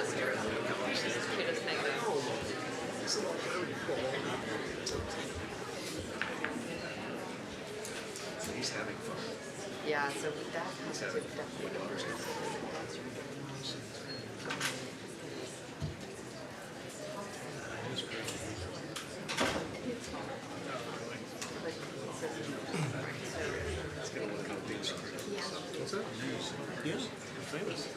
sister. She just hangs out. So he's having fun. Yeah, so that has to having definitely go daughters. It's gonna look up beach. What's that? Yes, famous.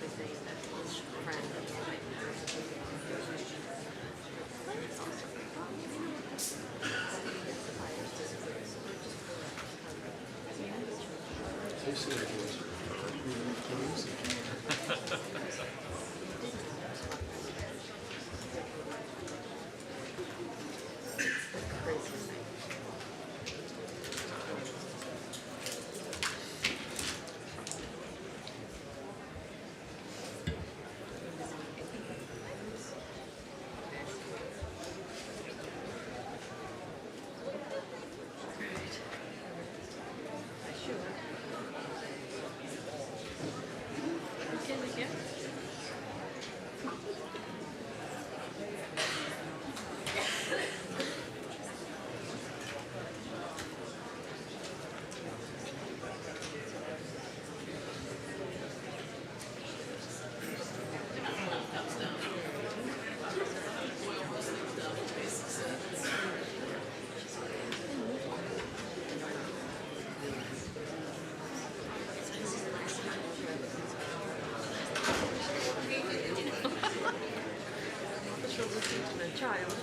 Child.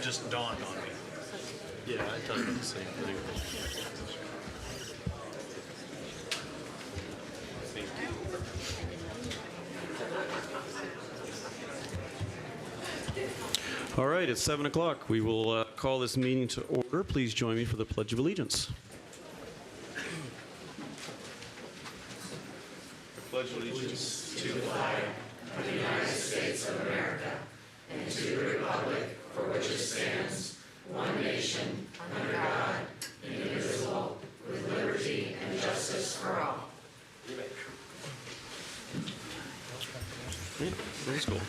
Just dawned on me. Yeah, I thought about the same thing. All right, it's 7 o'clock. We will call this meeting to order. Please join me for the Pledge of Allegiance. I pledge allegiance to the flag of the United States of America and to the republic for which it stands, one nation, under God, indivisible, with liberty and justice for all. That's cool.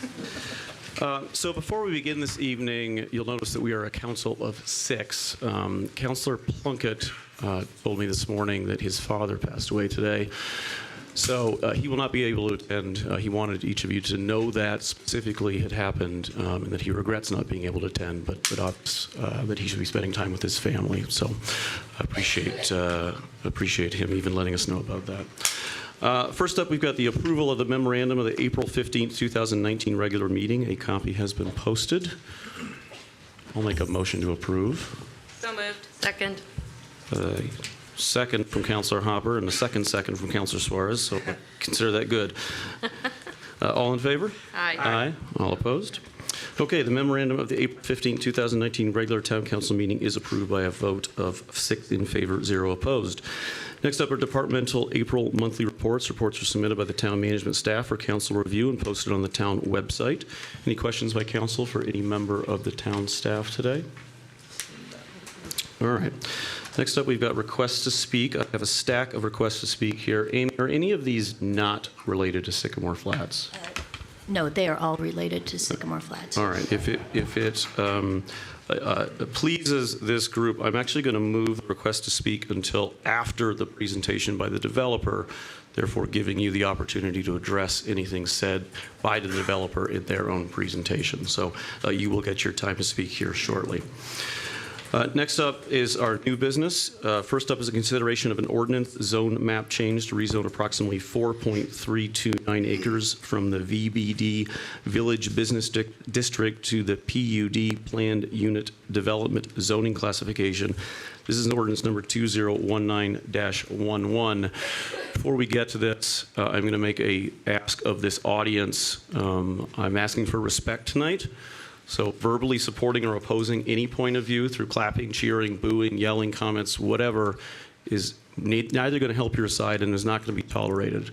So before we begin this evening, you'll notice that we are a council of 6. Councilor Plunkett told me this morning that his father passed away today. So he will not be able to attend. He wanted each of you to know that specifically had happened and that he regrets not being able to attend, but that he should be spending time with his family. So I appreciate him even letting us know about that. First up, we've got the approval of the memorandum of the April 15th, 2019 regular meeting. A copy has been posted. I'll make a motion to approve. So moved. Second. Second from Councilor Hopper and a second from Councilor Suarez, so consider that good. All in favor? Aye. Aye. All opposed? Okay, the memorandum of the April 15, 2019 regular town council meeting is approved by a vote of 6 in favor, 0 opposed. Next up are departmental April monthly reports. Reports are submitted by the town management staff for council review and posted on the town website. Any questions by council for any member of the town staff today? All right. Next up, we've got requests to speak. I have a stack of requests to speak here. Amy, are any of these not related to Sycamore Flats? No, they are all related to Sycamore Flats. All right. If it pleases this group, I'm actually going to move the request to speak until after the presentation by the developer, therefore giving you the opportunity to address anything said by the developer in their own presentation. So you will get your time to speak here shortly. Next up is our new business. First up is a consideration of an ordinance zone map change to rezone approximately 4.329 acres from the VBD Village Business District to the PUD Planned Unit Development Zoning Classification. This is an ordinance number 2019-11. Before we get to this, I'm going to make a ask of this audience. I'm asking for respect tonight. So verbally supporting or opposing any point of view through clapping, cheering, booing, yelling, comments, whatever, is neither going to help your side and is not going to be tolerated.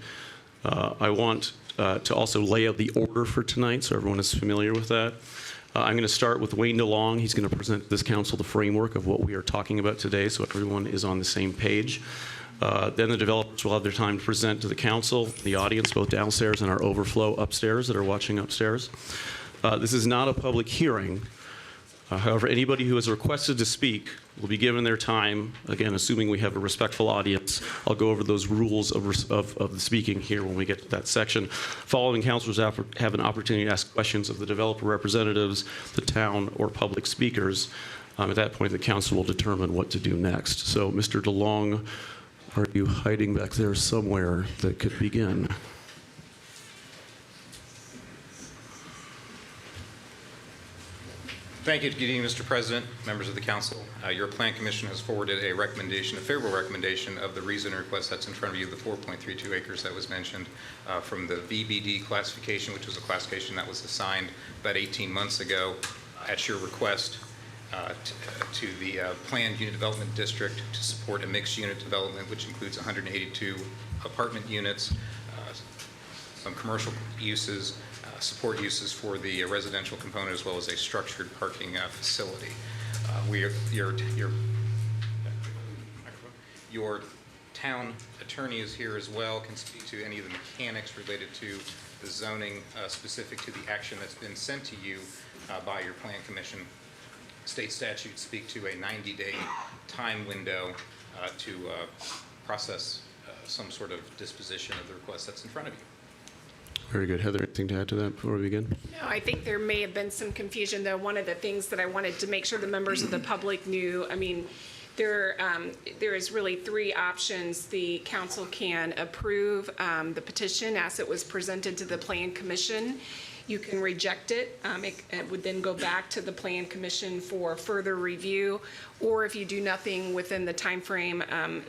I want to also lay out the order for tonight so everyone is familiar with that. I'm going to start with Wayne DeLong. He's going to present to this council the framework of what we are talking about today so everyone is on the same page. Then the developers will have their time to present to the council, the audience, both downstairs and our overflow upstairs that are watching upstairs. This is not a public hearing. However, anybody who has requested to speak will be given their time. Again, assuming we have a respectful audience, I'll go over those rules of the speaking here when we get to that section. Following, councilors have an opportunity to ask questions of the developer representatives, the town, or public speakers. At that point, the council will determine what to do next. So, Mr. DeLong, are you hiding back there somewhere that could begin? Thank you. Good evening, Mr. President, members of the council. Your Plan Commission has forwarded a recommendation, a favorable recommendation of the reason request that's in front of you, the 4.32 acres that was mentioned from the VBD classification, which was a classification that was assigned about 18 months ago at your request to the Planned Unit Development District to support a mixed unit development, which includes 182 apartment units, some commercial uses, support uses for the residential component, as well as a structured parking facility. Your town attorney is here as well, can speak to any of the mechanics related to the zoning specific to the action that's been sent to you by your Plan Commission. State statutes speak to a 90-day time window to process some sort of disposition of the request that's in front of you. Very good. Heather, anything to add to that before we begin? No, I think there may have been some confusion, though. One of the things that I wanted to make sure the members of the public knew, I mean, there is really three options. The council can approve the petition as it was presented to the Plan Commission. You can reject it. It would then go back to the Plan Commission for further review, or if you do nothing within the time frame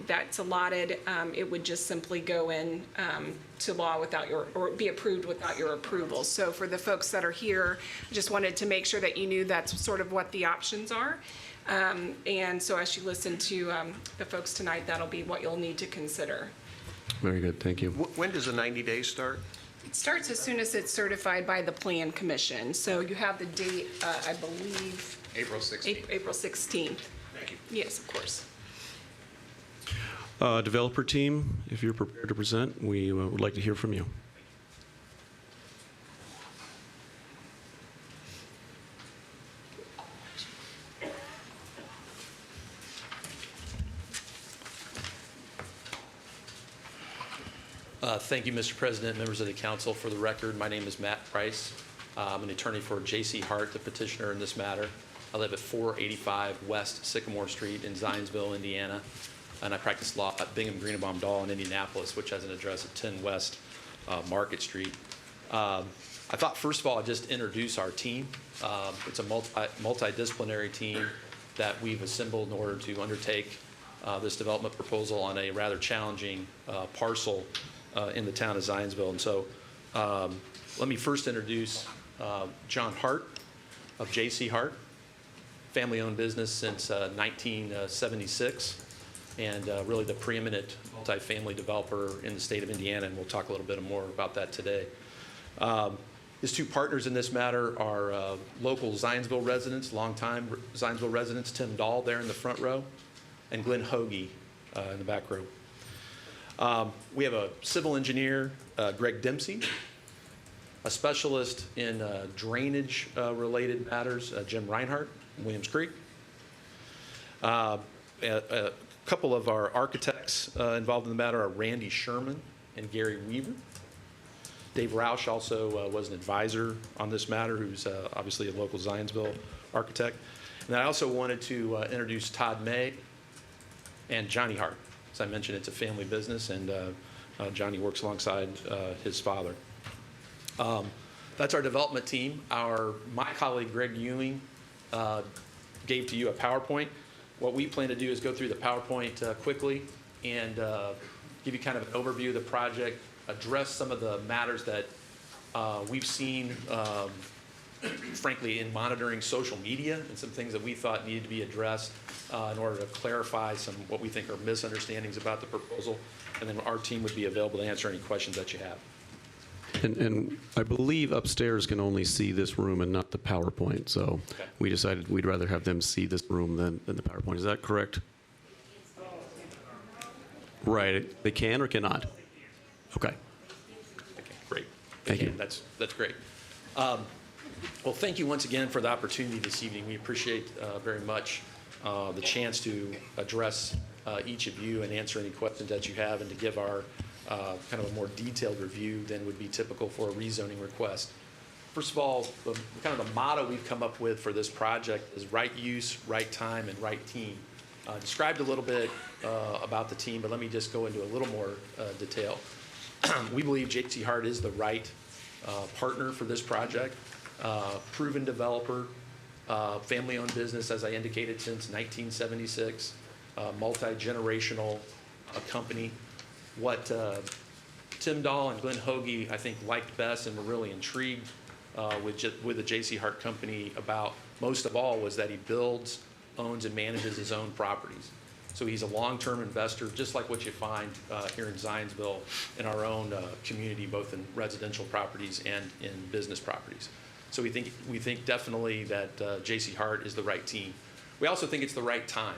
that's allotted, it would just simply go in to law without your, or be approved without your approval. So for the folks that are here, I just wanted to make sure that you knew that's sort of what the options are. And so as you listen to the folks tonight, that'll be what you'll need to consider. Very good. Thank you. When does the 90 days start? It starts as soon as it's certified by the Plan Commission. So you have the date, I believe, April 16th. April 16th. Thank you. Yes, of course. Developer team, if you're prepared to present, we would like to hear from you. Thank you, Mr. President, members of the council. For the record, my name is Matt Price. I'm an attorney for J.C. Hart, the petitioner in this matter. I live at 485 West Sycamore Street in Zionsville, Indiana, and I practice law at Bingham Greenbaum Dahl in Indianapolis, which has an address at 10 West Market Street. I thought, first of all, I'd just introduce our team. It's a multidisciplinary team that we've assembled in order to undertake this development proposal on a rather challenging parcel in the town of Zionsville. And so let me first introduce John Hart of J.C. Hart, family-owned business since 1976, and really the preeminent multifamily developer in the state of Indiana, and we'll talk a little bit more about that today. His two partners in this matter are local Zionsville residents, longtime Zionsville residents, Tim Dahl there in the front row, and Glenn Hoagie in the back row. We have a civil engineer, Greg Dempsey, a specialist in drainage-related matters, Jim Reinhardt, in Williams Creek. A couple of our architects involved in the matter are Randy Sherman and Gary Weaver. Dave Roush also was an advisor on this matter, who's obviously a local Zionsville architect. And I also wanted to introduce Todd May and Johnny Hart. As I mentioned, it's a family business, and Johnny works alongside his father. That's our development team. My colleague, Greg Ewing, gave to you a PowerPoint. What we plan to do is go through the PowerPoint quickly and give you kind of an overview of the project, address some of the matters that we've seen, frankly, in monitoring social media, and some things that we thought needed to be addressed in order to clarify some what we think are misunderstandings about the proposal. And then our team would be available to answer any questions that you have. And I believe upstairs can only see this room and not the PowerPoint, so Okay. we decided we'd rather have them see this room than the PowerPoint. Is that correct? Right, they can or cannot? Okay. Okay, great. Thank you. Again, that's great. Well, thank you once again for the opportunity this evening. We appreciate very much the chance to address each of you and answer any questions that you have and to give our kind of a more detailed review than would be typical for a rezoning request. First of all, kind of the motto we've come up with for this project is right use, right time, and right team. Described a little bit about the team, but let me just go into a little more detail. We believe J.C. Hart is the right partner for this project. Proven developer, family-owned business, as I indicated, since 1976, multi-generational company. What Tim Dahl and Glenn Hoagie, I think, liked best and were really intrigued with the J.C. Hart company about most of all was that he builds, owns, and manages his own properties. So he's a long-term investor, just like what you find here in Zionsville in our own community, both in residential properties and in business properties. So we think definitely that J.C. Hart is the right team. We also think it's the right time.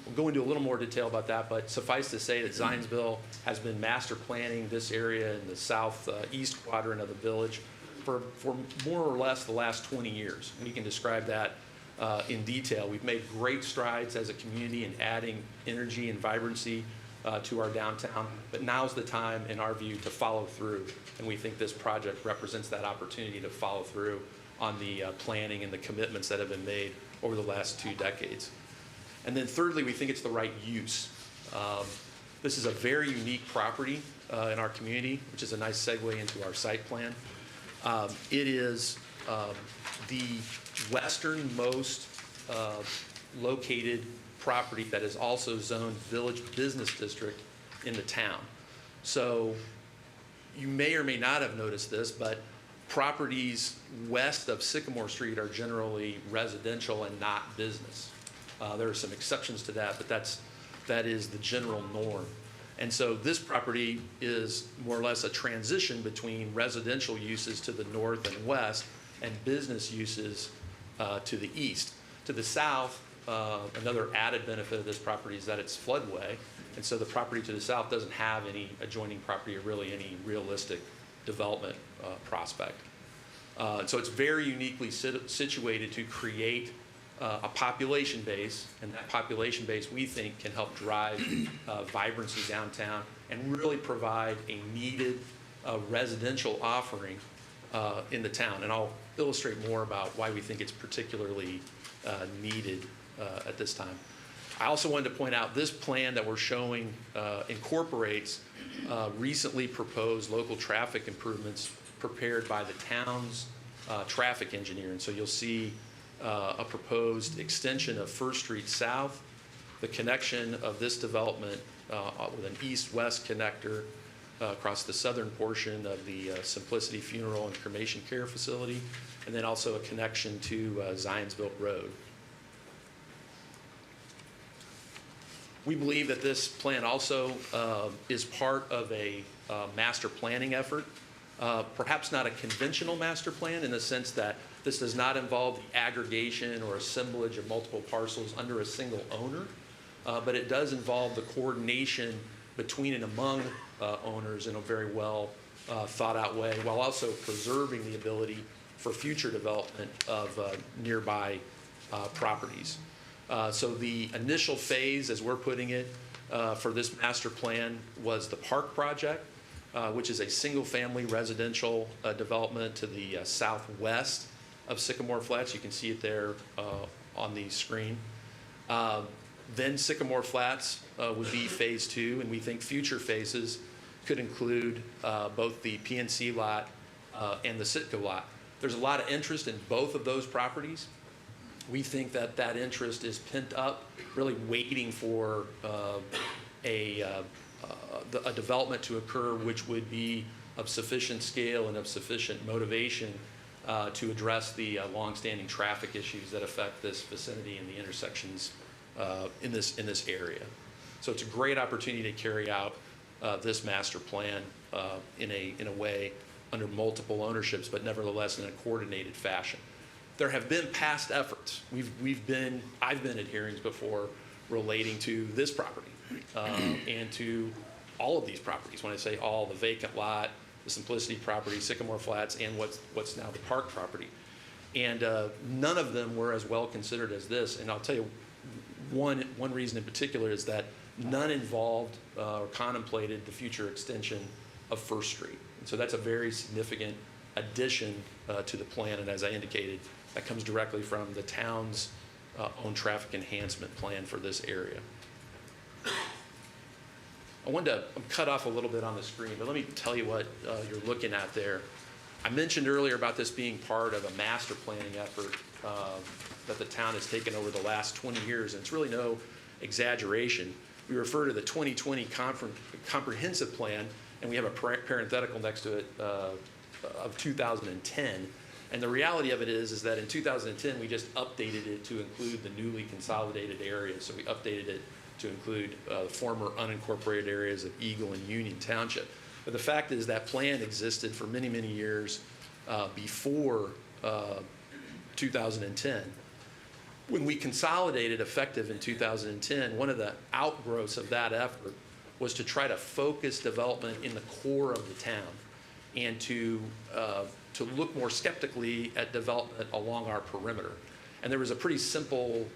We'll go into a little more detail about that, but suffice to say that Zionsville has been master planning this area in the southeast quadrant of the village for more or less the last 20 years. We can describe that in detail. We've made great strides as a community in adding energy and vibrancy to our downtown, but now's the time, in our view, to follow through, and we think this project represents that opportunity to follow through on the planning and the commitments that have been made over the last 2 decades. And then thirdly, we think it's the right use. This is a very unique property in our community, which is a nice segue into our site plan. It is the westernmost located property that is also zoned Village Business District in the town. So you may or may not have noticed this, but properties west of Sycamore Street are generally residential and not business. There are some exceptions to that, but that is the general norm. And so this property is more or less a transition between residential uses to the north and west and business uses to the east. To the south, another added benefit of this property is that it's floodway, and so the property to the south doesn't have any adjoining property or really any realistic development prospect. So it's very uniquely situated to create a population base, and that population base we think can help drive vibrancy downtown and really provide a needed residential offering in the town. And I'll illustrate more about why we think it's particularly needed at this time. I also wanted to point out this plan that we're showing incorporates recently proposed local traffic improvements prepared by the town's traffic engineer. And so you'll see a proposed extension of First Street South, the connection of this development with an east-west connector across the southern portion of the Simplicity Funeral and Cremation Care Facility, and then also a connection to Zionsville Road. We believe that this plan also is part of a master planning effort, perhaps not a conventional master plan in the sense that this does not involve the aggregation or assemblage of multiple parcels under a single owner, but it does involve the coordination between and among owners in a very well thought out way, while also preserving the ability for future development of nearby properties. So the initial phase, as we're putting it, for this master plan was the Park Project, which is a single-family residential development to the southwest of Sycamore Flats. You can see it there on the screen. Then Sycamore Flats would be phase 2, and we think future phases could include both the PNC lot and the Sitco lot. There's a lot of interest in both of those properties. We think that that interest is pent up, really waiting for a development to occur which would be of sufficient scale and of sufficient motivation to address the longstanding traffic issues that affect this vicinity and the intersections in this area. So it's a great opportunity to carry out this master plan in a way under multiple ownerships, but nevertheless in a coordinated fashion. There have been past efforts. I've been at hearings before relating to this property and to all of these properties. When I say all, the vacant lot, the Simplicity property, Sycamore Flats, and what's now the Park property. And none of them were as well considered as this. And I'll tell you one reason in particular is that none involved or contemplated the future extension of First Street. And so that's a very significant addition to the plan. And as I indicated, that comes directly from the town's own traffic enhancement plan for this area. I wanted to cut off a little bit on the screen, but let me tell you what you're looking at there. I mentioned earlier about this being part of a master planning effort that the town has taken over the last 20 years, and it's really no exaggeration. We refer to the 2020 comprehensive plan, and we have a parenthetical next to it of 2010. And the reality of it is that in 2010, we just updated it to include the newly consolidated areas. So we updated it to include former unincorporated areas of Eagle and Union Township. But the fact is that plan existed for many, many years before 2010. When we consolidated effective in 2010, one of the outgrowths of that effort was to try to focus development in the core of the town and to look more skeptically at development along our perimeter. And there was a pretty simple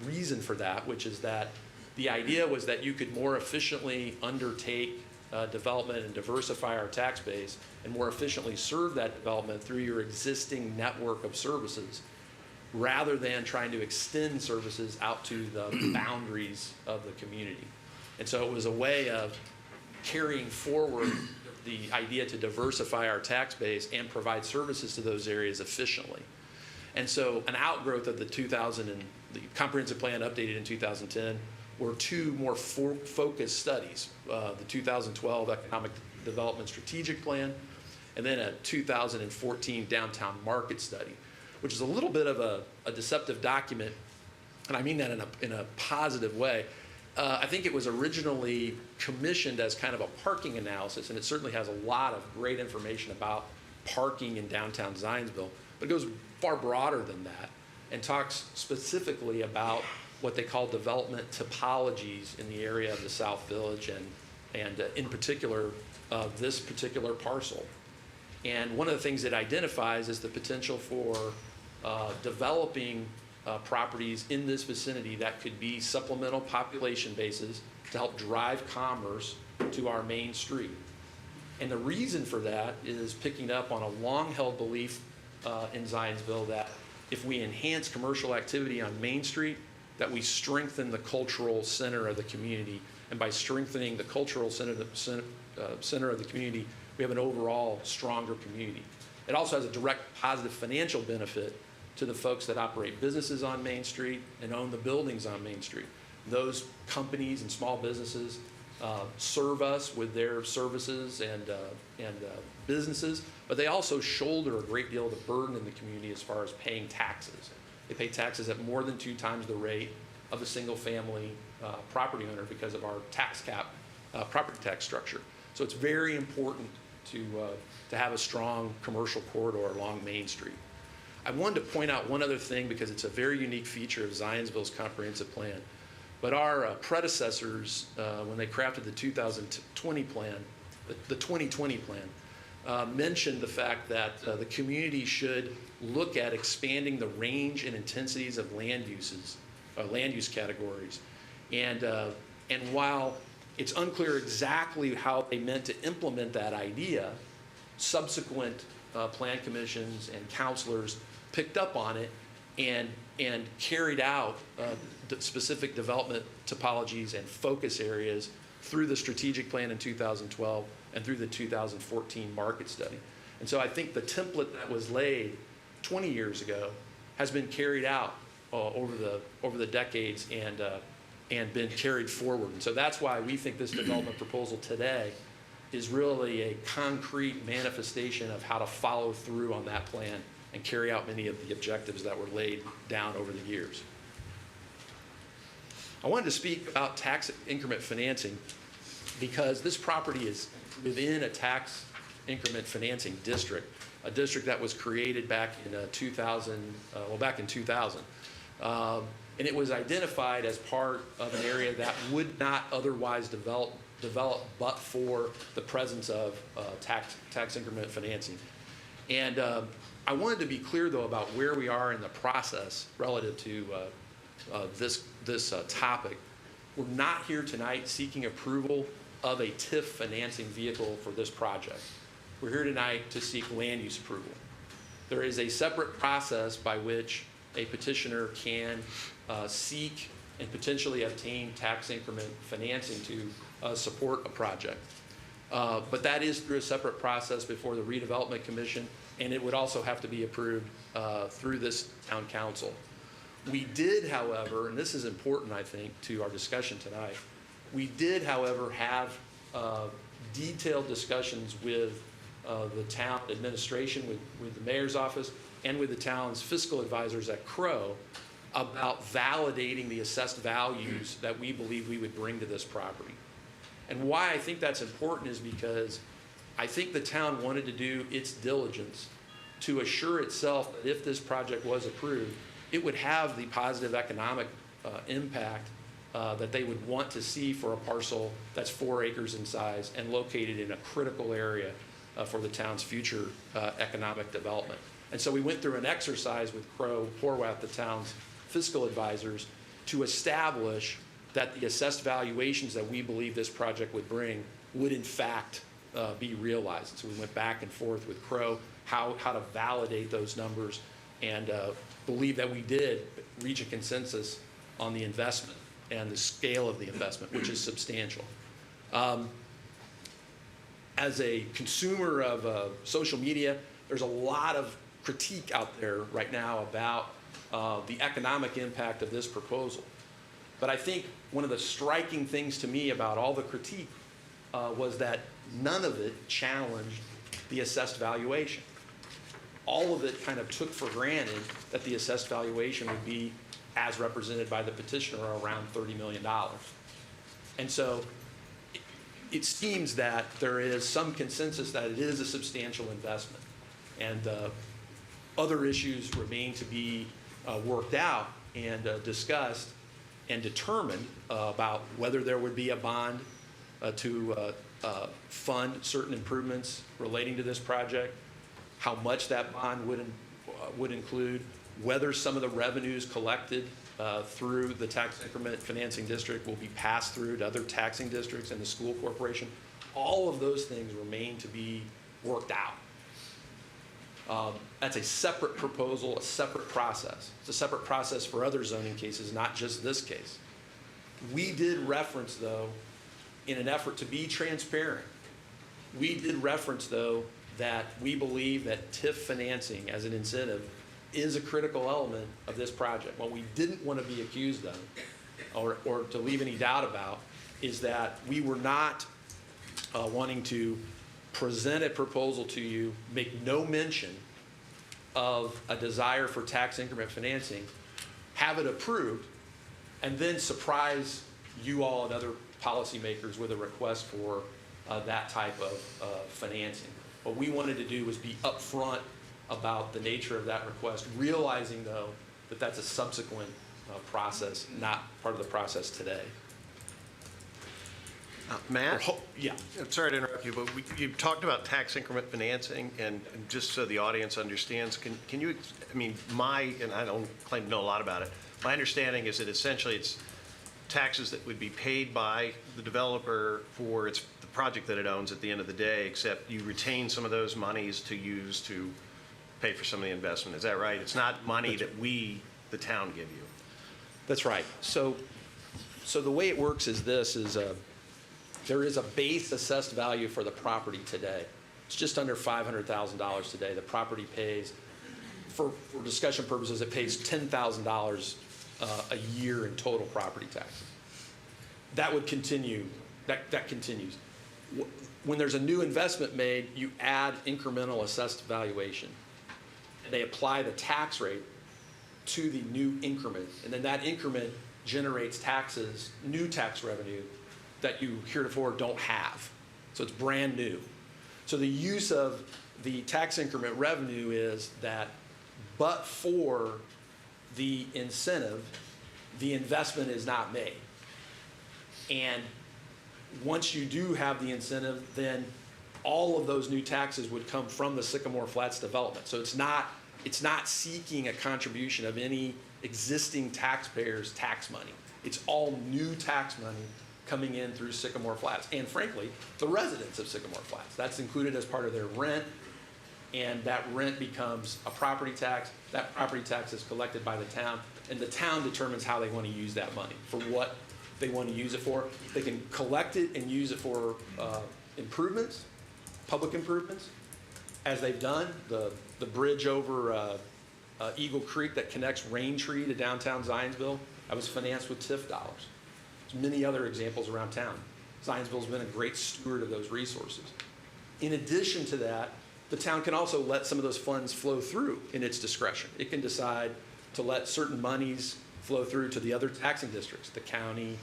reason for that, which is that the idea was that you could more efficiently undertake development and diversify our tax base and more efficiently serve that development through your existing network of services rather than trying to extend services out to the boundaries of the community. And so it was a way of carrying forward the idea to diversify our tax base and provide services to those areas efficiently. And so an outgrowth of the the comprehensive plan updated in 2010 were two more focused studies, the 2012 Economic Development Strategic Plan, and then a 2014 Downtown Market Study, which is a little bit of a deceptive document, and I mean that in a positive way. I think it was originally commissioned as kind of a parking analysis, and it certainly has a lot of great information about parking in downtown Zionsville, but it goes far broader than that and talks specifically about what they call development topologies in the area of the South Village and in particular this particular parcel. And one of the things it identifies is the potential for developing properties in this vicinity that could be supplemental population bases to help drive commerce to our main street. And the reason for that is picking up on a long-held belief in Zionsville that if we enhance commercial activity on Main Street, that we strengthen the cultural center of the community. And by strengthening the cultural center of the community, we have an overall stronger community. It also has a direct positive financial benefit to the folks that operate businesses on Main Street and own the buildings on Main Street. Those companies and small businesses serve us with their services and businesses, but they also shoulder a great deal of the burden in the community as far as paying taxes. They pay taxes at more than 2 times the rate of a single-family property owner because of our tax cap property tax structure. So it's very important to have a strong commercial corridor along Main Street. I wanted to point out one other thing because it's a very unique feature of Zionsville's comprehensive plan. But our predecessors, when they crafted the 2020 plan, the 2020 plan, mentioned the fact that the community should look at expanding the range and intensities of land use categories. And while it's unclear exactly how they meant to implement that idea, subsequent plan commissions and counselors picked up on it and carried out specific development topologies and focus areas through the strategic plan in 2012 and through the 2014 market study. And so I think the template that was laid 20 years ago has been carried out over the decades and been carried forward. And so that's why we think this development proposal today is really a concrete manifestation of how to follow through on that plan and carry out many of the objectives that were laid down over the years. I wanted to speak about tax increment financing because this property is within a tax increment financing district, a district that was created back in 2000. And it was identified as part of an area that would not otherwise develop but for the presence of tax increment financing. And I wanted to be clear, though, about where we are in the process relative to this topic. We're not here tonight seeking approval of a TIF financing vehicle for this project. We're here tonight to seek land use approval. There is a separate process by which a petitioner can seek and potentially obtain tax increment financing to support a project. But that is through a separate process before the Redevelopment Commission, and it would also have to be approved through this town council. We did, however, and this is important, I think, to our discussion tonight, we did, however, have detailed discussions with the town administration, with the mayor's office, and with the town's fiscal advisors at Crow about validating the assessed values that we believe we would bring to this property. And why I think that's important is because I think the town wanted to do its diligence to assure itself that if this project was approved, it would have the positive economic impact that they would want to see for a parcel that's 4 acres in size and located in a critical area for the town's future economic development. And so we went through an exercise with Crow Horwath, the town's fiscal advisors, to establish that the assessed valuations that we believe this project would bring would in fact be realized. So we went back and forth with Crow how to validate those numbers, and believe that we did reach a consensus on the investment and the scale of the investment, which is substantial. As a consumer of social media, there's a lot of critique out there right now about the economic impact of this proposal. But I think one of the striking things to me about all the critique was that none of it challenged the assessed valuation. All of it kind of took for granted that the assessed valuation would be, as represented by the petitioner, around $30 million. And so it seems that there is some consensus that it is a substantial investment. And other issues remain to be worked out and discussed and determined about whether there would be a bond to fund certain improvements relating to this project, how much that bond would include, whether some of the revenues collected through the tax increment financing district will be passed through to other taxing districts and the school corporation. All of those things remain to be worked out. That's a separate proposal, a separate process. It's a separate process for other zoning cases, not just this case. We did reference, though, in an effort to be transparent, we did reference, though, that we believe that TIF financing as an incentive is a critical element of this project. What we didn't want to be accused of, or to leave any doubt about, is that we were not wanting to present a proposal to you, make no mention of a desire for tax increment financing, have it approved, and then surprise you all and other policymakers with a request for that type of financing. What we wanted to do was be upfront about the nature of that request, realizing, though, that that's a subsequent process, not part of the process today. Matt? Yeah. I'm sorry to interrupt you, but you talked about tax increment financing, and just so the audience understands, can you, I mean, and I don't claim to know a lot about it, my understanding is that essentially it's taxes that would be paid by the developer for the project that it owns at the end of the day, except you retain some of those monies to use to pay for some of the investment. Is that right? It's not money that we, the town, give you. That's right. So the way it works is this, there is a base assessed value for the property today. It's just under $500,000 today. The property pays, for discussion purposes, it pays $10,000 a year in total property tax. That would continue, that continues. When there's a new investment made, you add incremental assessed valuation. And they apply the tax rate to the new increment. And then that increment generates taxes, new tax revenue, that you heretofore don't have. So it's brand new. So the use of the tax increment revenue is that, but for the incentive, the investment is not made. And once you do have the incentive, then all of those new taxes would come from the Sycamore Flats development. So it's not seeking a contribution of any existing taxpayers' tax money. It's all new tax money coming in through Sycamore Flats. And frankly, the residents of Sycamore Flats. That's included as part of their rent, and that rent becomes a property tax. That property tax is collected by the town, and the town determines how they want to use that money, for what they want to use it for. They can collect it and use it for improvements, public improvements, as they've done. The bridge over Eagle Creek that connects Raintree to downtown Zionsville, that was financed with TIF dollars. There's many other examples around town. Zionsville's been a great steward of those resources. In addition to that, the town can also let some of those funds flow through in its discretion. It can decide to let certain monies flow through to the other taxing districts, the county,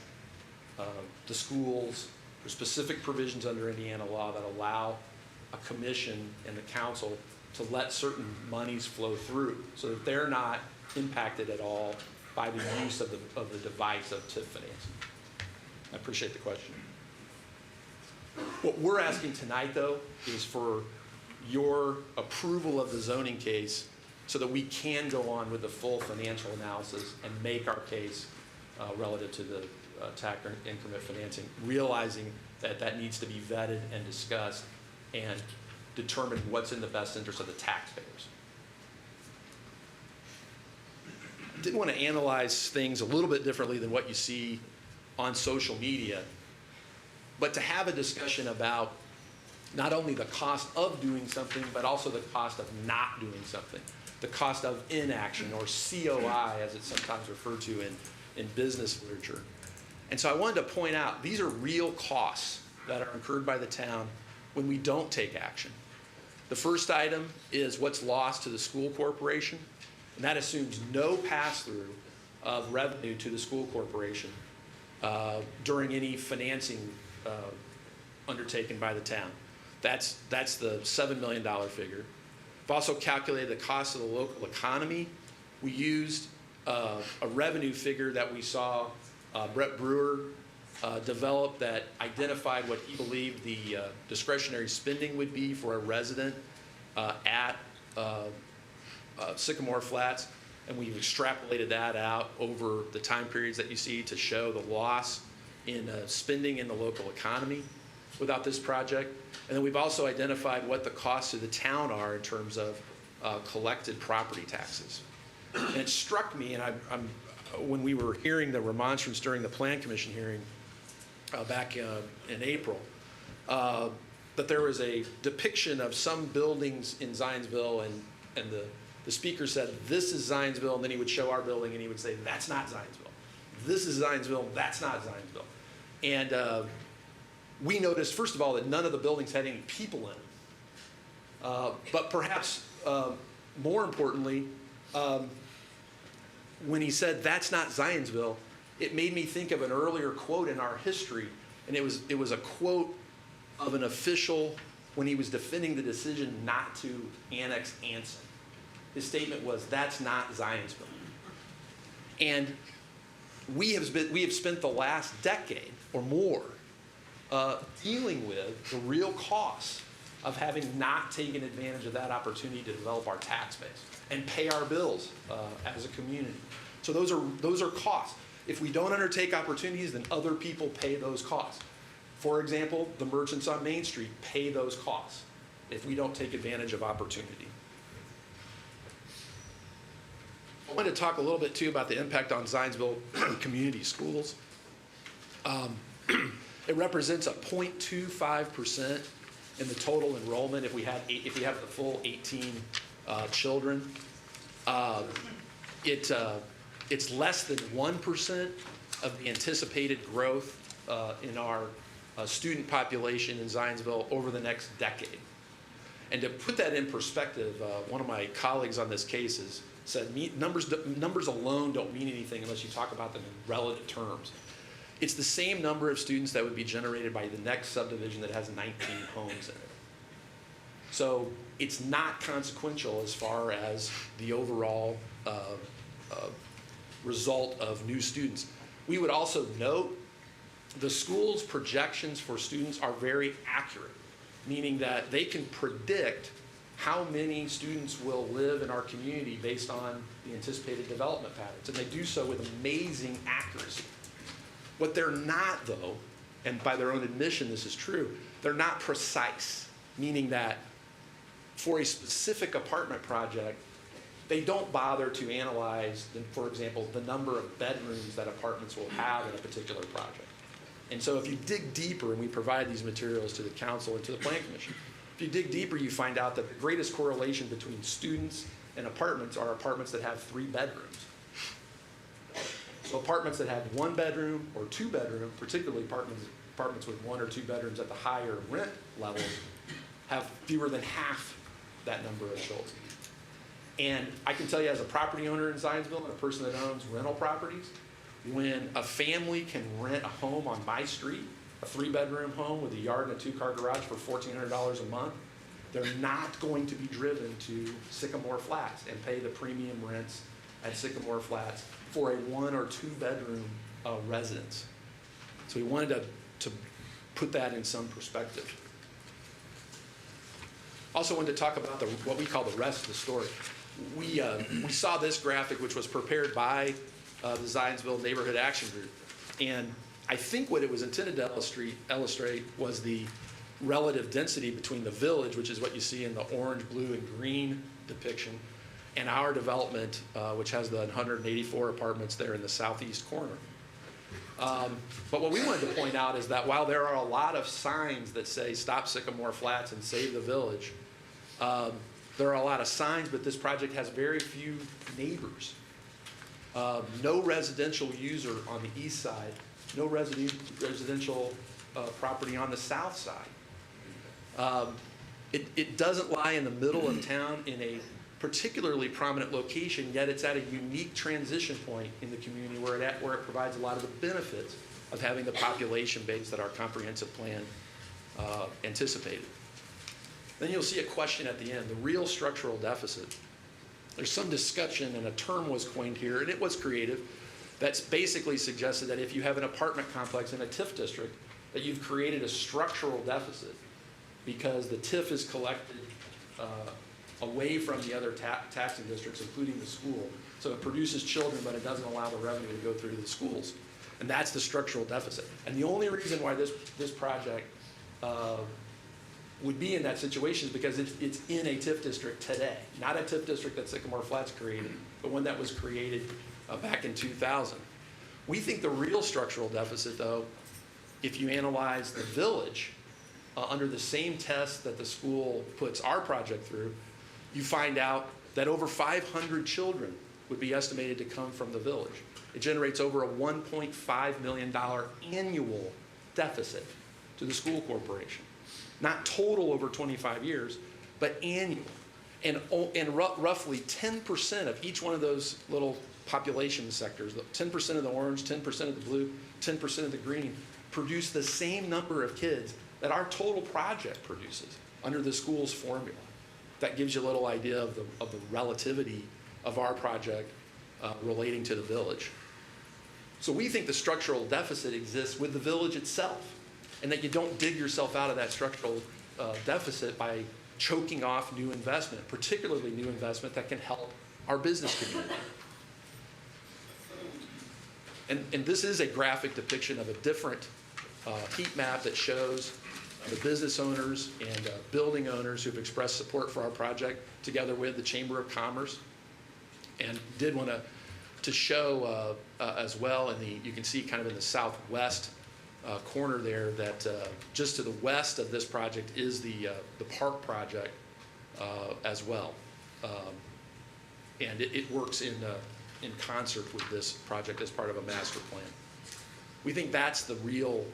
the schools. There's specific provisions under Indiana law that allow a commission and the council to let certain monies flow through so that they're not impacted at all by the use of the device of TIF financing. I appreciate the question. What we're asking tonight, though, is for your approval of the zoning case so that we can go on with the full financial analysis and make our case relative to the tax increment financing, realizing that that needs to be vetted and discussed and determine what's in the best interest of the taxpayers. I did want to analyze things a little bit differently than what you see on social media, but to have a discussion about not only the cost of doing something, but also the cost of not doing something, the cost of inaction, or COI, as it's sometimes referred to in business literature. And so I wanted to point out, these are real costs that are incurred by the town when we don't take action. The first item is what's lost to the school corporation, and that assumes no pass-through of revenue to the school corporation during any financing undertaken by the town. That's the $7 million figure. We've also calculated the cost of the local economy. We used a revenue figure that we saw Brett Brewer develop that identified what he believed the discretionary spending would be for a resident at Sycamore Flats, and we've extrapolated that out over the time periods that you see to show the loss in spending in the local economy without this project. And then we've also identified what the costs to the town are in terms of collected property taxes. And it struck me, and when we were hearing the remonstrance during the Plan Commission hearing back in April, that there was a depiction of some buildings in Zionsville, and the speaker said, "This is Zionsville," and then he would show our building and he would say, "That's not Zionsville. This is Zionsville, that's not Zionsville." And we noticed, first of all, that none of the buildings had any people in them. But perhaps more importantly, when he said, "That's not Zionsville," it made me think of an earlier quote in our history, and it was a quote of an official when he was defending the decision not to annex Anson. His statement was, "That's not Zionsville." And we have spent the last decade or more dealing with the real costs of having not taken advantage of that opportunity to develop our tax base and pay our bills as a community. So those are costs. If we don't undertake opportunities, then other people pay those costs. For example, the merchants on Main Street pay those costs if we don't take advantage of opportunity. I want to talk a little bit too about the impact on Zionsville community schools. It represents a 0.25% in the total enrollment if we have the full 18 children. It's less than 1% of the anticipated growth in our student population in Zionsville over the next decade. And to put that in perspective, one of my colleagues on this case said numbers alone don't mean anything unless you talk about them in relative terms. It's the same number of students that would be generated by the next subdivision that has 19 homes in it. So it's not consequential as far as the overall result of new students. We would also note the school's projections for students are very accurate, meaning that they can predict how many students will live in our community based on the anticipated development patterns, and they do so with amazing accuracy. What they're not, though, and by their own admission this is true, they're not precise, meaning that for a specific apartment project, they don't bother to analyze, for example, the number of bedrooms that apartments will have in a particular project. And so if you dig deeper, and we provide these materials to the council and to the Plan Commission, if you dig deeper, you find out that the greatest correlation between students and apartments are apartments that have 3 bedrooms. So apartments that have 1 bedroom or 2 bedroom, particularly apartments with 1 or 2 bedrooms at the higher rent levels, have fewer than half that number of children. And I can tell you, as a property owner in Zionsville and a person that owns rental properties, when a family can rent a home on my street, a 3-bedroom home with a yard and a 2-car garage for $1,400 a month, they're not going to be driven to Sycamore Flats and pay the premium rents at Sycamore Flats for a 1 or 2-bedroom residence. So we wanted to put that in some perspective. Also wanted to talk about what we call the rest of the story. We saw this graphic, which was prepared by the Zionsville Neighborhood Action Group. And I think what it was intended to illustrate was the relative density between the village, which is what you see in the orange, blue, and green depiction, and our development, which has the 184 apartments there in the southeast corner. But what we wanted to point out is that while there are a lot of signs that say stop Sycamore Flats and save the village, there are a lot of signs, but this project has very few neighbors. No residential user on the east side, no residential property on the south side. It doesn't lie in the middle of town in a particularly prominent location, yet it's at a unique transition point in the community where it provides a lot of the benefits of having the population base that our comprehensive plan anticipated. Then you'll see a question at the end, the real structural deficit. There's some discussion, and a term was coined here, and it was creative, that's basically suggested that if you have an apartment complex in a TIF district, that you've created a structural deficit because the TIF is collected away from the other taxing districts, including the school. So it produces children, but it doesn't allow the revenue to go through to the schools. And that's the structural deficit. And the only reason why this project would be in that situation is because it's in a TIF district today. Not a TIF district that Sycamore Flats created, but one that was created back in 2000. We think the real structural deficit, though, if you analyze the village under the same test that the school puts our project through, you find out that over 500 children would be estimated to come from the village. It generates over a $1.5 million annual deficit to the school corporation. Not total over 25 years, but annual. And roughly 10% of each one of those little population sectors, 10% of the orange, 10% of the blue, 10% of the green, produce the same number of kids that our total project produces under the school's formula. That gives you a little idea of the relativity of our project relating to the village. So we think the structural deficit exists with the village itself, and that you don't dig yourself out of that structural deficit by choking off new investment, particularly new investment that can help our business community. And this is a graphic depiction of a different heat map that shows the business owners and building owners who've expressed support for our project, together with the Chamber of Commerce. And did want to show as well, you can see kind of in the southwest corner there that just to the west of this project is the park project as well. And it works in concert with this project as part of a master plan. We think that's the real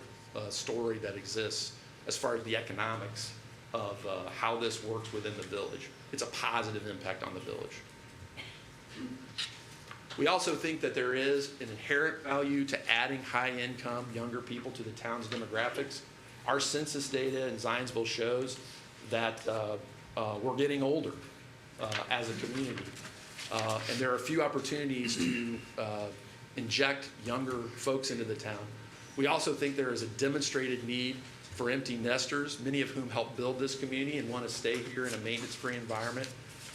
story that exists as far as the economics of how this works within the village. It's a positive impact on the village. We also think that there is an inherent value to adding high-income, younger people to the town's demographics. Our census data in Zionsville shows that we're getting older as a community. And there are a few opportunities to inject younger folks into the town. We also think there is a demonstrated need for empty nesters, many of whom helped build this community and want to stay here in a maintenance-free environment,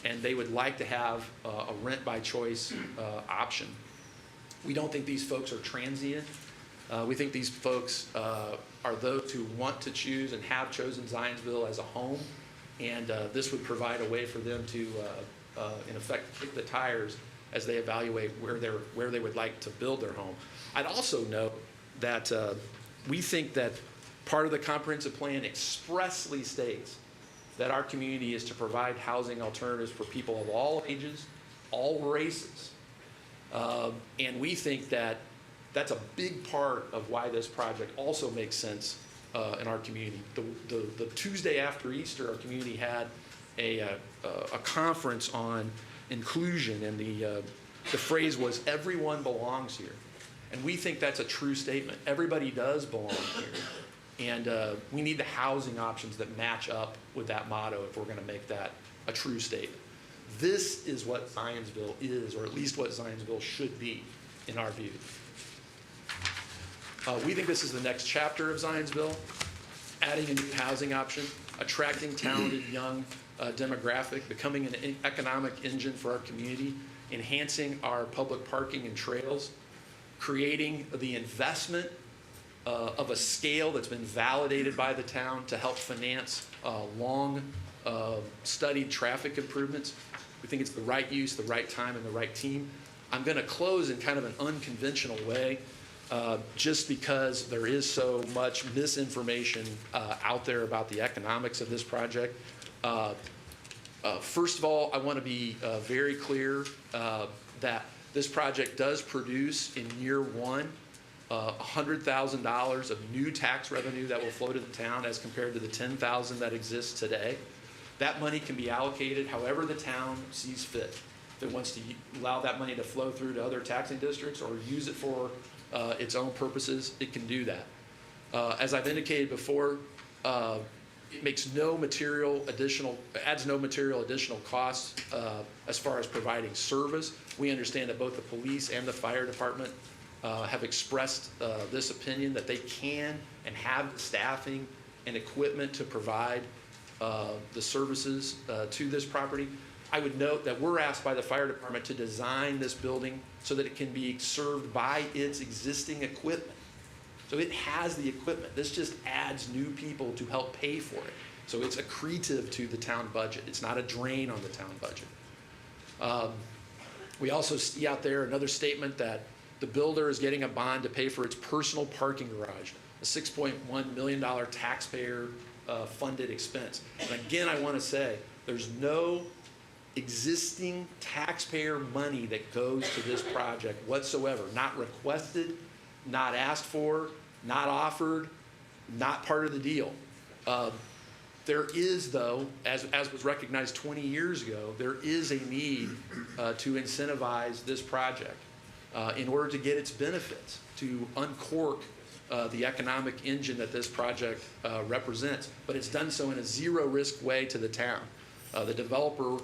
and they would like to have a rent-by-choice option. We don't think these folks are transient. We think these folks are those who want to choose and have chosen Zionsville as a home, and this would provide a way for them to, in effect, kick the tires as they evaluate where they would like to build their home. I'd also note that we think that part of the comprehensive plan expressly states that our community is to provide housing alternatives for people of all ages, all races. And we think that that's a big part of why this project also makes sense in our community. The Tuesday after Easter, our community had a conference on inclusion, and the phrase was, "Everyone belongs here." And we think that's a true statement. Everybody does belong here. And we need the housing options that match up with that motto if we're going to make that a true statement. This is what Zionsville is, or at least what Zionsville should be, in our view. We think this is the next chapter of Zionsville, adding a new housing option, attracting talented young demographic, becoming an economic engine for our community, enhancing our public parking and trails, creating the investment of a scale that's been validated by the town to help finance long studied traffic improvements. We think it's the right use, the right time, and the right team. I'm going to close in kind of an unconventional way, just because there is so much misinformation out there about the economics of this project. First of all, I want to be very clear that this project does produce in year one $100,000 of new tax revenue that will flow to the town as compared to the $10,000 that exists today. That money can be allocated however the town sees fit. If it wants to allow that money to flow through to other taxing districts or use it for its own purposes, it can do that. As I've indicated before, it makes no material additional, adds no material additional costs as far as providing service. We understand that both the police and the fire department have expressed this opinion that they can and have the staffing and equipment to provide the services to this property. I would note that we're asked by the fire department to design this building so that it can be served by its existing equipment. So it has the equipment. This just adds new people to help pay for it. So it's accretive to the town budget. It's not a drain on the town budget. We also see out there another statement that the builder is getting a bond to pay for its personal parking garage, a $6.1 million taxpayer funded expense. And again, I want to say there's no existing taxpayer money that goes to this project whatsoever, not requested, not asked for, not offered, not part of the deal. There is, though, as was recognized 20 years ago, there is a need to incentivize this project in order to get its benefits, to uncork the economic engine that this project represents. But it's done so in a zero-risk way to the town. The developer,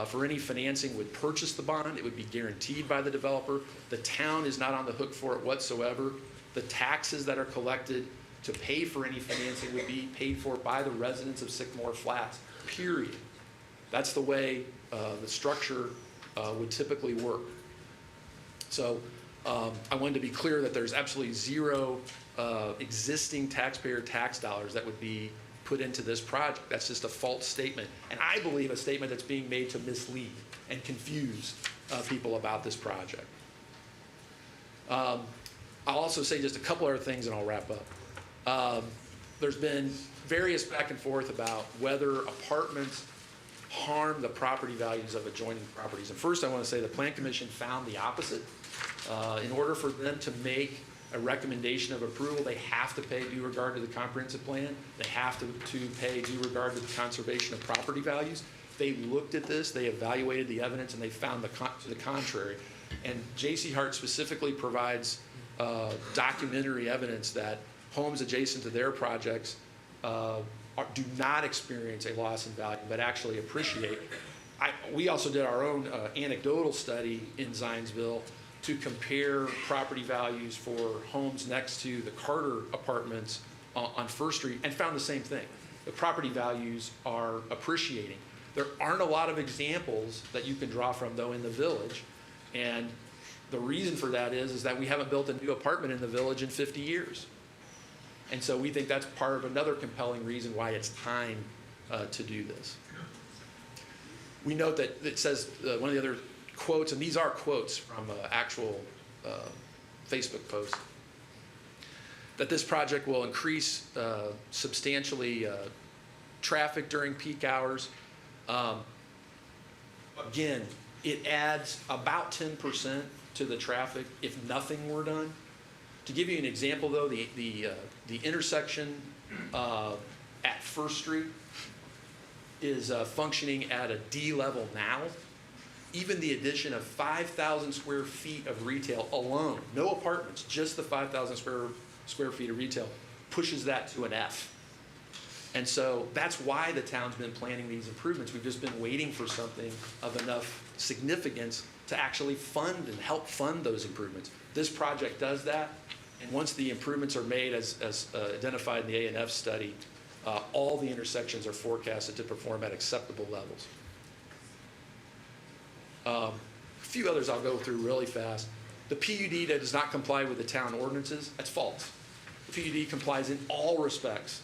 for any financing, would purchase the bond. It would be guaranteed by the developer. The town is not on the hook for it whatsoever. The taxes that are collected to pay for any financing would be paid for by the residents of Sycamore Flats, period. That's the way the structure would typically work. So I wanted to be clear that there's absolutely zero existing taxpayer tax dollars that would be put into this project. That's just a false statement. And I believe a statement that's being made to mislead and confuse people about this project. I'll also say just a couple other things and I'll wrap up. There's been various back and forth about whether apartments harm the property values of adjoining properties. And first I want to say the Plan Commission found the opposite. In order for them to make a recommendation of approval, they have to pay due regard to the comprehensive plan. They have to pay due regard to the conservation of property values. They looked at this, they evaluated the evidence, and they found to the contrary. And J.C. Hart specifically provides documentary evidence that homes adjacent to their projects do not experience a loss in value, but actually appreciate. We also did our own anecdotal study in Zionsville to compare property values for homes next to the Carter apartments on First Street and found the same thing. The property values are appreciating. There aren't a lot of examples that you can draw from, though, in the village. And the reason for that is that we haven't built a new apartment in the village in 50 years. And so we think that's part of another compelling reason why it's time to do this. We note that it says, one of the other quotes, and these are quotes from actual Facebook posts, that this project will increase substantially traffic during peak hours. Again, it adds about 10% to the traffic if nothing were done. To give you an example, though, the intersection at First Street is functioning at a D level now. Even the addition of 5,000 square feet of retail alone, no apartments, just the 5,000 square feet of retail, pushes that to an F. And so that's why the town's been planning these improvements. We've just been waiting for something of enough significance to actually fund and help fund those improvements. This project does that, and once the improvements are made as identified in the A&F study, all the intersections are forecasted to perform at acceptable levels. A few others I'll go through really fast. The PUD that does not comply with the town ordinances, that's false. The PUD complies in all respects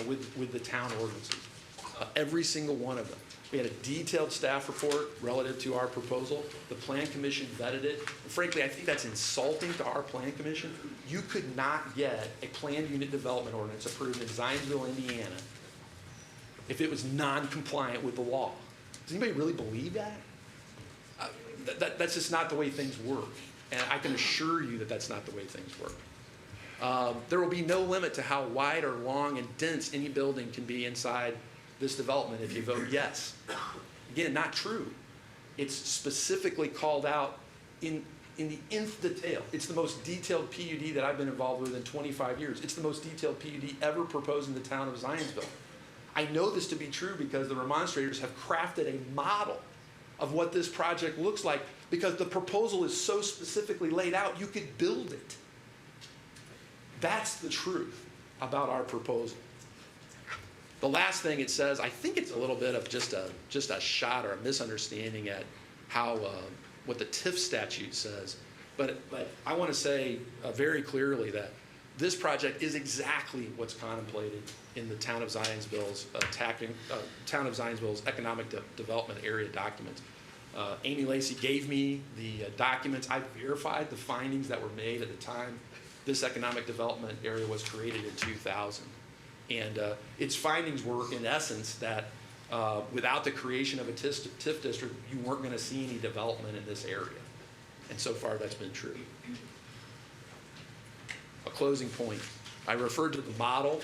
with the town ordinances, every single one of them. We had a detailed staff report relative to our proposal. The Plan Commission vetted it. And frankly, I think that's insulting to our Plan Commission. You could not get a planned unit development ordinance approved in Zionsville, Indiana, if it was non-compliant with the law. Does anybody really believe that? That's just not the way things work. And I can assure you that that's not the way things work. There will be no limit to how wide or long and dense any building can be inside this development if you vote yes. Again, not true. It's specifically called out in the nth detail. It's the most detailed PUD that I've been involved with in 25 years. It's the most detailed PUD ever proposed in the town of Zionsville. I know this to be true because the remonstrators have crafted a model of what this project looks like because the proposal is so specifically laid out, you could build it. That's the truth about our proposal. The last thing it says, I think it's a little bit of just a shot or a misunderstanding at how what the TIF statute says. But I want to say very clearly that this project is exactly what's contemplated in the town of Zionsville's economic development area documents. Amy Lacey gave me the documents. I verified the findings that were made at the time this economic development area was created in 2000. And its findings were, in essence, that without the creation of a TIF district, you weren't going to see any development in this area. And so far, that's been true. A closing point. I referred to the model.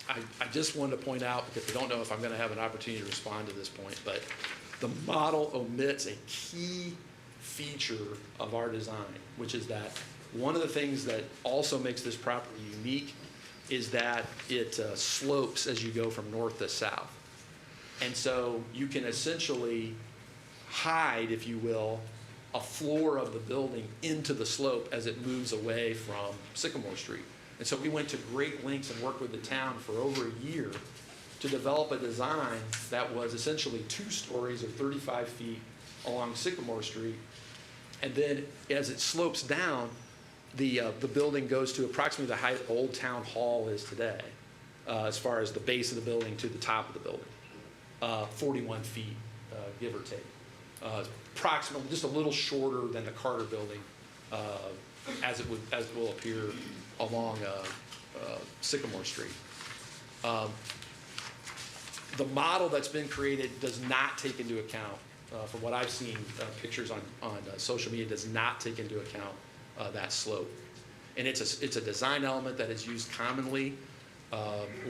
I just wanted to point out, because I don't know if I'm going to have an opportunity to respond to this point, but the model omits a key feature of our design, which is that one of the things that also makes this property unique is that it slopes as you go from north to south. And so you can essentially hide, if you will, a floor of the building into the slope as it moves away from Sycamore Street. And so we went to great lengths and worked with the town for over a year to develop a design that was essentially 2 stories or 35 feet along Sycamore Street. And then as it slopes down, the building goes to approximately the height of Old Town Hall is today, as far as the base of the building to the top of the building, 41 feet, give or take. Approximately, just a little shorter than the Carter building, as it will appear along Sycamore Street. The model that's been created does not take into account, from what I've seen, pictures on social media, does not take into account that slope. And it's a design element that is used commonly.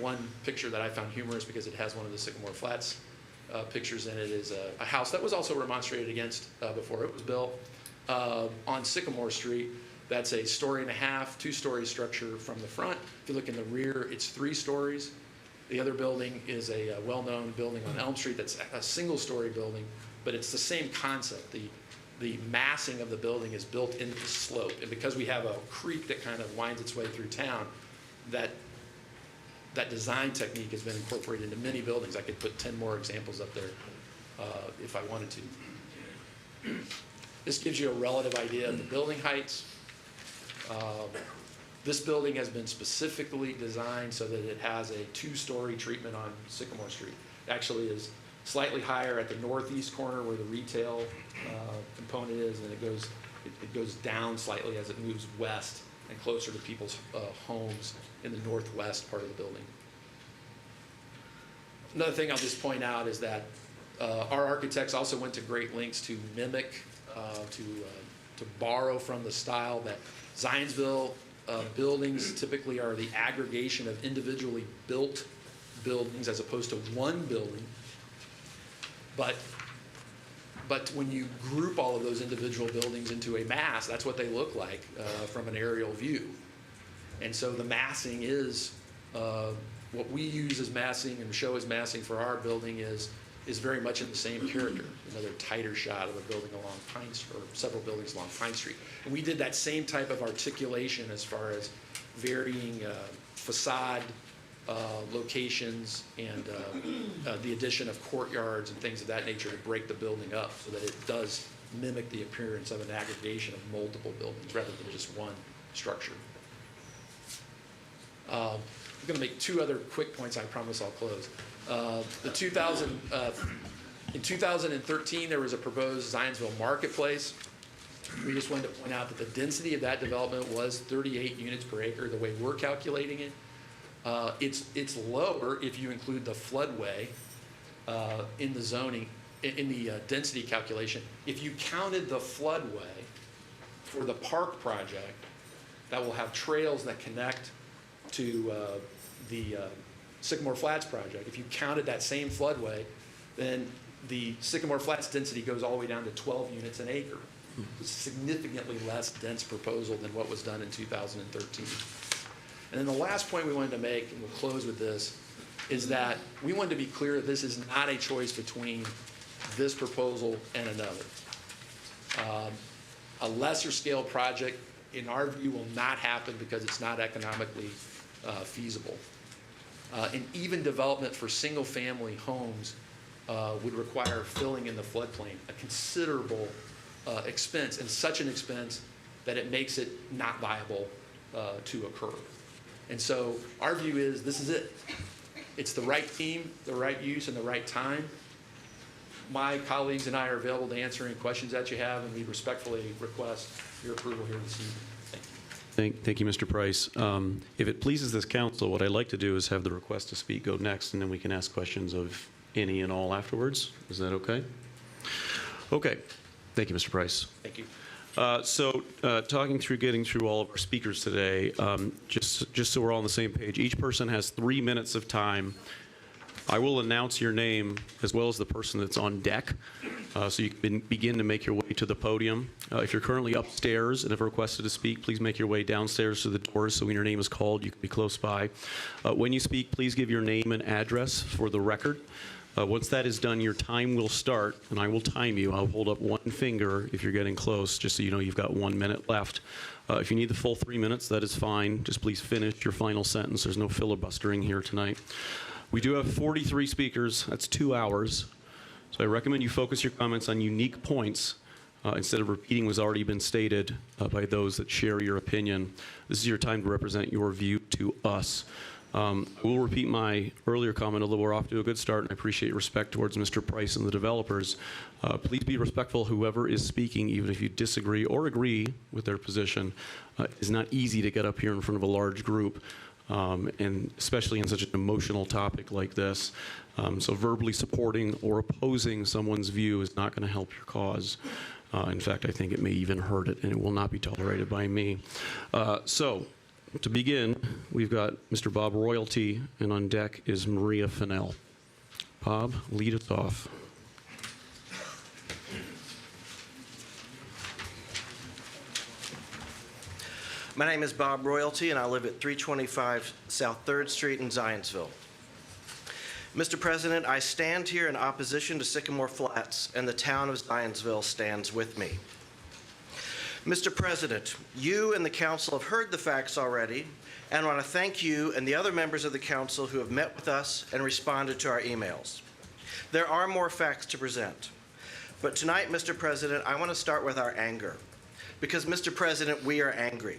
One picture that I found humorous because it has one of the Sycamore Flats pictures in it is a house that was also remonstrated against before it was built on Sycamore Street. That's a story and a half, two-story structure from the front. If you look in the rear, it's 3 stories. The other building is a well-known building on Elm Street that's a single-story building, but it's the same concept. The massing of the building is built into the slope, and because we have a creek that kind of winds its way through town, that design technique has been incorporated into many buildings. I could put 10 more examples up there if I wanted to. This gives you a relative idea of the building heights. This building has been specifically designed so that it has a 2-story treatment on Sycamore Street. It actually is slightly higher at the northeast corner where the retail component is, and it goes down slightly as it moves west and closer to people's homes in the northwest part of the building. Another thing I'll just point out is that our architects also went to great lengths to mimic, to borrow from the style that Zionsville buildings typically are the aggregation of individually built buildings as opposed to one building. But when you group all of those individual buildings into a mass, that's what they look like from an aerial view. And so the massing is, what we use as massing and show as massing for our building is very much in the same character. Another tighter shot of a building along Pine Street, or several buildings along Pine Street. And we did that same type of articulation as far as varying facade locations and the addition of courtyards and things of that nature to break the building up so that it does mimic the appearance of an aggregation of multiple buildings rather than just one structure. I'm going to make 2 other quick points. I promise I'll close. In 2013, there was a proposed Zionsville marketplace. We just wanted to point out that the density of that development was 38 units per acre, the way we're calculating it. It's lower if you include the floodway in the zoning, in the density calculation. If you counted the floodway for the park project, that will have trails that connect to the Sycamore Flats project. If you counted that same floodway, then the Sycamore Flats density goes all the way down to 12 units an acre. It's a significantly less dense proposal than what was done in 2013. And then the last point we wanted to make, and we'll close with this, is that we wanted to be clear that this is not a choice between this proposal and another. A lesser scale project, in our view, will not happen because it's not economically feasible. And even development for single family homes would require filling in the floodplain, a considerable expense, and such an expense that it makes it not viable to occur. And so our view is this is it. It's the right team, the right use, and the right time. My colleagues and I are available to answer any questions that you have, and we respectfully request your approval here this evening. Thank you. Thank you, Mr. Price. If it pleases this council, what I'd like to do is have the request to speak go next, and then we can ask questions of any and all afterwards. Is that okay? Okay. Thank you, Mr. Price. Thank you. Getting through all of our speakers today, just so we're all on the same page, each person has 3 minutes of time. I will announce your name as well as the person that's on deck, so you can begin to make your way to the podium. If you're currently upstairs and have requested to speak, please make your way downstairs to the doors so when your name is called, you can be close by. When you speak, please give your name and address for the record. Once that is done, your time will start, and I will time you. I'll hold up one finger if you're getting close, just so you know you've got 1 minute left. If you need the full 3 minutes, that is fine. Just please finish your final sentence. There's no filibustering here tonight. We do have 43 speakers. That's 2 hours. So I recommend you focus your comments on unique points instead of repeating what's already been stated by those that share your opinion. This is your time to represent your view to us. I will repeat my earlier comment, although we're off to a good start, and I appreciate your respect towards Mr. Price and the developers. Please be respectful of whoever is speaking, even if you disagree or agree with their position. It's not easy to get up here in front of a large group, and especially in such an emotional topic like this. So verbally supporting or opposing someone's view is not going to help your cause. In fact, I think it may even hurt it, and it will not be tolerated by me. To begin, we've got Mr. Bob Royalty, and on deck is Maria Fennell. Bob, lead us off. My name is Bob Royalty, and I live at 325 South 3rd Street in Zionsville. Mr. President, I stand here in opposition to Sycamore Flats, and the town of Zionsville stands with me. Mr. President, you and the council have heard the facts already, and I want to thank you and the other members of the council who have met with us and responded to our emails. There are more facts to present, but tonight, Mr. President, I want to start with our anger, because, Mr. President, we are angry.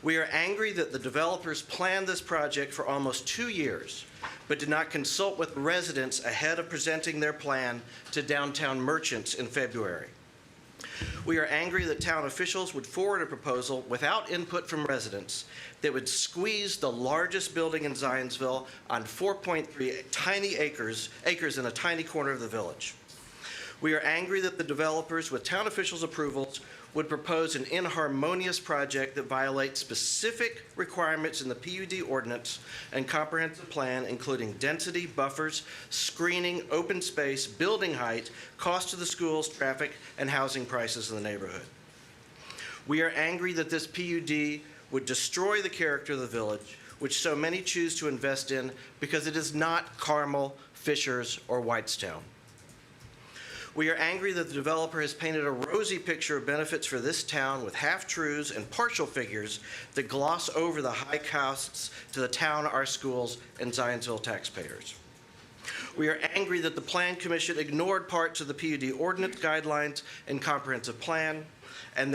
We are angry that the developers planned this project for almost 2 years, but did not consult with residents ahead of presenting their plan to downtown merchants in February. We are angry that town officials would forward a proposal without input from residents that would squeeze the largest building in Zionsville on 4.3 tiny acres in a tiny corner of the village. We are angry that the developers, with town officials' approvals, would propose an inharmonious project that violates specific requirements in the PUD ordinance and comprehensive plan, including density, buffers, screening, open space, building height, cost to the schools, traffic, and housing prices in the neighborhood. We are angry that this PUD would destroy the character of the village, which so many choose to invest in because it is not Carmel, Fishers, or Whitestown. We are angry that the developer has painted a rosy picture of benefits for this town with half-truths and partial figures that gloss over the high costs to the town, our schools, and Zionsville taxpayers. We are angry that the Plan Commission ignored parts of the PUD ordinance guidelines and comprehensive plan, and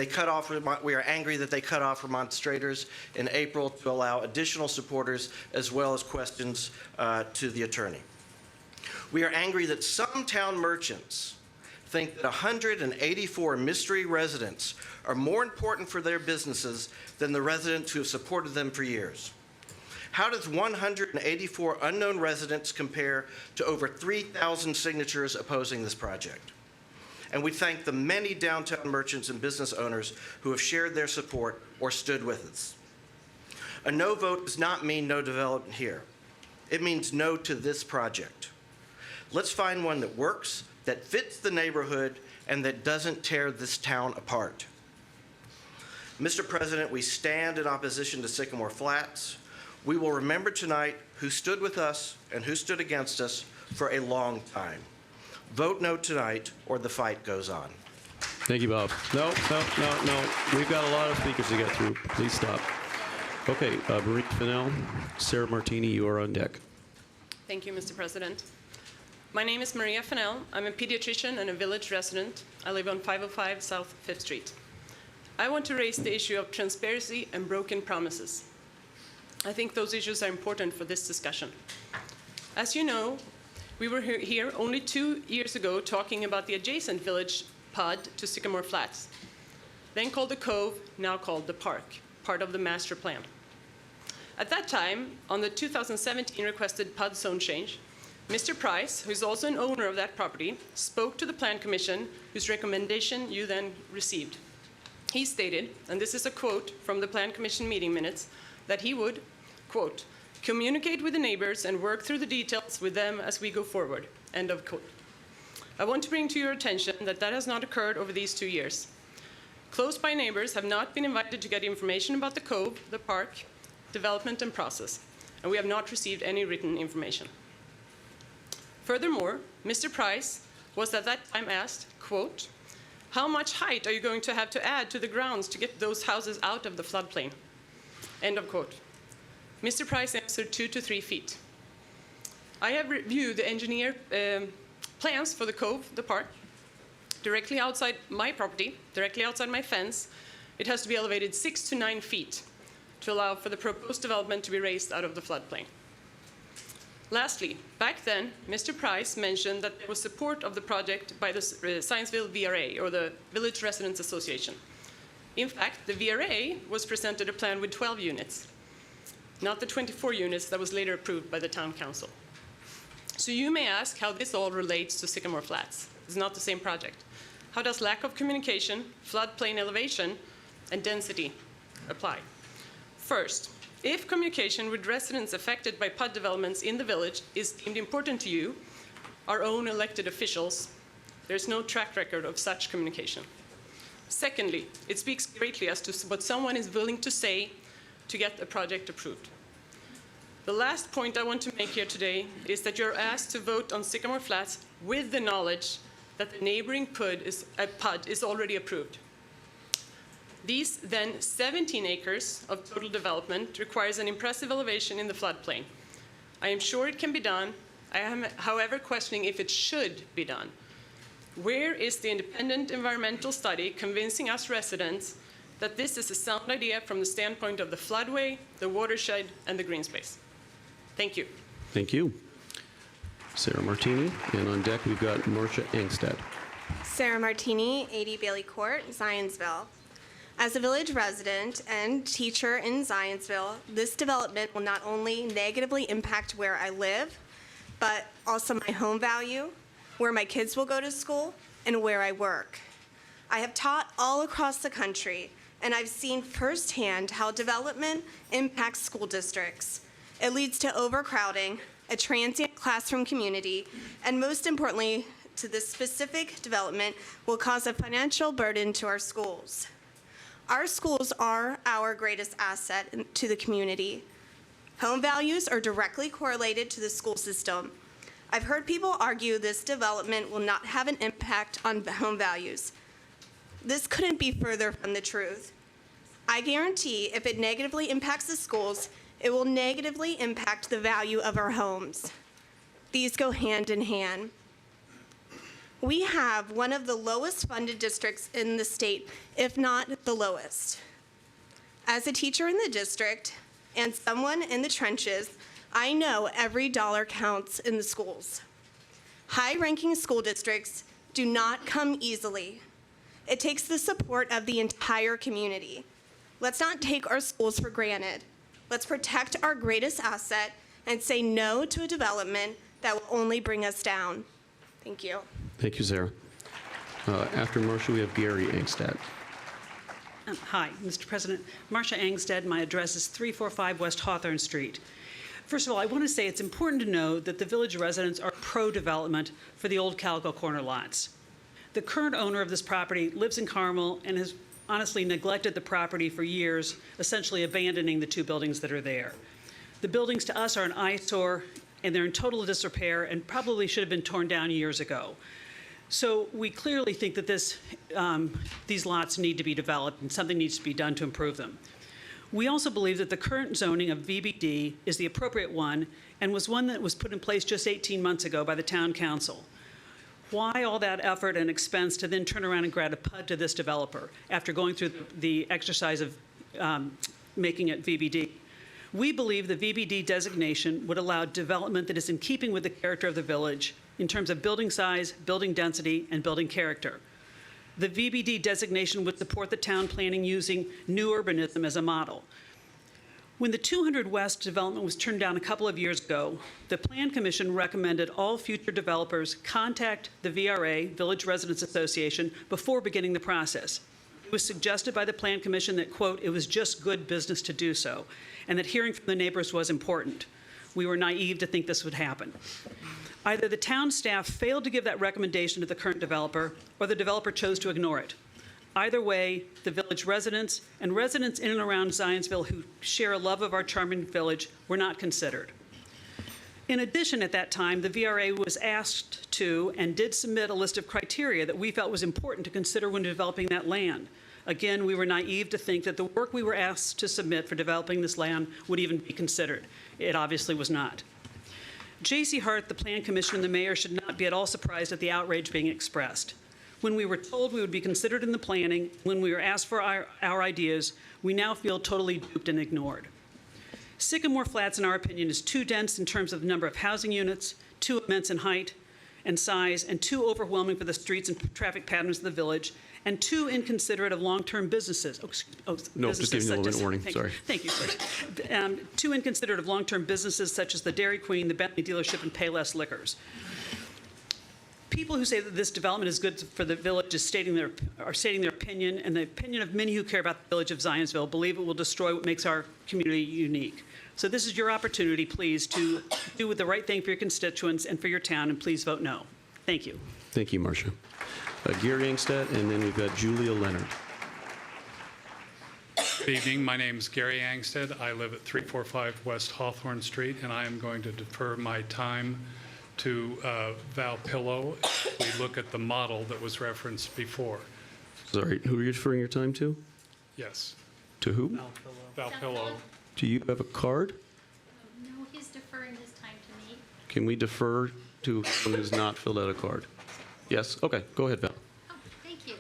we are angry that they cut off remonstrators in April to allow additional supporters as well as questions to the attorney. We are angry that some town merchants think that 184 mystery residents are more important for their businesses than the residents who have supported them for years. How does 184 unknown residents compare to over 3,000 signatures opposing this project? And we thank the many downtown merchants and business owners who have shared their support or stood with us. A no vote does not mean no development here. It means no to this project. Let's find one that works, that fits the neighborhood, and that doesn't tear this town apart. Mr. President, we stand in opposition to Sycamore Flats. We will remember tonight who stood with us and who stood against us for a long time. Vote no tonight, or the fight goes on. Thank you, Bob. No. We've got a lot of speakers to get through. Please stop. Okay, Marie Fennell, Sarah Martini, you are on deck. Thank you, Mr. President. My name is Maria Fennell. I'm a pediatrician and a village resident. I live on 505 South 5th Street. I want to raise the issue of transparency and broken promises. I think those issues are important for this discussion. As you know, we were here only 2 years ago talking about the adjacent village pod to Sycamore Flats, then called the Cove, now called the Park, part of the master plan. At that time, on the 2017 requested pod zone change, Mr. Price, who's also an owner of that property, spoke to the Plan Commission, whose recommendation you then received. He stated, and this is a quote from the Plan Commission meeting minutes, that he would, quote, communicate with the neighbors and work through the details with them as we go forward, end of quote. I want to bring to your attention that that has not occurred over these 2 years. Close-by neighbors have not been invited to get information about the Cove, the park, development, and process, and we have not received any written information. Furthermore, Mr. Price was at that time asked, quote, how much height are you going to have to add to the grounds to get those houses out of the floodplain? End of quote. Mr. Price answered 2 to 3 feet. I have reviewed the engineer plans for the Cove, the park, directly outside my property, directly outside my fence. It has to be elevated 6 to 9 feet to allow for the proposed development to be raised out of the floodplain. Lastly, back then, Mr. Price mentioned that there was support of the project by the Zionsville VRA, or the Village Residents Association. In fact, the VRA was presented a plan with 12 units, not the 24 units that was later approved by the Town Council. So you may ask how this all relates to Sycamore Flats. It's not the same project. How does lack of communication, floodplain elevation, and density apply? First, if communication with residents affected by PUD developments in the village is deemed important to you, our own elected officials, there's no track record of such communication. Secondly, it speaks greatly as to what someone is willing to say to get a project approved. The last point I want to make here today is that you're asked to vote on Sycamore Flats with the knowledge that the neighboring PUD is already approved. These then 17 acres of total development requires an impressive elevation in the floodplain. I am sure it can be done. I am, however, questioning if it should be done. Where is the independent environmental study convincing us residents that this is a sound idea from the standpoint of the floodway, the watershed, and the green space? Thank you. Thank you. Sarah Martini, and on deck we've got Marcia Angstad. Sarah Martini, 80 Bailey Court, Zionsville. As a village resident and teacher in Zionsville, this development will not only negatively impact where I live, but also my home value, where my kids will go to school, and where I work. I have taught all across the country, and I've seen firsthand how development impacts school districts. It leads to overcrowding, a transient classroom community, and most importantly, to this specific development will cause a financial burden to our schools. Our schools are our greatest asset to the community. Home values are directly correlated to the school system. I've heard people argue this development will not have an impact on home values. This couldn't be further from the truth. I guarantee if it negatively impacts the schools, it will negatively impact the value of our homes. These go hand in hand. We have one of the lowest funded districts in the state, if not the lowest. As a teacher in the district and someone in the trenches, I know every dollar counts in the schools. High-ranking school districts do not come easily. It takes the support of the entire community. Let's not take our schools for granted. Let's protect our greatest asset and say no to a development that will only bring us down. Thank you. Thank you, Sarah. After Marcia, we have Gary Angstad. Hi, Mr. President. Marcia Angstad. My address is 345 West Hawthorne Street. First of all, I want to say it's important to know that the village residents are pro-development for the old Calico Corner lots. The current owner of this property lives in Carmel and has honestly neglected the property for years, essentially abandoning the two buildings that are there. The buildings to us are an eyesore, and they're in total disrepair and probably should have been torn down years ago. So we clearly think that these lots need to be developed and something needs to be done to improve them. We also believe that the current zoning of VBD is the appropriate one and was one that was put in place just 18 months ago by the town council. Why all that effort and expense to then turn around and grant a PUD to this developer after going through the exercise of making it VBD? We believe the VBD designation would allow development that is in keeping with the character of the village in terms of building size, building density, and building character. The VBD designation would support the town planning using new urbanism as a model. When the 200 West development was turned down a couple of years ago, the Plan Commission recommended all future developers contact the VRA, Village Residents Association, before beginning the process. It was suggested by the Plan Commission that, quote, it was just good business to do so, and that hearing from the neighbors was important. We were naive to think this would happen. Either the town staff failed to give that recommendation to the current developer, or the developer chose to ignore it. Either way, the village residents and residents in and around Zionsville who share a love of our charming village were not considered. In addition, at that time, the VRA was asked to and did submit a list of criteria that we felt was important to consider when developing that land. Again, we were naive to think that the work we were asked to submit for developing this land would even be considered. It obviously was not. J.C. Hart, the Plan Commission, and the mayor should not be at all surprised at the outrage being expressed. When we were told we would be considered in the planning, when we were asked for our ideas, we now feel totally duped and ignored. Sycamore Flats, in our opinion, is too dense in terms of the number of housing units, too immense in height and size, and too overwhelming for the streets and traffic patterns of the village, and too inconsiderate of long-term businesses. No, just giving you a little bit of warning, sorry. Thank you, sir. Too inconsiderate of long-term businesses such as the Dairy Queen, the Bentley dealership, and Payless Liquors. People who say that this development is good for the village are stating their opinion, and the opinion of many who care about the village of Zionsville believe it will destroy what makes our community unique. So this is your opportunity, please, to do the right thing for your constituents and for your town, and please vote no. Thank you. Thank you, Marcia. Gary Angstead, and then we've got Julia Leonard. Good evening. My name is Gary Angstead. I live at 345 West Hawthorne Street, and I am going to defer my time to Val Pillow. We look at the model that was referenced before. Sorry, who are you referring your time to? Yes. To who? Val Pillow. Do you have a card? No, he's deferring his time to me. Can we defer to someone who's not filled out a card? Yes? Okay, go ahead, Val. Oh, thank you.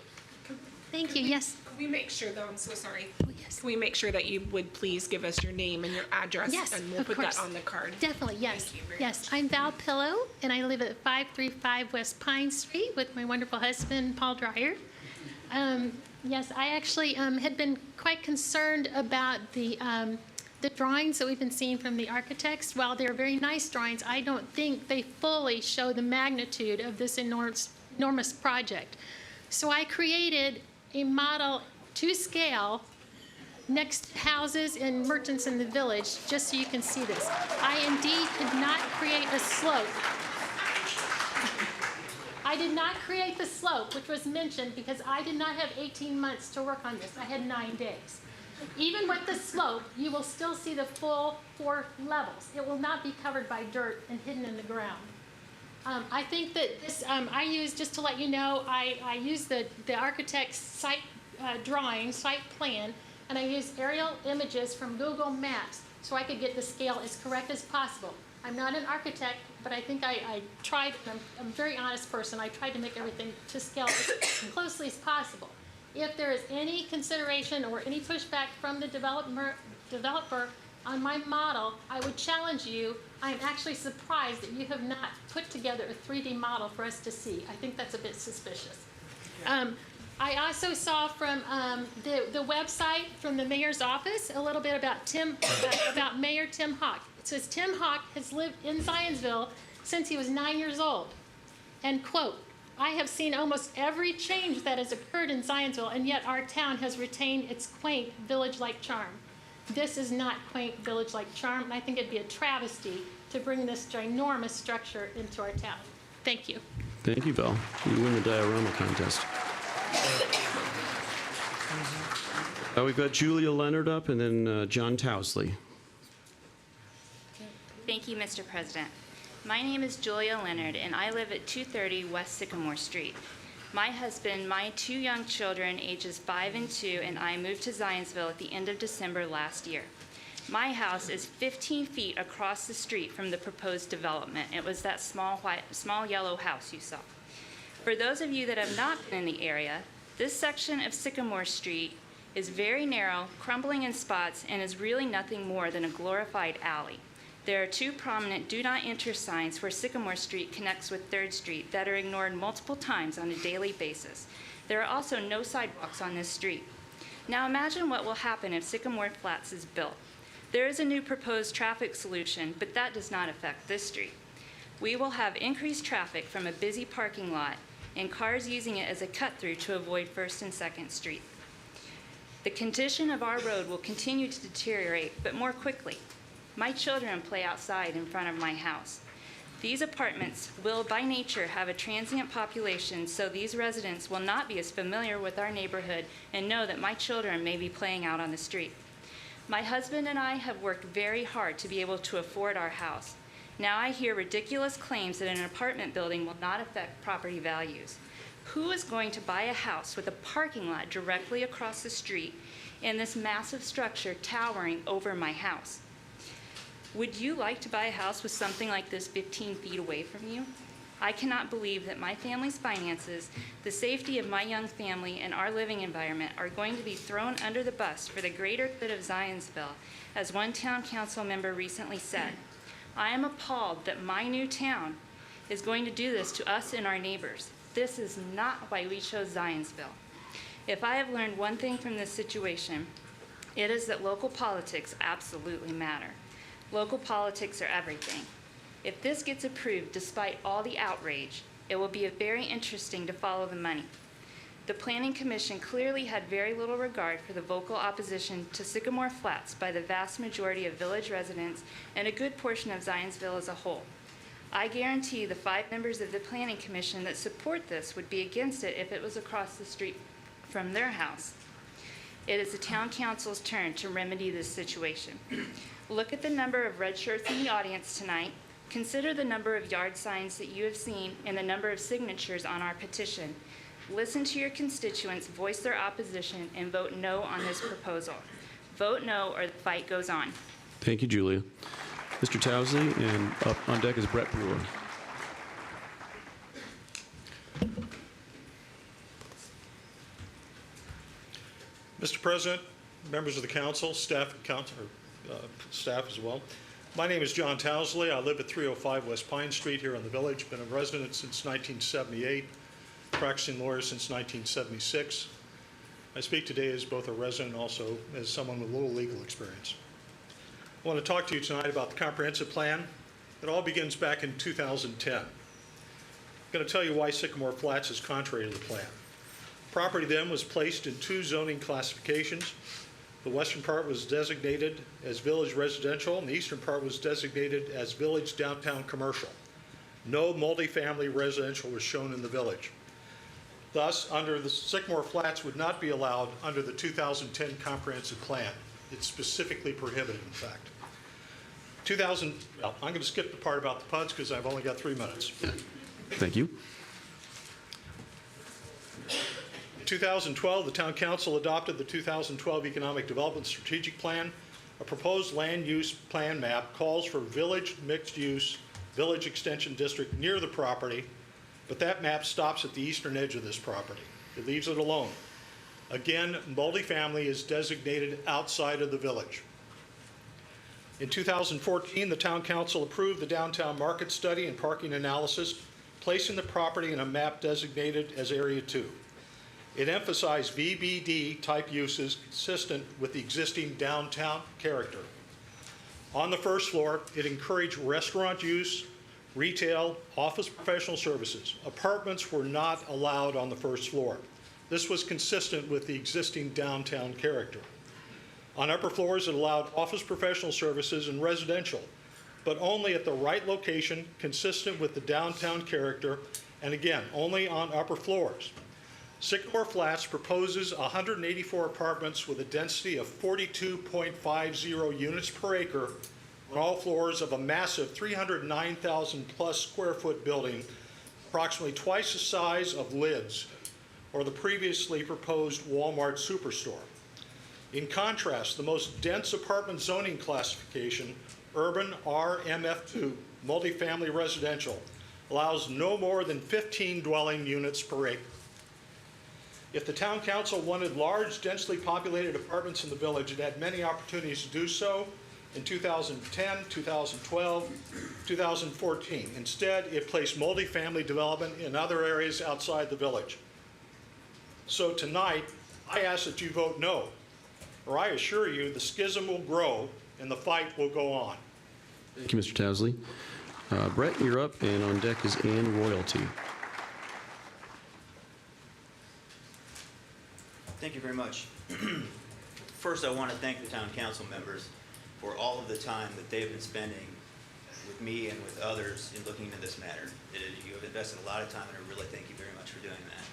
Thank you, yes. Can we make sure, though, I'm so sorry. Oh, yes. Can we make sure that you would please give us your name and your address? Yes, And we'll of put course. that on the card. Definitely, yes. Thank you very Yes, I'm Val Pillow, and I live at 535 West Pine Street with my wonderful husband, Paul Dreyer. Yes, I actually had been quite concerned about the drawings that we've been seeing from the architects. While they're very nice drawings, I don't think they fully show the magnitude of this enormous project. So I created a model to scale next to houses and merchants in the village, just so you can see this. I indeed did not create a slope. I did not create the slope, which was mentioned, because I did not have 18 months to work on this. I had 9 days. Even with the slope, you will still see the full 4 levels. It will not be covered by dirt and hidden in the ground. I think that this, I use, just to let you know, I use the architect's site drawing, site plan, and I use aerial images from Google Maps so I could get the scale as correct as possible. I'm not an architect, but I think I tried, I'm a very honest person, I tried to make everything to scale as closely as possible. If there is any consideration or any pushback from the developer on my model, I would challenge you. I'm actually surprised that you have not put together a 3D model for us to see. I think that's a bit suspicious. I also saw from the website from the mayor's office a little bit about Mayor Tim Hawk. It says Tim Hawk has lived in Zionsville since he was 9 years old. And quote, I have seen almost every change that has occurred in Zionsville, and yet our town has retained its quaint village-like charm. This is not quaint village-like charm, and I think it'd be a travesty to bring this ginormous structure into our town. Thank you. Thank you, Val. You win the diorama contest. We've got Julia Leonard up, and then John Towsley. Thank you, Mr. President. My name is Julia Leonard, and I live at 230 West Sycamore Street. My husband, my 2 young children, ages 5 and 2, and I moved to Zionsville at the end of December last year. My house is 15 feet across the street from the proposed development. It was that small yellow house you saw. For those of you that have not been in the area, this section of Sycamore Street is very narrow, crumbling in spots, and is really nothing more than a glorified alley. There are 2 prominent do not enter signs where Sycamore Street connects with 3rd Street that are ignored multiple times on a daily basis. There are also no sidewalks on this street. Now imagine what will happen if Sycamore Flats is built. There is a new proposed traffic solution, but that does not affect this street. We will have increased traffic from a busy parking lot and cars using it as a cut-through to avoid 1st and 2nd Street. The condition of our road will continue to deteriorate, but more quickly. My children play outside in front of my house. These apartments will, by nature, have a transient population, so these residents will not be as familiar with our neighborhood and know that my children may be playing out on the street. My husband and I have worked very hard to be able to afford our house. Now I hear ridiculous claims that an apartment building will not affect property values. Who is going to buy a house with a parking lot directly across the street and this massive structure towering over my house? Would you like to buy a house with something like this 15 feet away from you? I cannot believe that my family's finances, the safety of my young family, and our living environment are going to be thrown under the bus for the greater good of Zionsville, as one town council member recently said. I am appalled that my new town is going to do this to us and our neighbors. This is not why we chose Zionsville. If I have learned one thing from this situation, it is that local politics absolutely matter. Local politics are everything. If this gets approved despite all the outrage, It will be very interesting to follow the money. The Planning Commission clearly had very little regard for the vocal opposition to Sycamore Flats by the vast majority of village residents and a good portion of Zionsville as a whole. I guarantee the 5 members of the Planning Commission that support this would be against it if it was across the street from their house. It is the Town Council's turn to remedy this situation. Look at the number of red shirts in the audience tonight. Consider the number of yard signs that you have seen and the number of signatures on our petition. Listen to your constituents, voice their opposition, and vote no on this proposal. Vote no or the fight goes on. Thank you, Julia. Mr. Towsley, and up on deck is Brett Brewer. Mr. President, members of the council, staff as well. My name is John Towsley. I live at 305 West Pine Street here in the village. Been a resident since 1978, practicing lawyer since 1976. I speak today as both a resident and also as someone with a little legal experience. I want to talk to you tonight about the comprehensive plan. It all begins back in 2010. I'm going to tell you why Sycamore Flats is contrary to the plan. Property then was placed in 2 zoning classifications. The western part was designated as village residential, and the eastern part was designated as village downtown commercial. No multifamily residential was shown in the village. Thus, under the Sycamore Flats would not be allowed under the 2010 comprehensive plan. It's specifically prohibited, in fact. I'm going to skip the part about the PUDs because I've only got 3 minutes. Thank you. In 2012, the Town Council adopted the 2012 Economic Development Strategic Plan. A proposed land use plan map calls for village mixed-use village extension district near the property, but that map stops at the eastern edge of this property. It leaves it alone. Again, multifamily is designated outside of the village. In 2014, the Town Council approved the downtown market study and parking analysis, placing the property in a map designated as Area 2. It emphasized VBD-type uses consistent with the existing downtown character. On the first floor, it encouraged restaurant use, retail, office professional services. Apartments were not allowed on the first floor. This was consistent with the existing downtown character. On upper floors, it allowed office professional services and residential, but only at the right location, consistent with the downtown character, and again, only on upper floors. Sycamore Flats proposes 184 apartments with a density of 42.50 units per acre on all floors of a massive 309,000 plus square foot building, approximately twice the size of Lids, or the previously proposed Walmart superstore. In contrast, the most dense apartment zoning classification, urban RMF2, multifamily residential, allows no more than 15 dwelling units per acre. If the Town Council wanted large, densely populated apartments in the village, it had many opportunities to do so in 2010, 2012, 2014. Instead, it placed multifamily development in other areas outside the village. So tonight, I ask that you vote no, or I assure you the schism will grow and the fight will go on. Thank you, Mr. Towsley. Brett, you're up, and on deck is Ann Royalty. Thank you very much. First, I want to thank the Town Council members for all of the time that they have been spending with me and with others in looking into this matter. You have invested a lot of time, and I really thank you very much for doing that.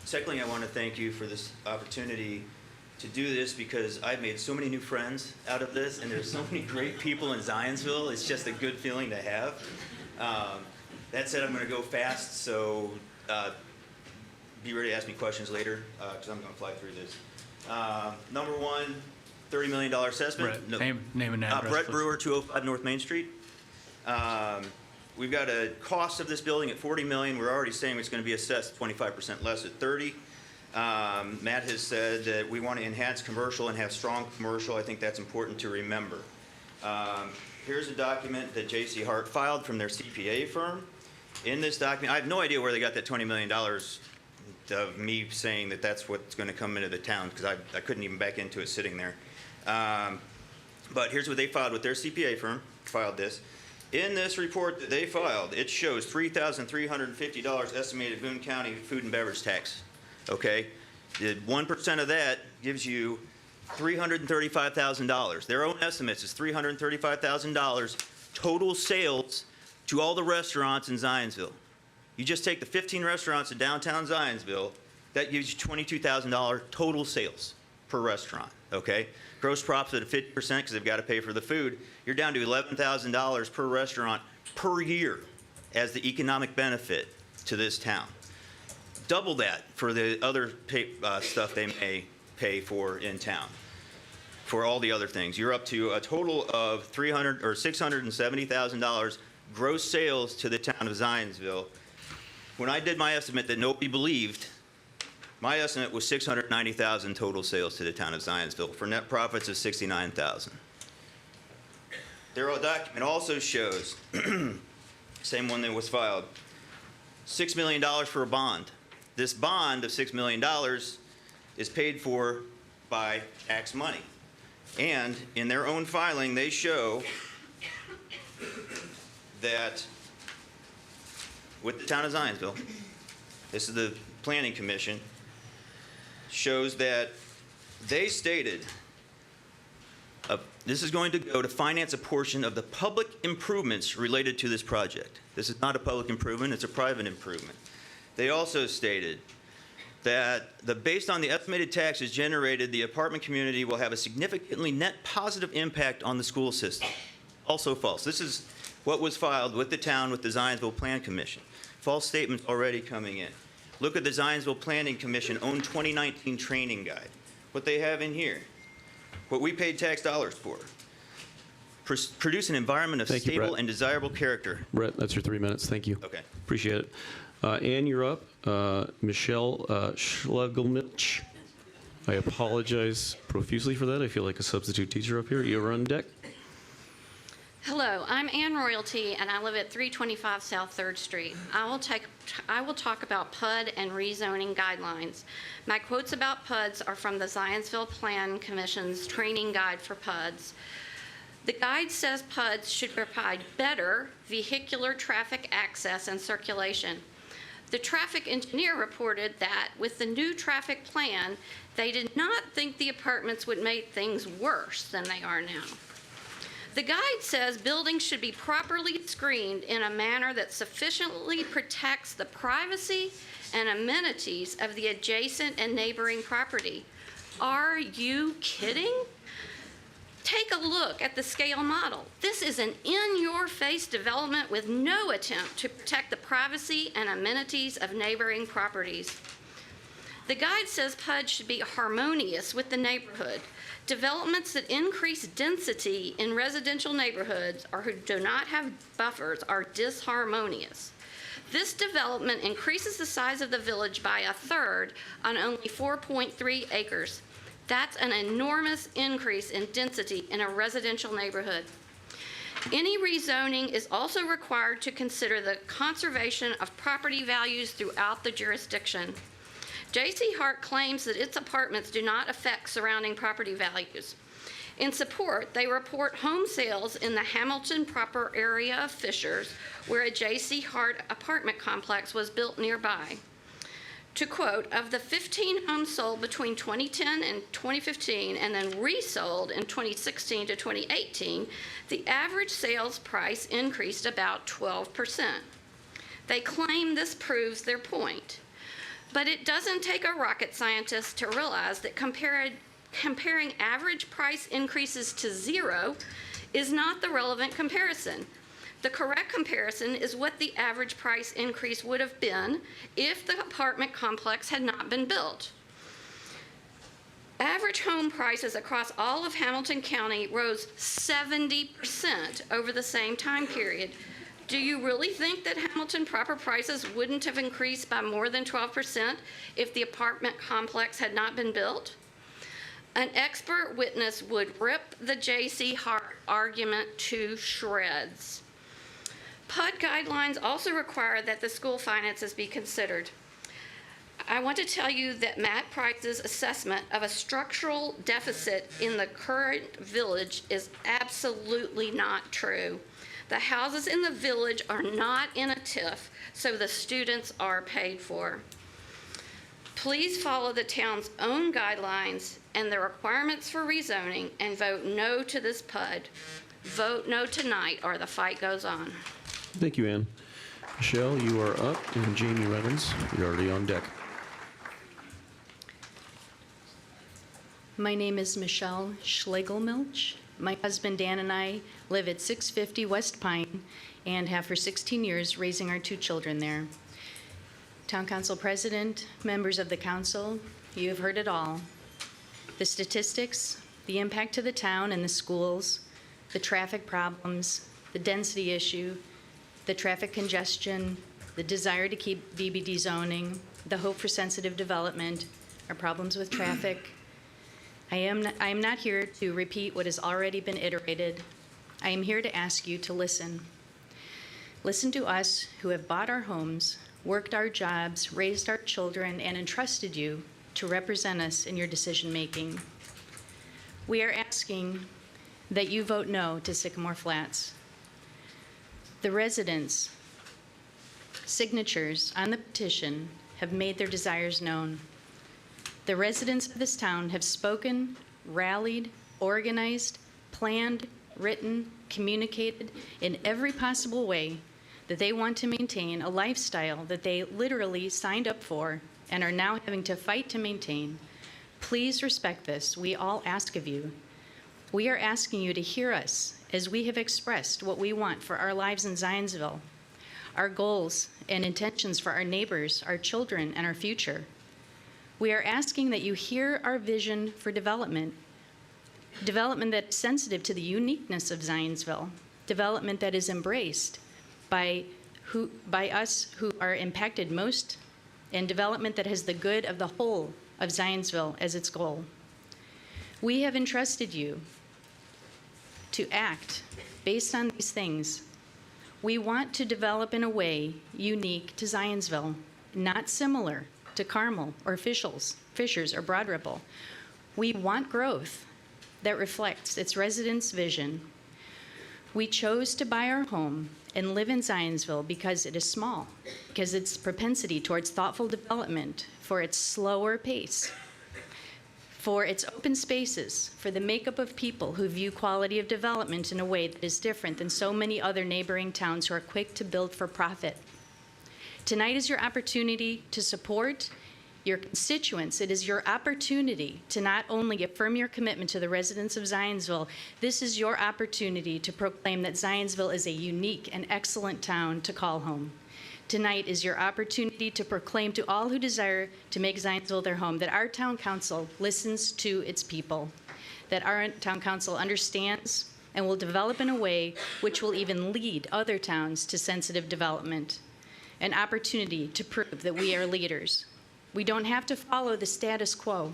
Secondly, I want to thank you for this opportunity to do this because I've made so many new friends out of this, and there's so many great people in Zionsville. It's just a good feeling to have. That said, I'm going to go fast, so be ready to ask me questions later because I'm going to fly through this. Number one, $30 million assessment. Brett, name and address. Brett please. Brewer, 205 North Main Street. We've got a cost of this building at $40 million. We're already saying it's going to be assessed 25% less at $30. Matt has said that we want to enhance commercial and have strong commercial. I think that's important to remember. Here's a document that J.C. Hart filed from their CPA firm. In this document, I have no idea where they got that $20 million of me saying that that's what's going to come into the town because I couldn't even back into it sitting there. But here's what they filed with their CPA firm, filed this. In this report that they filed, it shows $3,350 estimated Boone County food and beverage tax, okay? 1% of that gives you $335,000. Their own estimates is $335,000 total sales to all the restaurants in Zionsville. You just take the 15 restaurants in downtown Zionsville, that gives you $22,000 total sales per restaurant, okay? Gross profit of 50% because they've got to pay for the food. You're down to $11,000 per restaurant per year as the economic benefit to this town. Double that for the other stuff they may pay for in town. For all the other things, you're up to a total of $670,000 gross sales to the town of Zionsville. When I did my estimate that nobody believed, my estimate was $690,000 total sales to the town of Zionsville for net profits of $69,000. Their document also shows, same one that was filed, $6 million for a bond. This bond of $6 million is paid for by tax money. And in their own filing, they show that with the town of Zionsville, this is the Planning Commission, shows that they stated this is going to go to finance a portion of the public improvements related to this project. This is not a public improvement, it's a private improvement. They also stated that based on the estimated taxes generated, the apartment community will have a significantly net positive impact on the school system. Also false. This is what was filed with the town with the Zionsville Plan Commission. False statements already coming in. Look at the Zionsville Planning Commission own 2019 training guide. What they have in here, what we paid tax dollars for. Produce an environment of stable and desirable character. Brett, that's your 3 minutes. Thank you. Okay. Appreciate it. Ann, you're up. Michelle Schlegelmilch. I apologize profusely for that. I feel like a substitute teacher up here. You're on deck. Hello, I'm Ann Royalty, and I live at 325 South 3rd Street. I will talk about PUD and rezoning guidelines. My quotes about PUDs are from the Zionsville Plan Commission's training guide for PUDs. The guide says PUDs should provide better vehicular traffic access and circulation. The traffic engineer reported that with the new traffic plan, they did not think the apartments would make things worse than they are now. The guide says buildings should be properly screened in a manner that sufficiently protects the privacy and amenities of the adjacent and neighboring property. Are you kidding? Take a look at the scale model. This is an in-your-face development with no attempt to protect the privacy and amenities of neighboring properties. The guide says PUD should be harmonious with the neighborhood. Developments that increase density in residential neighborhoods or who do not have buffers are disharmonious. This development increases the size of the village by a third on only 4.3 acres. That's an enormous increase in density in a residential neighborhood. Any rezoning is also required to consider the conservation of property values throughout the jurisdiction. J.C. Hart claims that its apartments do not affect surrounding property values. In support, they report home sales in the Hamilton proper area of Fishers, where a J.C. Hart apartment complex was built nearby. To quote, of the 15 homes sold between 2010 and 2015 and then resold in 2016 to 2018, the average sales price increased about 12%. They claim this proves their point. But it doesn't take a rocket scientist to realize that comparing average price increases to zero is not the relevant comparison. The correct comparison is what the average price increase would have been if the apartment complex had not been built. Average home prices across all of Hamilton County rose 70% over the same time period. Do you really think that Hamilton proper prices wouldn't have increased by more than 12% if the apartment complex had not been built? An expert witness would rip the J.C. Hart argument to shreds. PUD guidelines also require that the school finances be considered. I want to tell you that Matt Price's assessment of a structural deficit in the current village is absolutely not true. The houses in the village are not in a TIF, so the students are paid for. Please follow the town's own guidelines and the requirements for rezoning and vote no to this PUD. Vote no tonight or the fight goes on. Thank you, Ann. Michelle, you are up, and Jamie Reynolds, you're already on deck. My name is Michelle Schlegelmilch. My husband Dan and I live at 650 West Pine and have for 16 years raising our 2 children there. Town Council President, members of the council, you have heard it all. The statistics, the impact to the town and the schools, the traffic problems, the density issue, the traffic congestion, the desire to keep VBD zoning, the hope for sensitive development, our problems with traffic. I am not here to repeat what has already been iterated. I am here to ask you to listen. Listen to us who have bought our homes, worked our jobs, raised our children, and entrusted you to represent us in your decision-making. We are asking that you vote no to Sycamore Flats. The residents' signatures on the petition have made their desires known. The residents of this town have spoken, rallied, organized, planned, written, communicated in every possible way that they want to maintain a lifestyle that they literally signed up for and are now having to fight to maintain. Please respect this. We all ask of you. We are asking you to hear us as we have expressed what we want for our lives in Zionsville, our goals and intentions for our neighbors, our children, and our future. We are asking that you hear our vision for development that is sensitive to the uniqueness of Zionsville, development that is embraced by us who are impacted most, and development that has the good of the whole of Zionsville as its goal. We have entrusted you to act based on these things. We want to develop in a way unique to Zionsville, not similar to Carmel or Fishers or Broad Ripple. We want growth that reflects its residents' vision. We chose to buy our home and live in Zionsville because it is small, because its propensity towards thoughtful development, for its slower pace, for its open spaces, for the makeup of people who view quality of development in a way that is different than so many other neighboring towns who are quick to build for profit. Tonight is your opportunity to support your constituents. It is your opportunity to not only affirm your commitment to the residents of Zionsville, this is your opportunity to proclaim that Zionsville is a unique and excellent town to call home. Tonight is your opportunity to proclaim to all who desire to make Zionsville their home that our town council listens to its people, that our town council understands and will develop in a way which will even lead other towns to sensitive development. An opportunity to prove that we are leaders. We don't have to follow the status quo.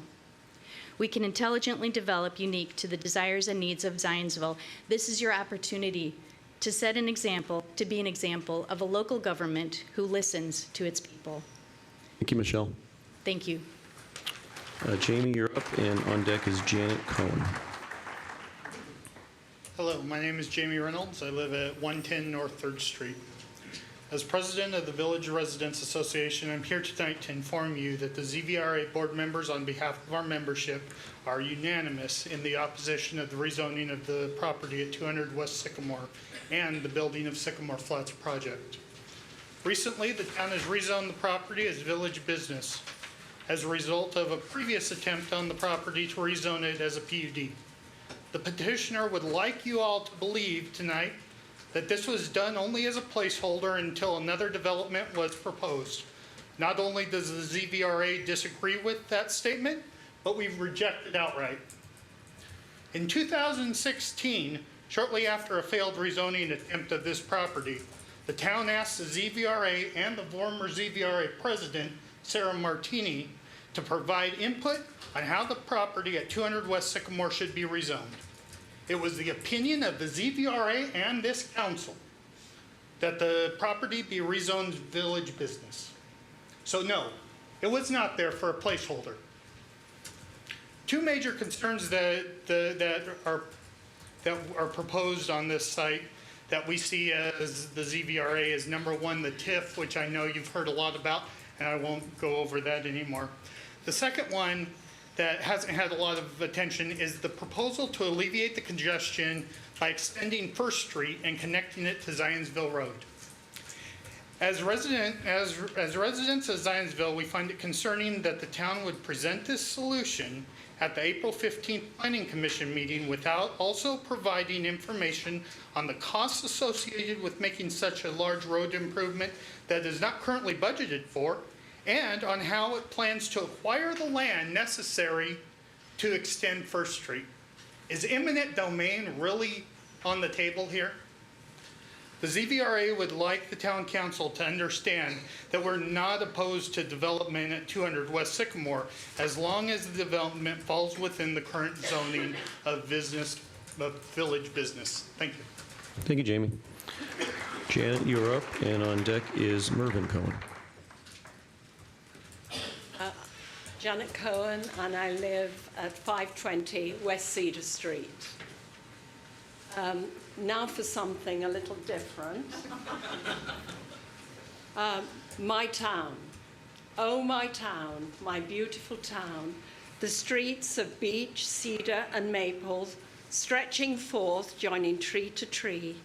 We can intelligently develop unique to the desires and needs of Zionsville. This is your opportunity to set an example, to be an example of a local government who listens to its people. Thank you, Michelle. Thank you. Jamie, you're up, and on deck is Janet Cohen. Hello, my name is Jamie Reynolds. I live at 110 North 3rd Street. As president of the Village Residents Association, I'm here tonight to inform you that the ZVRA board members on behalf of our membership are unanimous in the opposition of the rezoning of the property at 200 West Sycamore and the building of Sycamore Flats project. Recently, the town has rezoned the property as village business as a result of a previous attempt on the property to rezone it as a PUD. The petitioner would like you all to believe tonight that this was done only as a placeholder until another development was proposed. Not only does the ZVRA disagree with that statement, but we've rejected outright. In 2016, shortly after a failed rezoning attempt of this property, the town asked the ZVRA and the former ZVRA president, Sarah Martini, to provide input on how the property at 200 West Sycamore should be rezoned. It was the opinion of the ZVRA and this council that the property be rezoned village business. So no, it was not there for a placeholder. Two major concerns that are proposed on this site that we see as the ZVRA is number one, the TIF, which I know you've heard a lot about, and I won't go over that anymore. The second one that hasn't had a lot of attention is the proposal to alleviate the congestion by extending First Street and connecting it to Zionsville Road. As residents of Zionsville, we find it concerning that the town would present this solution at the April 15th Planning Commission meeting without also providing information on the costs associated with making such a large road improvement that is not currently budgeted for, and on how it plans to acquire the land necessary to extend First Street. Is eminent domain really on the table here? The ZVRA would like the town council to understand that we're not opposed to development at 200 West Sycamore as long as the development falls within the current zoning of village business. Thank you. Thank you, Jamie. Janet, you're up, and on deck is Mervyn Cohen. Janet Cohen, and I live at 520 West Cedar Street. Now for something a little different. My town. Oh, my town, my beautiful town. The streets of beech, cedar, and maples stretching forth, joining tree to tree.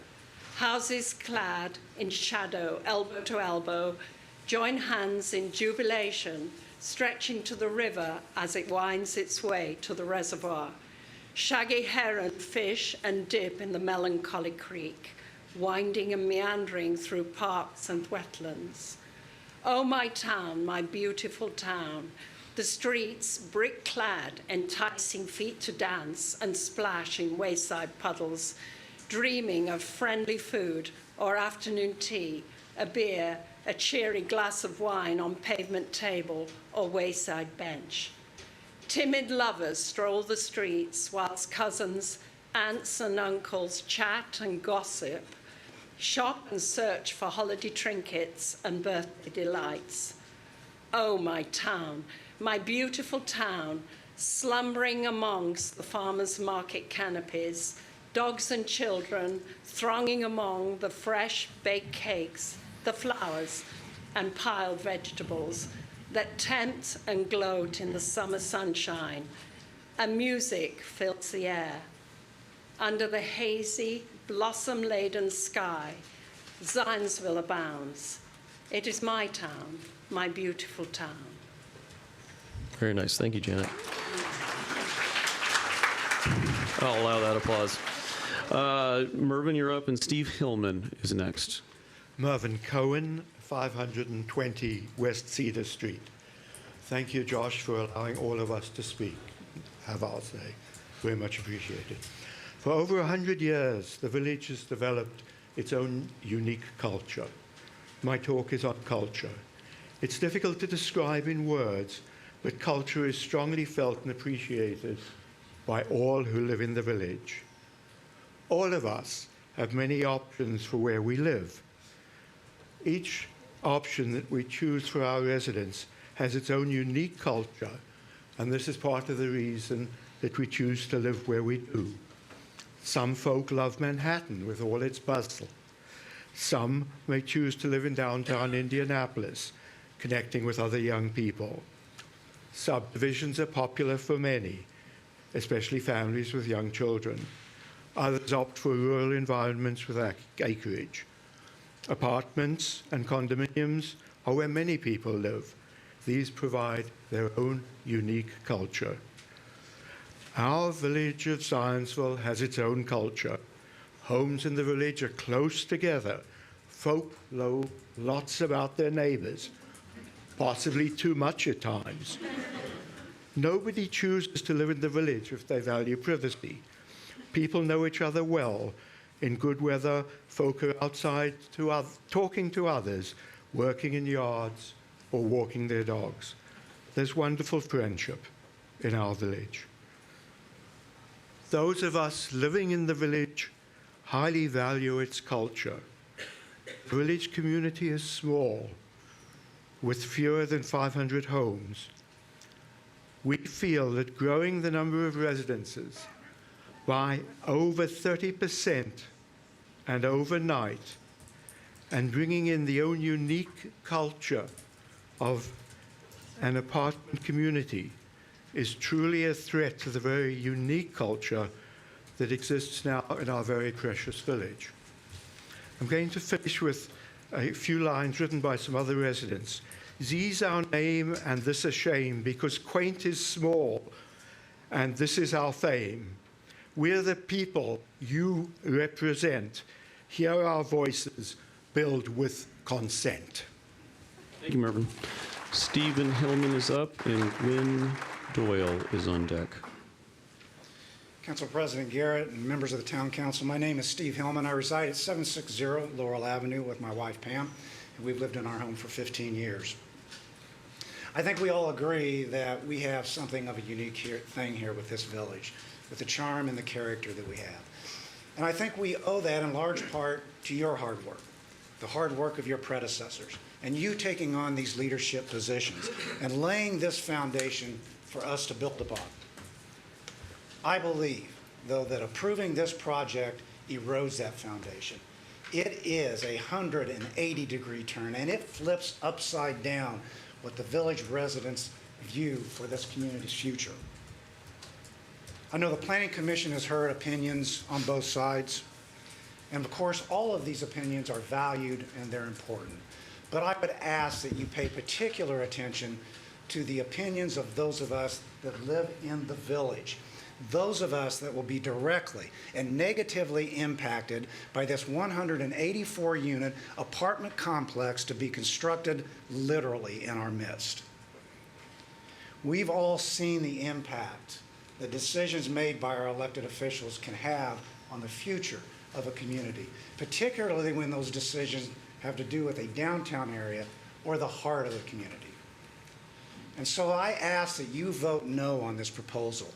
Houses clad in shadow, elbow to elbow, join hands in jubilation, stretching to the river as it winds its way to the reservoir. Shaggy heron fish and dip in the melancholy creek, winding and meandering through parks and wetlands. Oh, my town, my beautiful town, the streets brick-clad, enticing feet to dance and splash in wayside puddles, dreaming of friendly food or afternoon tea, a beer, a cheery glass of wine on pavement table or wayside bench. Timid lovers stroll the streets whilst cousins, aunts and uncles chat and gossip, shop and search for holiday trinkets and birthday delights. Oh, my town, my beautiful town, slumbering amongst the farmers' market canopies, dogs and children thronging among the fresh baked cakes, the flowers and piled vegetables that tempt and gloat in the summer sunshine, and music fills the air. Under the hazy, blossom-laden sky, Zionsville abounds. It is my town, my beautiful town. Very nice. Thank you, Janet. I'll allow that applause. Mervyn, you're up, and Steve Hillman is next. Mervyn Cohen, 520 West Cedar Street. Thank you, Josh, for allowing all of us to speak. Have our say. Very much appreciated. For over 100 years, the village has developed its own unique culture. My talk is on culture. It's difficult to describe in words, but culture is strongly felt and appreciated by all who live in the village. All of us have many options for where we live. Each option that we choose for our residents has its own unique culture, and this is part of the reason that we choose to live where we do. Some folk love Manhattan with all its bustle. Some may choose to live in downtown Indianapolis, connecting with other young people. Subdivisions are popular for many, especially families with young children. Others opt for rural environments with acreage. Apartments and condominiums are where many people live. These provide their own unique culture. Our village of Zionsville has its own culture. Homes in the village are close together. Folk know lots about their neighbors, possibly too much at times. Nobody chooses to live in the village if they value privacy. People know each other well. In good weather, folk are outside talking to others, working in yards, or walking their dogs. There's wonderful friendship in our village. Those of us living in the village highly value its culture. The village community is small, with fewer than 500 homes. We feel that growing the number of residences by over 30% and overnight, and bringing in the own unique culture of an apartment community is truly a threat to the very unique culture that exists now in our very precious village. I'm going to finish with a few lines written by some other residents. These our name and this a shame, because quaint is small, and this is our fame. We're the people you represent. Hear our voices, build with consent. Thank you, Mervyn. Stephen Hillman is up, and Gwen Doyle is on deck. Council President Garrett and members of the Town Council, my name is Steve Hillman. I reside at 760 Laurel Avenue with my wife Pam, and we've lived in our home for 15 years. I think we all agree that we have something of a unique thing here with this village, with the charm and the character that we have. And I think we owe that in large part to your hard work, the hard work of your predecessors, and you taking on these leadership positions and laying this foundation for us to build upon. I believe, though, that approving this project erodes that foundation. It is a 180-degree turn, and it flips upside down what the village residents view for this community's future. I know the Planning Commission has heard opinions on both sides, and of course, all of these opinions are valued and they're important. But I would ask that you pay particular attention to the opinions of those of us that live in the village, those of us that will be directly and negatively impacted by this 184-unit apartment complex to be constructed literally in our midst. We've all seen the impact that decisions made by our elected officials can have on the future of a community, particularly when those decisions have to do with a downtown area or the heart of the community. And so I ask that you vote no on this proposal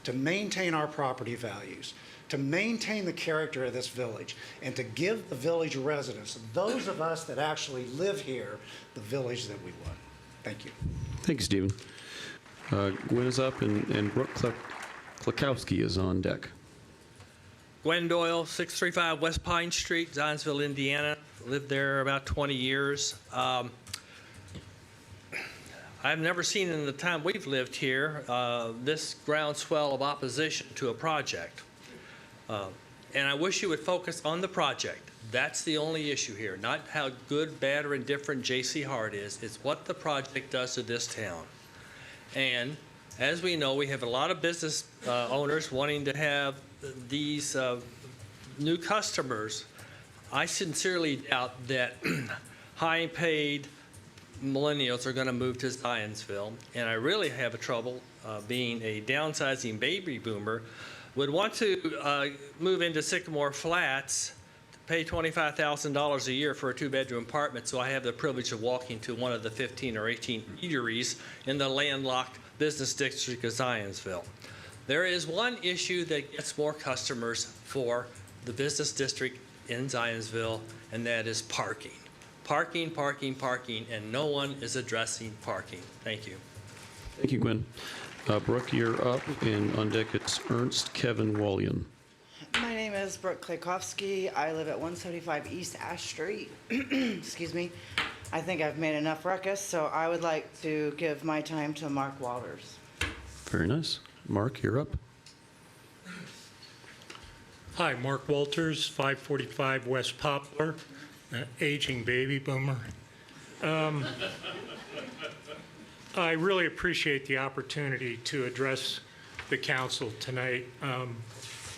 to maintain our property values, to maintain the character of this village, and to give the village residents, those of us that actually live here, the village that we want. Thank you. Thank you, Stephen. Gwen is up, and Brooke Klakowski is on deck. Gwen Doyle, 635 West Pine Street, Zionsville, Indiana. Lived there about 20 years. I've never seen in the time we've lived here this groundswell of opposition to a project. And I wish you would focus on the project. That's the only issue here, not how good, bad, or indifferent J.C. Hart is. It's what the project does to this town. And as we know, we have a lot of business owners wanting to have these new customers. I sincerely doubt that high-paid millennials are going to move to Zionsville, and I really have a trouble being a downsizing baby boomer, would want to move into Sycamore Flats, to pay $25,000 a year for a two-bedroom apartment, so I have the privilege of walking to one of the 15 or 18 eateries in the landlocked business district of Zionsville. There is one issue that gets more customers for the business district in Zionsville, and that is parking. Parking, parking, parking, and no one is addressing parking. Thank you. Thank you, Gwen. Brooke, you're up, and on deck it's Ernst Kevin Wallian. My name is Brooke Klakowski. I live at 175 East Ash Street. Excuse me. I think I've made enough ruckus, so I would like to give my time to Mark Walters. Very nice. Mark, you're up. Hi, Mark Walters, 545 West Poplar, aging baby boomer. I really appreciate the opportunity to address the council tonight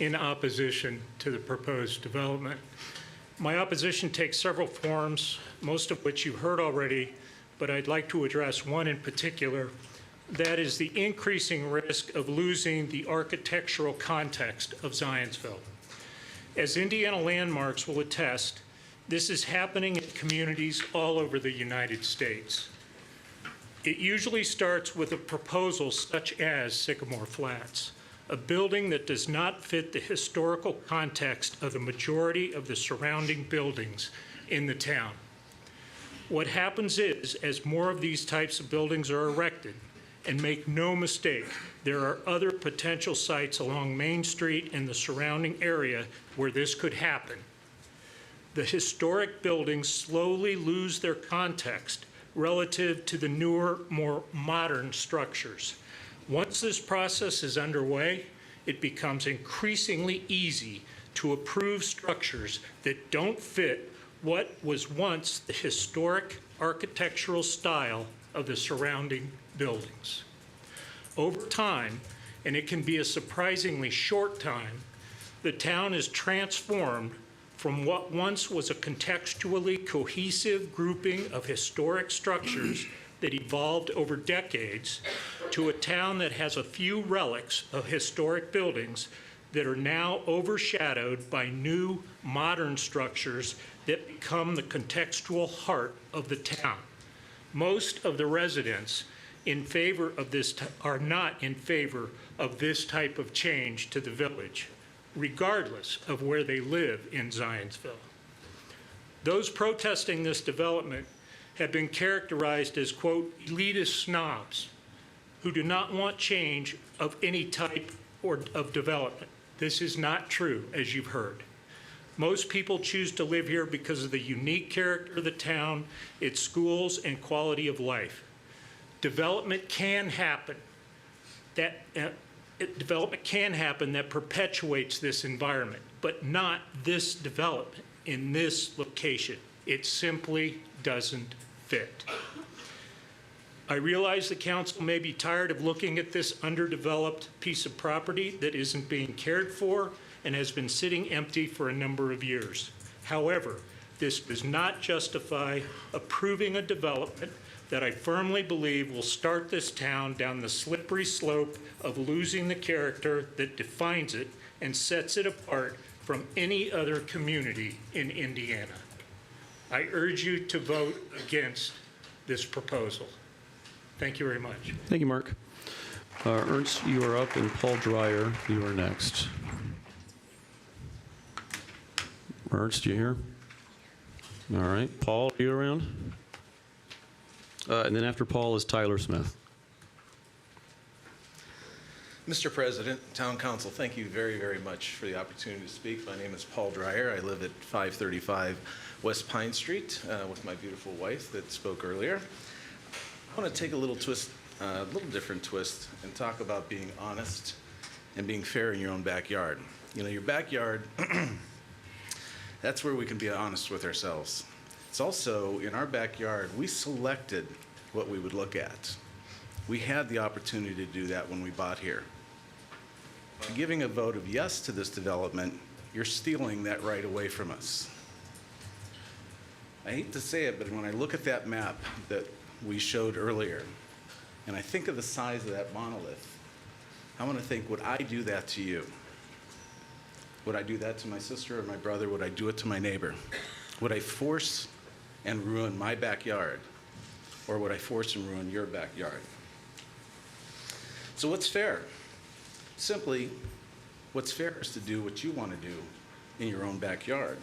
in opposition to the proposed development. My opposition takes several forms, most of which you've heard already, but I'd like to address one in particular. That is the increasing risk of losing the architectural context of Zionsville. As Indiana landmarks will attest, this is happening in communities all over the United States. It usually starts with a proposal such as Sycamore Flats, a building that does not fit the historical context of the majority of the surrounding buildings in the town. What happens is, as more of these types of buildings are erected, and make no mistake, there are other potential sites along Main Street and the surrounding area where this could happen. the historic buildings slowly lose their context relative to the newer, more modern structures. Once this process is underway, it becomes increasingly easy to approve structures that don't fit what was once the historic architectural style of the surrounding buildings. Over time, and it can be a surprisingly short time, the town is transformed from what once was a contextually cohesive grouping of historic structures that evolved over decades to a town that has a few relics of historic buildings that are now overshadowed by new modern structures that become the contextual heart of the town. Most of the residents in favor of this are not in favor of this type of change to the village, regardless of where they live in Zionsville. Those protesting this development have been characterized as, quote, elitist snobs who do not want change of any type or of development. This is not true, as you've heard. Most people choose to live here because of the unique character of the town, its schools, and quality of life. Development can happen. Development can happen that perpetuates this environment, but not this development in this location. It simply doesn't fit. I realize the council may be tired of looking at this underdeveloped piece of property that isn't being cared for and has been sitting empty for a number of years. However, this does not justify approving a development that I firmly believe will start this town down the slippery slope of losing the character that defines it and sets it apart from any other community in Indiana. I urge you to vote against this proposal. Thank you very much. Thank you, Mark. Ernst, you are up, and Paul Dreyer, you are next. Ernst, you here? All right. Paul, are you around? And then after Paul is Tyler Smith. Mr. President, Town Council, thank you very, very much for the opportunity to speak. My name is Paul Dreyer. I live at 535 West Pine Street with my beautiful wife that spoke earlier. I want to take a little twist, a little different twist, and talk about being honest and being fair in your own backyard. You know, your backyard, that's where we can be honest with ourselves. It's also, in our backyard, we selected what we would look at. We had the opportunity to do that when we bought here. By giving a vote of yes to this development, you're stealing that right away from us. I hate to say it, but when I look at that map that we showed earlier, and I think of the size of that monolith, I want to think, would I do that to you? Would I do that to my sister or my brother? Would I do it to my neighbor? Would I force and ruin my backyard? Or would I force and ruin your backyard? So what's fair? Simply, what's fair is to do what you want to do in your own backyard.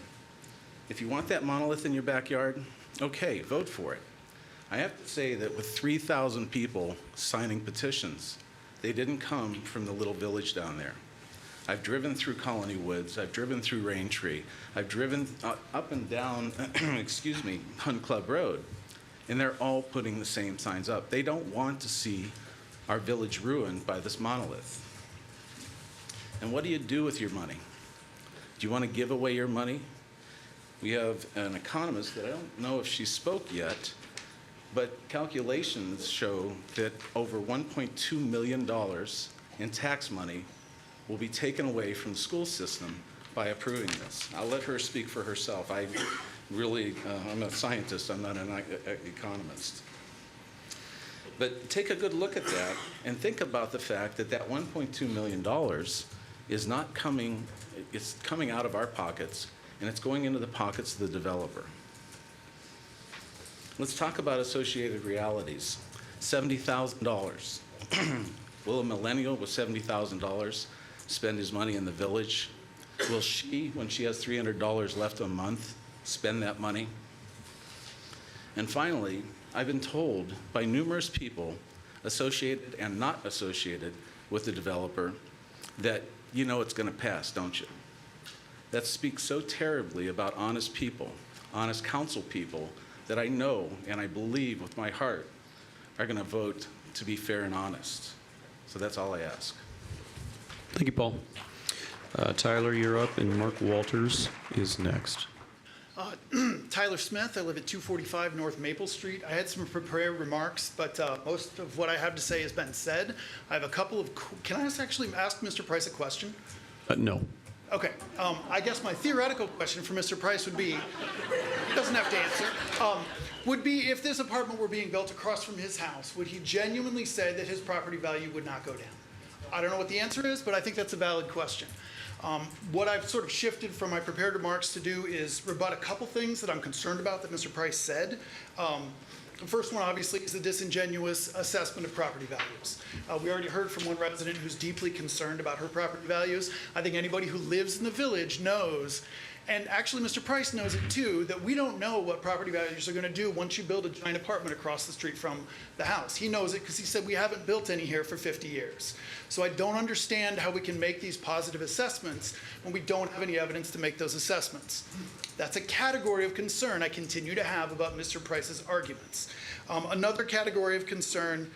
If you want that monolith in your backyard, okay, vote for it. I have to say that with 3,000 people signing petitions, they didn't come from the little village down there. I've driven through Colony Woods, I've driven through Raintree, I've driven up and down, excuse me, Hunt Club Road, and they're all putting the same signs up. They don't want to see our village ruined by this monolith. And what do you do with your money? Do you want to give away your money? We have an economist that I don't know if she spoke yet, but calculations show that over $1.2 million in tax money will be taken away from the school system by approving this. I'll let her speak for herself. I'm a scientist, I'm not an economist. But take a good look at that and think about the fact that that $1.2 million is not coming, it's coming out of our pockets, and it's going into the pockets of the developer. Let's talk about associated realities. $70,000. Will a millennial with $70,000 spend his money in the village? Will she, when she has $300 left a month, spend that money? And finally, I've been told by numerous people, associated and not associated with the developer, that you know it's going to pass, don't you? that speaks so terribly about honest people, honest council people, that I know and I believe with my heart are going to vote to be fair and honest. So that's all I ask. Thank you, Paul. Tyler, you're up, and Mark Walters is next. Tyler Smith, I live at 245 North Maple Street. I had some prepared remarks, but most of what I have to say has been said. I have a couple of, can I actually ask Mr. Price a question? No. Okay, I guess my theoretical question for Mr. Price would be, he doesn't have to answer, would be if this apartment were being built across from his house, would he genuinely say that his property value would not go down? I don't know what the answer is, but I think that's a valid question. What I've sort of shifted from my prepared remarks to do is rebut a couple things that I'm concerned about that Mr. Price said. The first one, obviously, is the disingenuous assessment of property values. We already heard from one resident who's deeply concerned about her property values. I think anybody who lives in the village knows, and actually Mr. Price knows it too, that we don't know what property values are going to do once you build a giant apartment across the street from the house. He knows it because he said we haven't built any here for 50 years. So I don't understand how we can make these positive assessments when we don't have any evidence to make those assessments. That's a category of concern I continue to have about Mr. Price's arguments. Another category of concern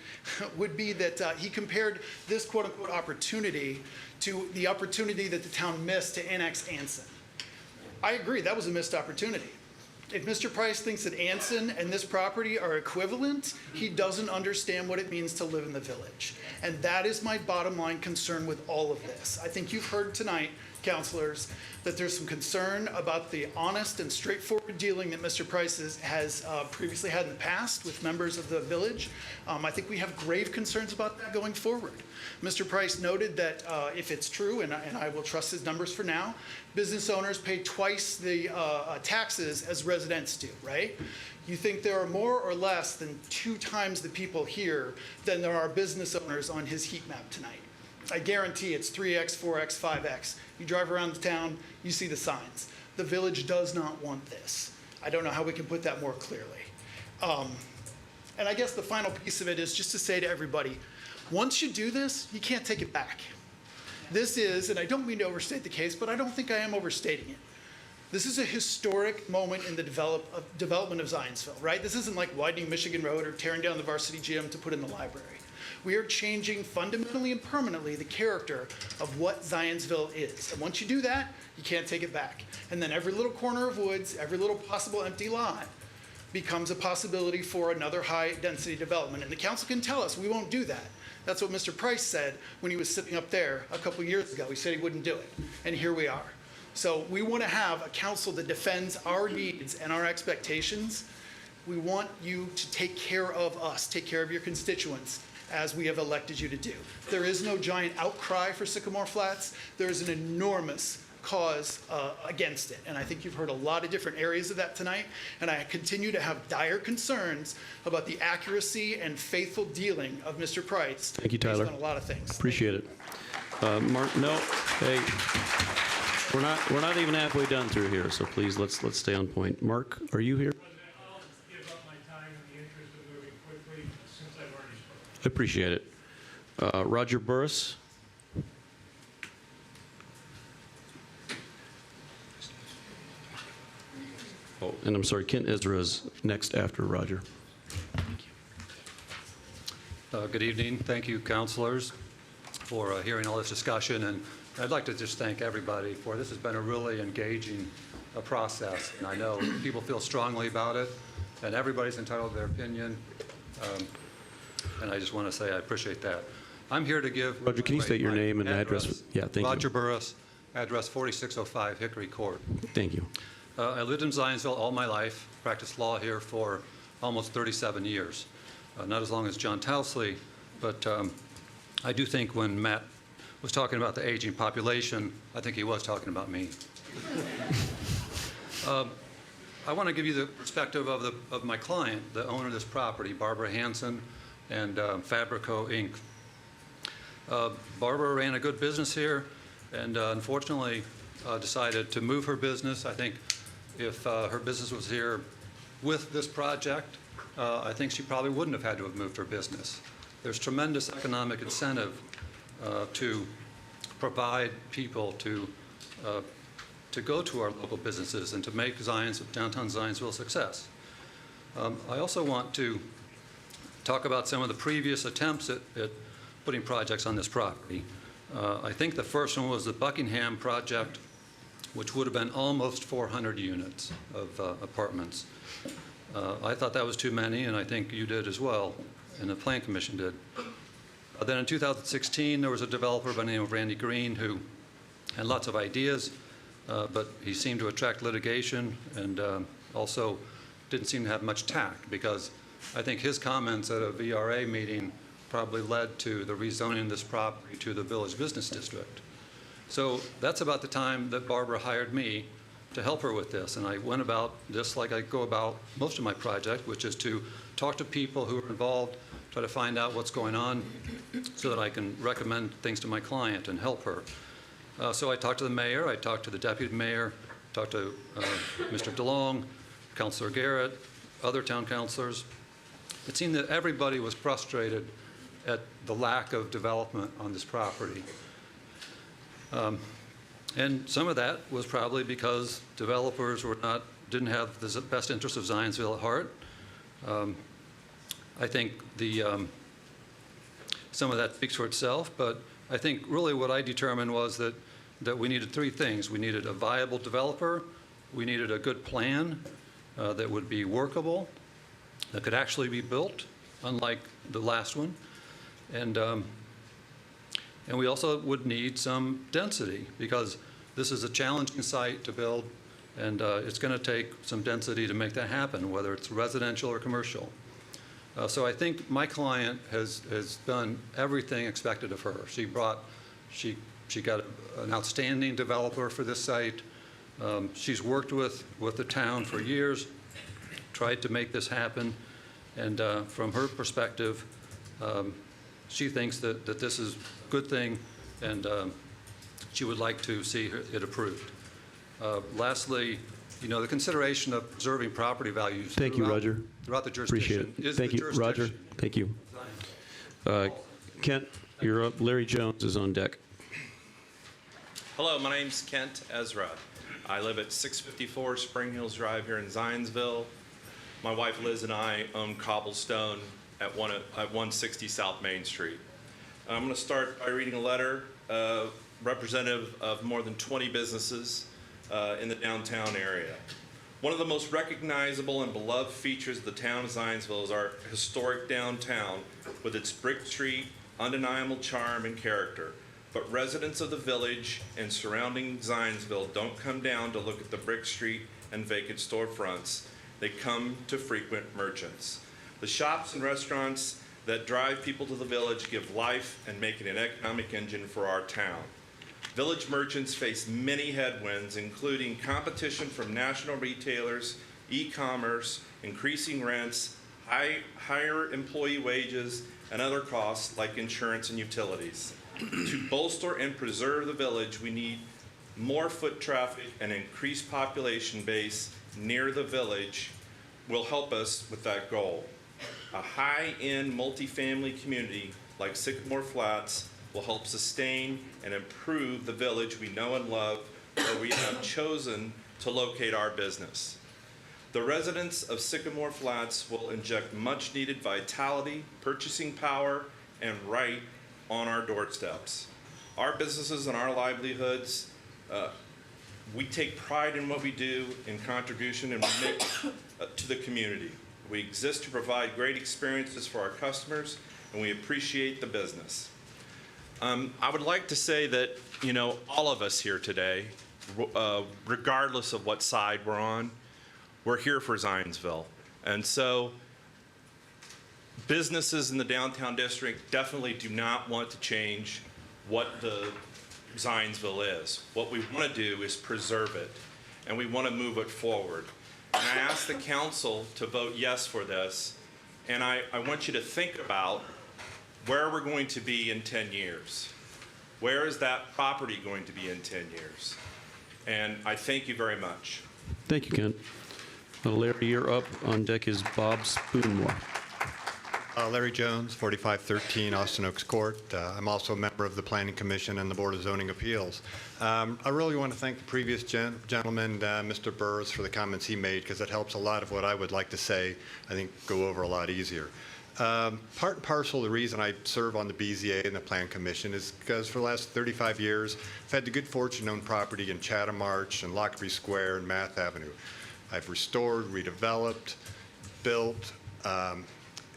would be that he compared this quote-unquote opportunity to the opportunity that the town missed to annex Anson. I agree, that was a missed opportunity. If Mr. Price thinks that Anson and this property are equivalent, he doesn't understand what it means to live in the village. And that is my bottom line concern with all of this. I think you've heard tonight, councilors, that there's some concern about the honest and straightforward dealing that Mr. Price has previously had in the past with members of the village. I think we have grave concerns about that going forward. Mr. Price noted that if it's true, and I will trust his numbers for now, business owners pay twice the taxes as residents do, right? You think there are more or less than 2 times the people here than there are business owners on his heat map tonight. I guarantee it's 3X, 4X, 5X. You drive around the town, you see the signs. The village does not want this. I don't know how we can put that more clearly. And I guess the final piece of it is just to say to everybody, once you do this, you can't take it back. This is, and I don't mean to overstate the case, but I don't think I am overstating it. This is a historic moment in the development of Zionsville, right? This isn't like widening Michigan Road or tearing down the varsity gym to put in the library. We are changing fundamentally and permanently the character of what Zionsville is. And once you do that, you can't take it back. And then every little corner of woods, every little possible empty lot becomes a possibility for another high-density development. And the council can tell us we won't do that. That's what Mr. Price said when he was sitting up there a couple years ago. He said he wouldn't do it. And here we are. So we want to have a council that defends our needs and our expectations. We want you to take care of us, take care of your constituents, as we have elected you to do. There is no giant outcry for Sycamore Flats. There is an enormous cause against it. And I think you've heard a lot of different areas of that tonight. And I continue to have dire concerns about the accuracy and faithful dealing of Mr. Price. Thank you, Tyler. Based on a lot of things. Appreciate it. Mark, no, hey, we're not even halfway done through here, so please let's stay on point. Mark, are you here? I'll give up my time in the interest of moving quickly since I've already spoken. I appreciate it. Roger Burris. Oh, and I'm sorry, Kent Ezra is next after Roger. Good evening. Thank you, councilors, for hearing all this discussion. And I'd like to just thank everybody for this. Has been a really engaging process. And I know people feel strongly about it, and everybody's entitled to their opinion. And I just want to say I appreciate that. I'm here to give... Roger, can you state your name and address? Yeah, thank you. Roger Burris, address 4605 Hickory Court. Thank you. I lived in Zionsville all my life, practiced law here for almost 37 years. Not as long as John Tousley, but I do think when Matt was talking about the aging population, I think he was talking about me. I want to give you the perspective of my client, the owner of this property, Barbara Hansen and Fabrico, Inc. Barbara ran a good business here and unfortunately decided to move her business. I think if her business was here with this project, I think she probably wouldn't have had to have moved her business. There's tremendous economic incentive to provide people to to go to our local businesses and to make downtown Zionsville a success. I also want to talk about some of the previous attempts at putting projects on this property. I think the first one was the Buckingham project, which would have been almost 400 units of apartments. I thought that was too many, and I think you did as well, and the Plan Commission did. Then in 2016, there was a developer by the name of Randy Green who had lots of ideas, but he seemed to attract litigation and also didn't seem to have much tact, because I think his comments at a VRA meeting probably led to the rezoning of this property to the Village Business District. So that's about the time that Barbara hired me to help her with this. And I went about this like I go about most of my project, which is to talk to people who are involved, try to find out what's going on so that I can recommend things to my client and help her. So I talked to the mayor, I talked to the deputy mayor, talked to Mr. DeLong, Councilor Garrett, other town councilors. It seemed that everybody was frustrated at the lack of development on this property. And some of that was probably because developers didn't have the best interest of Zionsville at heart. I think some of that speaks for itself, but I think really what I determined was that we needed three things. We needed a viable developer, we needed a good plan that would be workable, that could actually be built, unlike the last one, and we also would need some density, because this is a challenging site to build, and it's going to take some density to make that happen, whether it's residential or commercial. So I think my client has done everything expected of her. She got an outstanding developer for this site. She's worked with the town for years, tried to make this happen, and from her perspective, she thinks that this is a good thing, and she would like to see it approved. Lastly, the consideration of preserving property values Thank you, Roger. throughout the jurisdiction. Appreciate it. Thank you, Roger. Thank you. Kent, you're up. Larry Jones is on deck. Hello, my name's Kent Ezra. I live at 654 Spring Hills Drive here in Zionsville. My wife Liz and I own Cobblestone at 160 South Main Street. I'm going to start by reading a letter representative of more than 20 businesses in the downtown area. One of the most recognizable and beloved features of the town of Zionsville is our historic downtown with its brick street, undeniable charm and character. But residents of the village and surrounding Zionsville don't come down to look at the brick street and vacant storefronts. They come to frequent merchants. The shops and restaurants that drive people to the village give life and make it an economic engine for our town. Village merchants face many headwinds, including competition from national retailers, e-commerce, increasing rents, higher employee wages, and other costs like insurance and utilities. To bolster and preserve the village, we need more foot traffic and increased population base near the village will help us with that goal. A high-end multifamily community like Sycamore Flats will help sustain and improve the village we know and love, where we have chosen to locate our business. The residents of Sycamore Flats will inject much-needed vitality, purchasing power, and right on our doorsteps. Our businesses and our livelihoods, we take pride in what we do in contribution and we make to the community. We exist to provide great experiences for our customers, and we appreciate the business. I would like to say that, all of us here today, regardless of what side we're on, we're here for Zionsville. And so businesses in the downtown district definitely do not want to change what the Zionsville is. What we want to do is preserve it, and we want to move it forward. And I ask the council to vote yes for this, and I want you to think about where we're going to be in 10 years. Where is that property going to be in 10 years? And I thank you very much. Thank you, Kent. Larry, you're up. On deck is Bob Spoonmore. Larry Jones, 4513 Austin Oaks Court. I'm also a member of the Planning Commission and the Board of Zoning Appeals. I really want to thank the previous gentleman, Mr. Burrs, for the comments he made, because it helps a lot of what I would like to say, I think, go over a lot easier. Part and parcel of the reason I serve on the BZA and the Plan Commission is because for the last 35 years, I've had the good fortune to own property in Chatham Arch and Lockerbie Square and Math Avenue. I've restored, redeveloped, built,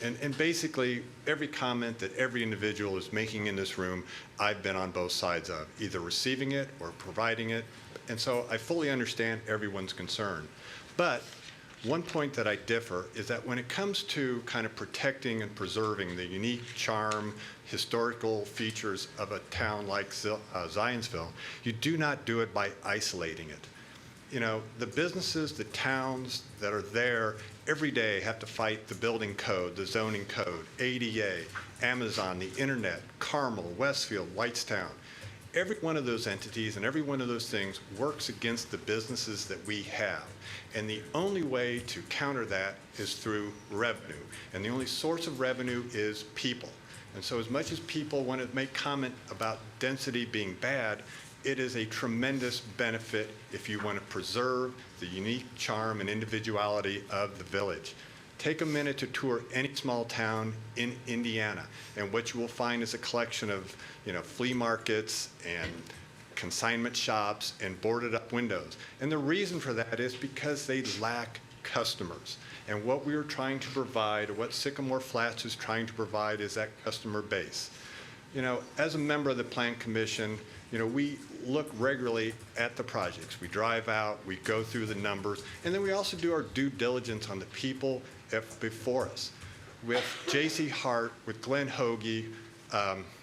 and basically every comment that every individual is making in this room, I've been on both sides of, either receiving it or providing it. And so I fully understand everyone's concern. But one point that I differ is that when it comes to kind of protecting and preserving the unique charm, historical features of a town like Zionsville, you do not do it by isolating it. You know, the businesses, the towns that are there every day have to fight the building code, the zoning code, ADA, Amazon, the internet, Carmel, Westfield, Whitestown. Every one of those entities and every one of those things works against the businesses that we have. And the only way to counter that is through revenue. And the only source of revenue is people. And so as much as people want to make comment about density being bad, it is a tremendous benefit if you want to preserve the unique charm and individuality of the village. Take a minute to tour any small town in Indiana, and what you will find is a collection of, flea markets and consignment shops and boarded up windows. And the reason for that is because they lack customers. And what we are trying to provide, or what Sycamore Flats is trying to provide, is that customer base. As a member of the Plan Commission, we look regularly at the projects. We drive out, we go through the numbers, and then we also do our due diligence on the people before us. With J.C. Hart, with Glenn Hoagie,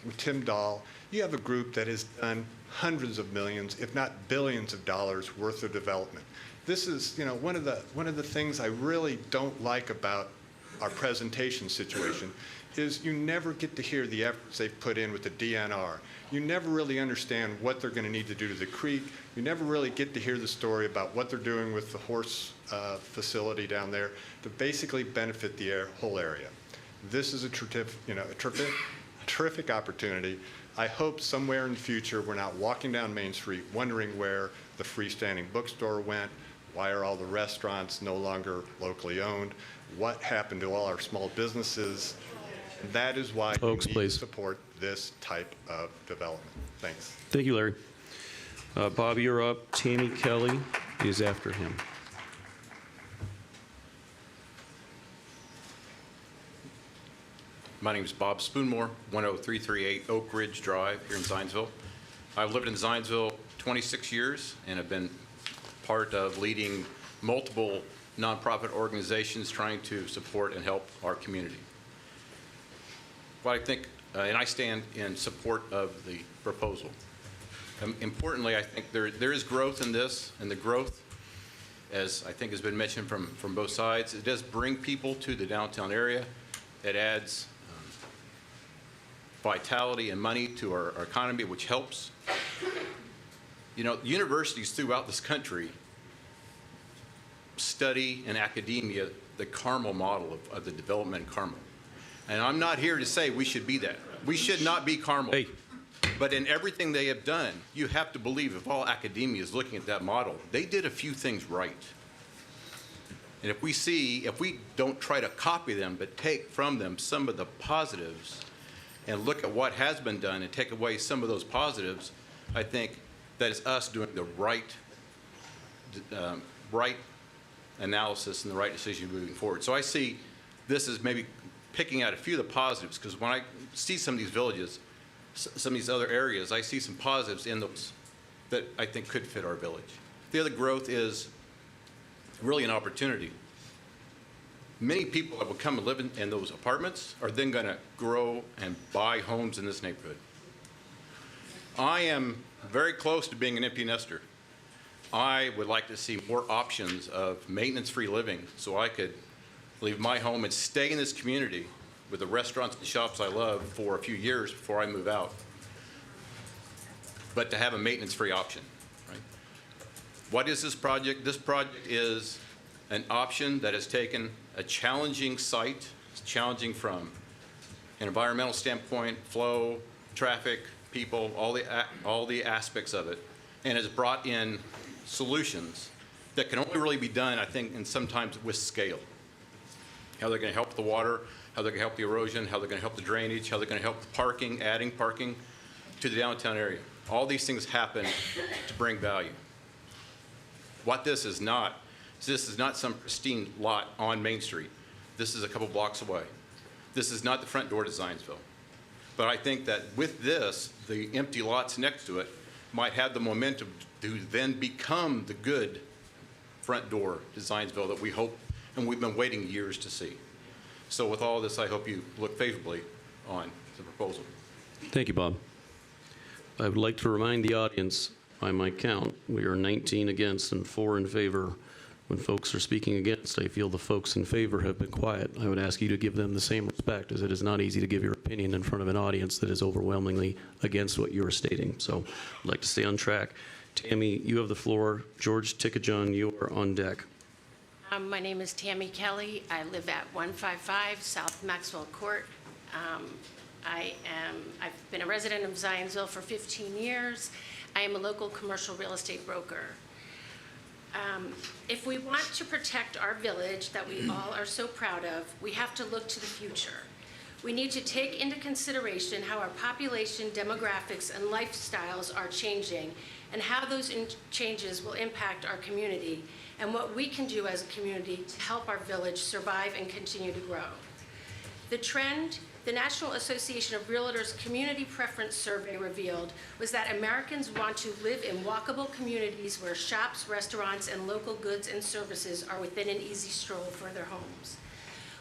with Tim Dahl, you have a group that has done hundreds of millions, if not billions of dollars worth of development. This is, one of the things I really don't like about our presentation situation is you never get to hear the efforts they've put in with the DNR. You never really understand what they're going to need to do to the creek. You never really get to hear the story about what they're doing with the horse facility down there to basically benefit the whole area. This is a terrific opportunity. I hope somewhere in the future we're not walking down Main Street wondering where the freestanding bookstore went, why are all the restaurants no longer locally owned, what happened to all our small businesses. That is why you need to support this type of development. Thanks. Thank you, Larry. Bob, you're up. Tammy Kelly is after him. My name is Bob Spoonmore, 10338 Oak Ridge Drive here in Zionsville. I've lived in Zionsville 26 years and have been part of leading multiple nonprofit organizations trying to support and help our community. What I think, and I stand in support of the proposal. Importantly, I think there is growth in this, and the growth, as I think has been mentioned from both sides, it does bring people to the downtown area. It adds vitality and money to our economy, which helps. Universities throughout this country study in academia the Carmel model of the development in Carmel. And I'm not here to say we should be that. We should not be Carmel. Hey. But in everything they have done, you have to believe if all academia is looking at that model, they did a few things right. And if we don't try to copy them, but take from them some of the positives and look at what has been done and take away some of those positives, I think that is us doing the right analysis and the right decision moving forward. So I see this as maybe picking out a few of the positives, because when I see some of these villages, some of these other areas, I see some positives in those that I think could fit our village. The other growth is really an opportunity. Many people that will come and live in those apartments are then going to grow and buy homes in this neighborhood. I am very close to being an empty nester. I would like to see more options of maintenance-free living so I could leave my home and stay in this community with the restaurants and shops I love for a few years before I move out, but to have a maintenance-free option. Right? What is this project? This project is an option that has taken a challenging site. It's challenging from an environmental standpoint, flow, traffic, people, all the aspects of it, and has brought in solutions that can only really be done, I think, and sometimes with scale. How they're going to help the water, how they're going to help the erosion, how they're going to help the drainage, how they're going to help the parking, adding parking to the downtown area. All these things happen to bring value. What this is not some pristine lot on Main Street. This is a couple blocks away. This is not the front door to Zionsville. But I think that with this, the empty lots next to it might have the momentum to then become the good front door to Zionsville that we hope and we've been waiting years to see. So with all this, I hope you look favorably on the proposal. Thank you, Bob. I would like to remind the audience, by my count, we are 19 against and 4 in favor. When folks are speaking against, I feel the folks in favor have been quiet. I would ask you to give them the same respect, as it is not easy to give your opinion in front of an audience that is overwhelmingly against what you are stating. So I'd like to stay on track. Tammy, you have the floor. George Tickajohn, you are on deck. My name is Tammy Kelly. I live at 155 South Maxwell Court. I've been a resident of Zionsville for 15 years. I am a local commercial real estate broker. If we want to protect our village that we all are so proud of, we have to look to the future. We need to take into consideration how our population, demographics, and lifestyles are changing, and how those changes will impact our community, and what we can do as a community to help our village survive and continue to grow. The trend the National Association of Realtors Community Preference Survey revealed was that Americans want to live in walkable communities where shops, restaurants, and local goods and services are within an easy stroll for their homes.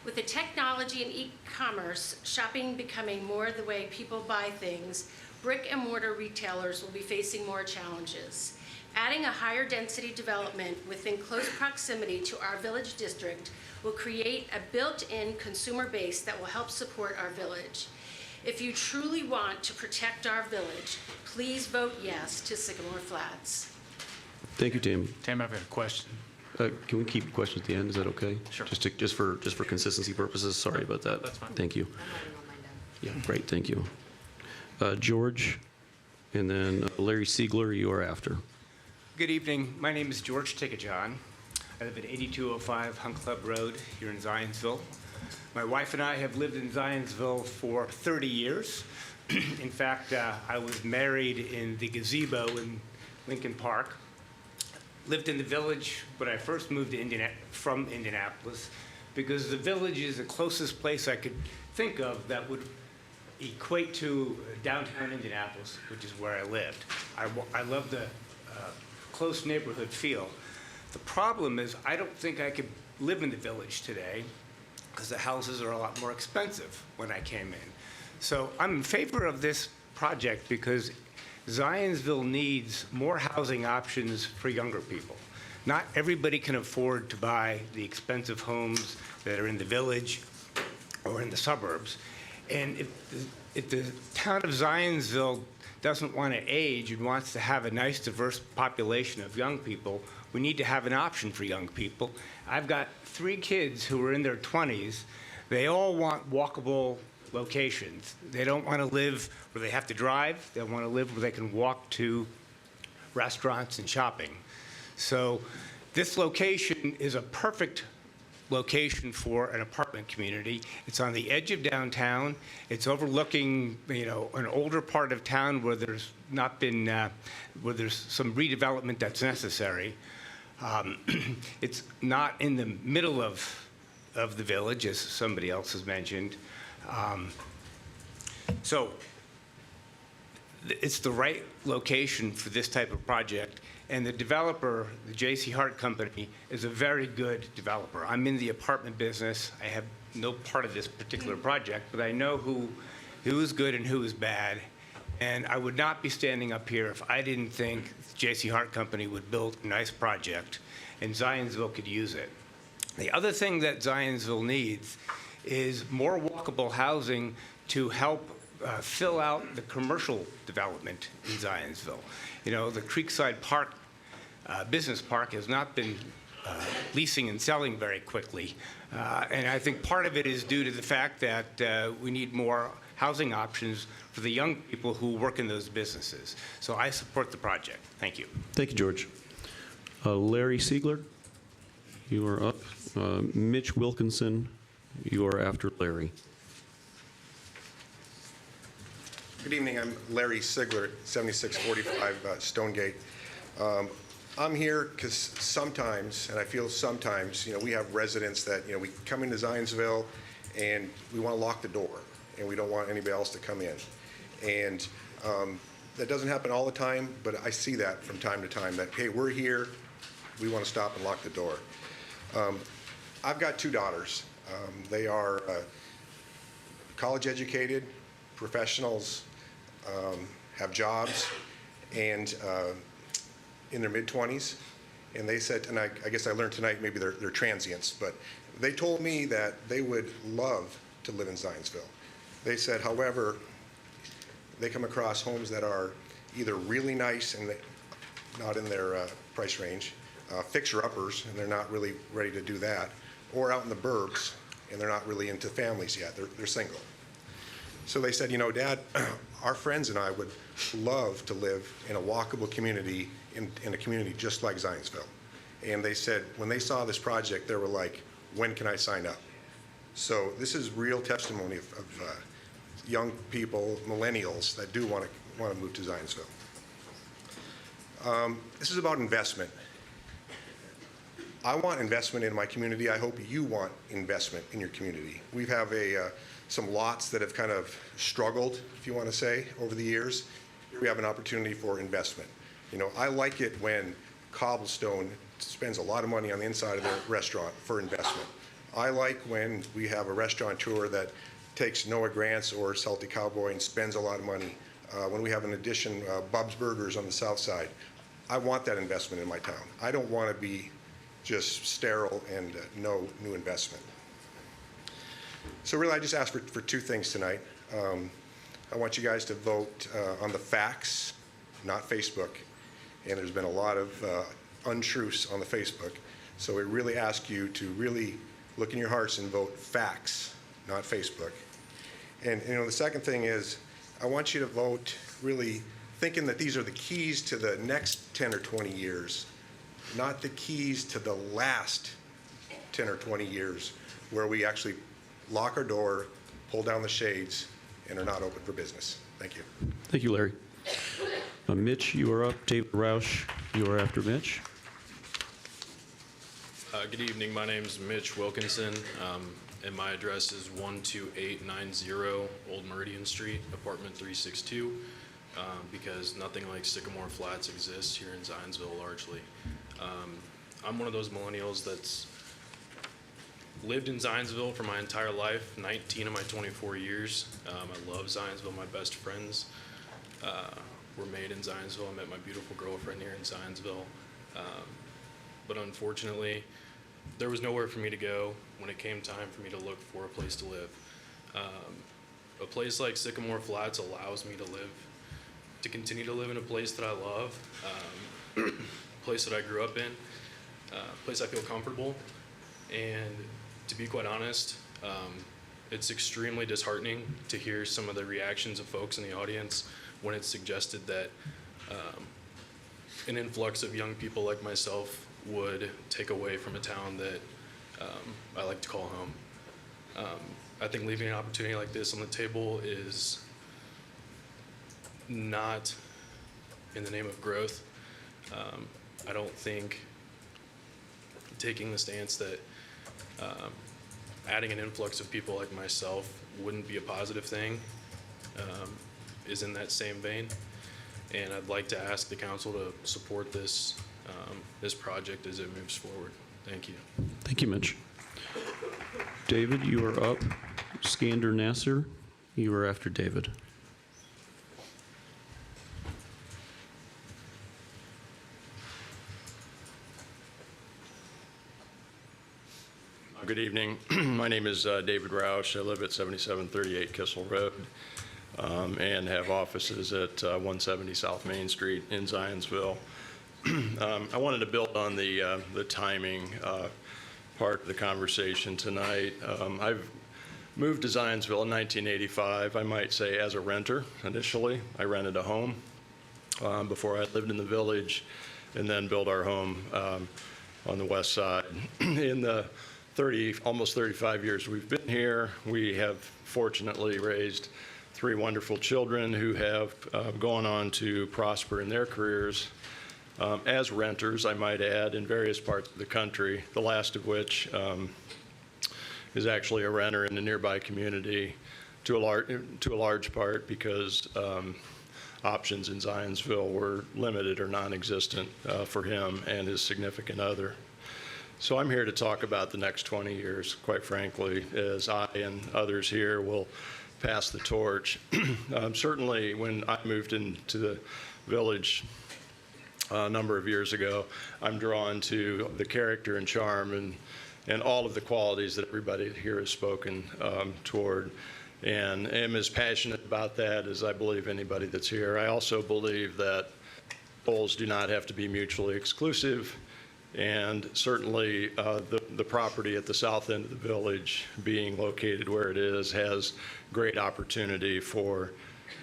With the technology and e-commerce, shopping becoming more the way people buy things, brick and mortar retailers will be facing more challenges. Adding a higher density development within close proximity to our village district will create a built-in consumer base that will help support our village. If you truly want to protect our village, please vote yes to Sycamore Flats. Thank you, Tammy. Tam, I have a question. Can we keep questions at the end? Is that okay? Sure. Just for consistency purposes. Sorry about that. That's fine. Thank you. Yeah, great. Thank you. George, and then Larry Siegler, you are after. Good evening. My name is George Tickajohn. I live at 8205 Hunt Club Road here in Zionsville. My wife and I have lived in Zionsville for 30 years. In fact, I was married in the gazebo in Lincoln Park. Lived in the village when I first moved to from Indianapolis, because the village is the closest place I could think of that would equate to downtown Indianapolis, which is where I lived. I love the close neighborhood feel. The problem is I don't think I could live in the village today because the houses are a lot more expensive when I came in. So I'm in favor of this project because Zionsville needs more housing options for younger people. Not everybody can afford to buy the expensive homes that are in the village or in the suburbs. And if the town of Zionsville doesn't want to age and wants to have a nice, diverse population of young people, we need to have an option for young people. I've got 3 kids who are in their 20s. They all want walkable locations. They don't want to live where they have to drive. They want to live where they can walk to restaurants and shopping. So this location is a perfect location for an apartment community. It's on the edge of downtown. It's overlooking, an older part of town where there's not been, where there's some redevelopment that's necessary. It's not in the middle of the village, as somebody else has mentioned. So it's the right location for this type of project. And the developer, the J.C. Hart Company, is a very good developer. I'm in the apartment business. I have no part of this particular project, but I know who is good and who is bad. And I would not be standing up here if I didn't think the J.C. Hart Company would build a nice project and Zionsville could use it. The other thing that Zionsville needs is more walkable housing to help fill out the commercial development in Zionsville. The Creekside Park Business Park has not been leasing and selling very quickly. And I think part of it is due to the fact that we need more housing options for the young people who work in those businesses. So I support the project. Thank you. Thank you, George. Larry Siegler, you are up. Mitch Wilkinson, you are after Larry. Good evening. I'm Larry Sigler, 7645 Stonegate. I'm here because sometimes, and I feel sometimes, we have residents that, we come into Zionsville and we want to lock the door and we don't want anybody else to come in. And that doesn't happen all the time, but I see that from time to time that, hey, we're here, we want to stop and lock the door. I've got two daughters. They are college educated, professionals, have jobs, and in their mid-20s. And they said, and I guess I learned tonight maybe they're transients, but they told me that they would love to live in Zionsville. They said, however, they come across homes that are either really nice and not in their price range, fixer-uppers, and they're not really ready to do that, or out in the burbs, and they're not really into families yet. They're single. So they said, Dad, our friends and I would love to live in a walkable community, in a community just like Zionsville. And they said, when they saw this project, they were like, when can I sign up? So this is real testimony of young people, millennials, that do want to move to Zionsville. This is about investment. I want investment in my community. I hope you want investment in your community. We have some lots that have kind of struggled, if you want to say, over the years. Here we have an opportunity for investment. I like it when Cobblestone spends a lot of money on the inside of their restaurant for investment. I like when we have a restaurateur that takes Noah Grants or Salty Cowboy and spends a lot of money. When we have an addition, Bub's Burgers on the south side. I want that investment in my town. I don't want to be just sterile and no new investment. So really, I just asked for two things tonight. I want you guys to vote on the facts, not Facebook. And there's been a lot of untruths on the Facebook. So we really ask you to really look in your hearts and vote facts, not Facebook. And the second thing is, I want you to vote really thinking that these are the keys to the next 10 or 20 years, not the keys to the last 10 or 20 years where we actually lock our door, pull down the shades, and are not open for business. Thank you. Thank you, Larry. Mitch, you are up. David Roush, you are after Mitch. Good evening. My name is Mitch Wilkinson, and my address is 12890 Old Meridian Street, apartment 362, because nothing like Sycamore Flats exists here in Zionsville largely. I'm one of those millennials that's lived in Zionsville for my entire life, 19 of my 24 years. I love Zionsville. My best friends were made in Zionsville. I met my beautiful girlfriend here in Zionsville. But unfortunately, there was nowhere for me to go when it came time for me to look for a place to live. A place like Sycamore Flats allows me to continue to live in a place that I love, a place that I grew up in, a place I feel comfortable. And to be quite honest, it's extremely disheartening to hear some of the reactions of folks in the audience when it's suggested that an influx of young people like myself would take away from a town that I like to call home. I think leaving an opportunity like this on the table is not in the name of growth. I don't think taking the stance that adding an influx of people like myself wouldn't be a positive thing is in that same vein. And I'd like to ask the council to support this project as it moves forward. Thank you. Thank you, Mitch. David, you are up. Skander Nasser, you are after David. Good evening. My name is David Roush. I live at 7738 Kissel Road and have offices at 170 South Main Street in Zionsville. I wanted to build on the timing part of the conversation tonight. I've moved to Zionsville in 1985, I might say as a renter initially. I rented a home before I lived in the village, and then built our home on the west side. In the almost 35 years we've been here, we have fortunately raised 3 wonderful children who have gone on to prosper in their careers as renters, I might add, in various parts of the country, the last of which is actually a renter in a nearby community to a large part because options in Zionsville were limited or non-existent for him and his significant other. So I'm here to talk about the next 20 years, quite frankly, as I and others here will pass the torch. Certainly when I moved into the village a number of years ago, I'm drawn to the character and charm and all of the qualities that everybody here has spoken toward, and am as passionate about that as I believe anybody that's here. I also believe that goals do not have to be mutually exclusive, and certainly the property at the south end of the village, being located where it is, has great opportunity for